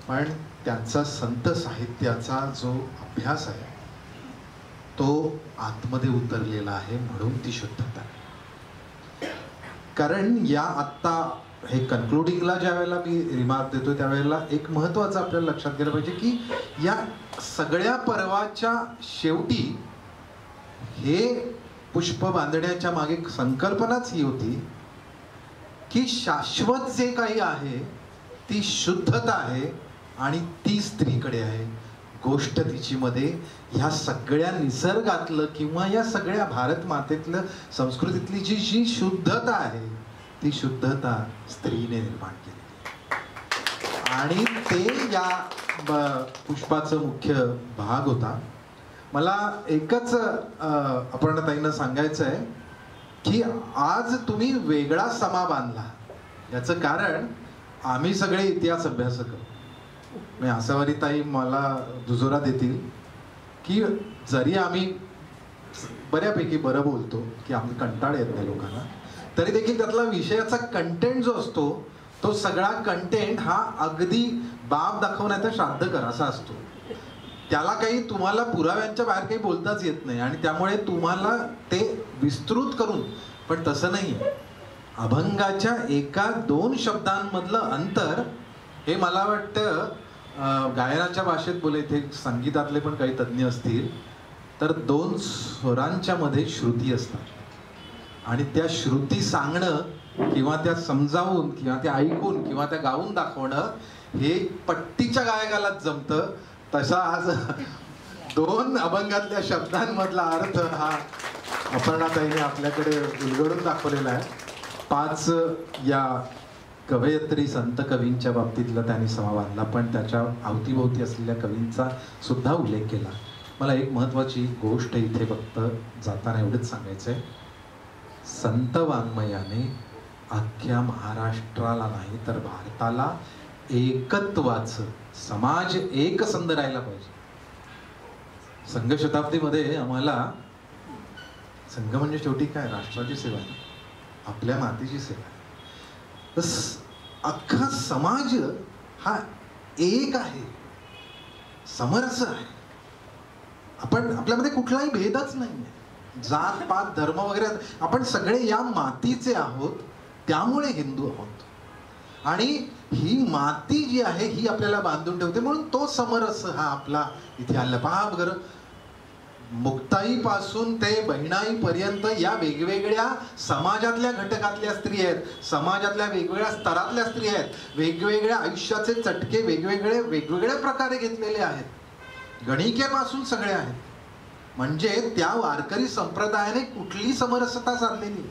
पण त्यांचा संत साहित्याचा जो अभ्यास आहे तो आतमध्ये उतरलेला आहे, म्हणून ती शुद्धता. कारण या आत्ता हे कन्क्लुडिंगला ज्या वेळेला मी रिमार्क देतो त्यावेळेला एक महत्त्वाचं आपल्याला लक्षात गेलं पाहिजे की या सगळ्या पर्वाच्या शेवटी हे पुष्प बांधण्याच्या मागे संकल्पनाच ही होती की शाश्वत जे काही आहे ती शुद्धता आहे आणि ती स्त्रीकडे आहे. गोष्ट तिची मध्ये ह्या सगळ्या निसर्गातलं किंवा या सगळ्या भारत मातेतलं संस्कृतीतली जी शुद्धता आहे ती शुद्धता स्त्रीने निर्माण केली आणि ते या पुष्पाचं मुख्य भाग होता. मला एकच अपर्णाताईंना सांगायचं आहे की आज तुम्ही वेगळा समा बांधला. याचं कारण आम्ही सगळे इतिहास अभ्यासक, आसावरीताई मला दुजोरा देतील की जरी आम्ही बऱ्यापैकी बरं बोलतो की आम्ही कंटाळ येत नाही लोकांना, तरी देखील त्यातला विषयाचा कंटेंट जो असतो तो सगळा कंटेंट हा अगदी बाब दाखवण्याचा श्राद्ध कर असा असतो. त्याला काही तुम्हाला पुराव्यांच्या बाहेर काही बोलताच येत नाही आणि त्यामुळे तुम्हाला ते विस्तृत करून, पण तसं नाही. अभंगाच्या 1-2 शब्दांमधलं अंतर हे मला वाटतं गायनाच्या भाषेत बोले, इथे संगीतातले पण काही तज्ज्ञ असतील तर 2 स्वरांच्या मध्ये श्रुती असतात आणि त्या श्रुती सांगणं किंवा त्या समजावून किंवा त्या ऐकून किंवा त्या गाऊन दाखवणं हे पट्टीच्या गायकालाच जमतं. तसा आज 2 अभंगातल्या शब्दांमधला अर्थ हा अपर्णाताईने आपल्याकडे उलगडून दाखवलेला आहे. 5 या कवयित्री संत कवींच्या बाबतीतला त्यांनी समा बांधला, पण त्याच्या अवतीभोवती असलेल्या कवींचा सुद्धा उल्लेख केला. मला एक महत्वाची गोष्ट इथे फक्त जाताना एवढंच सांगायचंय, संत वाङ्मयाने अख्ख्या महाराष्ट्राला नाही तर भारताला एकत्वाचं, समाज एकसंध राहायला पाहिजे. संघ शताब्दीमध्ये आम्हाला संघ म्हणजे शेवटी काय, राष्ट्राची सेवा आहे, आपल्या मातीची सेवा आहे. तर अख्खा समाज हा एक आहे, समरस आहे. आपण आपल्यामध्ये कुठलाही भेदच नाही, जात पात धर्म वगैरे, आपण सगळे या मातीचे आहोत, त्यामुळे हिंदू आहोत आणि ही माती जी आहे ही आपल्याला बांधून ठेवते, म्हणून तो समरस हा आपला इथे आला. पहा बरं, मुक्ताईपासून ते बहिणाई पर्यंत या वेगवेगळ्या समाजातल्या घटकातल्या स्त्री आहेत, समाजातल्या वेगवेगळ्या स्तरातल्या स्त्री आहेत, वेगवेगळ्या आयुष्याचे चटके वेगवेगळ्या प्रकारे घेतलेले आहेत, गणिकेपासून सगळे आहेत. म्हणजे त्या वारकरी संप्रदायाने कुठली समरसता साधलेली.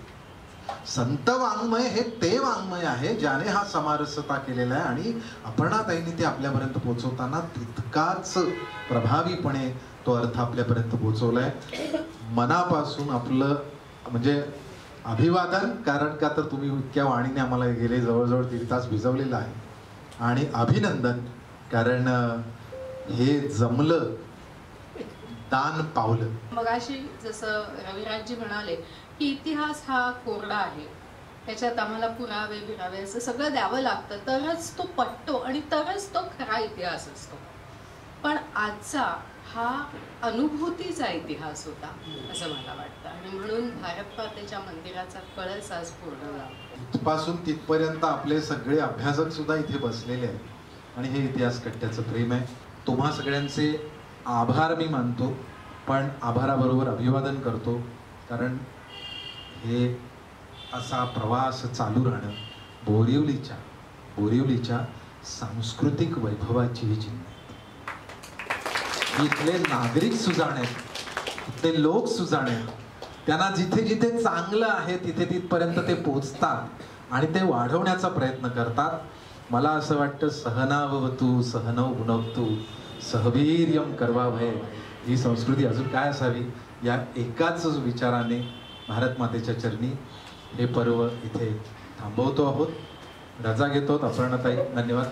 संत वाङ्मय हे ते वाङ्मय आहे ज्याने हा समरसता केलेला आहे आणि अपर्णाताईंनी ते आपल्यापर्यंत पोहोचवताना तितकाच प्रभावीपणे तो अर्थ आपल्यापर्यंत पोहोचवलाय. मनापासून आपलं म्हणजे अभिवादन, कारण का तर तुम्ही इतक्या वाणीने आम्हाला गेले जवळजवळ 1.5 तास भिजवलेलं आहे, आणि अभिनंदन, कारण हे जमलं, दान पावलं. मगाशी जसं रविराजजी म्हणाले की इतिहास हा कोरडा आहे, त्याच्यात आम्हाला पुरावे बिरावे असं सगळं द्यावं लागतं तरच तो पटतो आणि तरच तो खरा इतिहास असतो. पण आजचा हा अनुभूतीचा इतिहास होता असं मला वाटतं आणि म्हणून भारत मातेच्या मंदिराचा कळस आज पूर्ण झाला. इथपासून तिथपर्यंत आपले सगळे अभ्यासक सुद्धा इथे बसलेले आहेत आणि हे इतिहास कट्ट्याचं प्रेम आहे. तुम्हा सगळ्यांचे आभार मी मानतो, पण आभाराबरोबर अभिवादन करतो, कारण हे असा प्रवास चालू राहणं बोरिवलीच्या सांस्कृतिक वैभवाची ही चिन्ह आहेत. इथले नागरिक सुजाण आहेत, इथले लोक सुजाण आहेत. त्यांना जिथे जिथे चांगलं आहे तिथे तिथपर्यंत ते पोचतात आणि ते वाढवण्याचा प्रयत्न करतात. मला असं वाटतं सहनावतु सहनौ भुनक्तु सहवीर्यम करवावहे, ही संस्कृती अजून काय असावी या एकाच विचाराने भारत मातेच्या चरणी हे पर्व इथे थांबवतो आहोत. रजा घेतो. अपर्णाताई, धन्यवाद.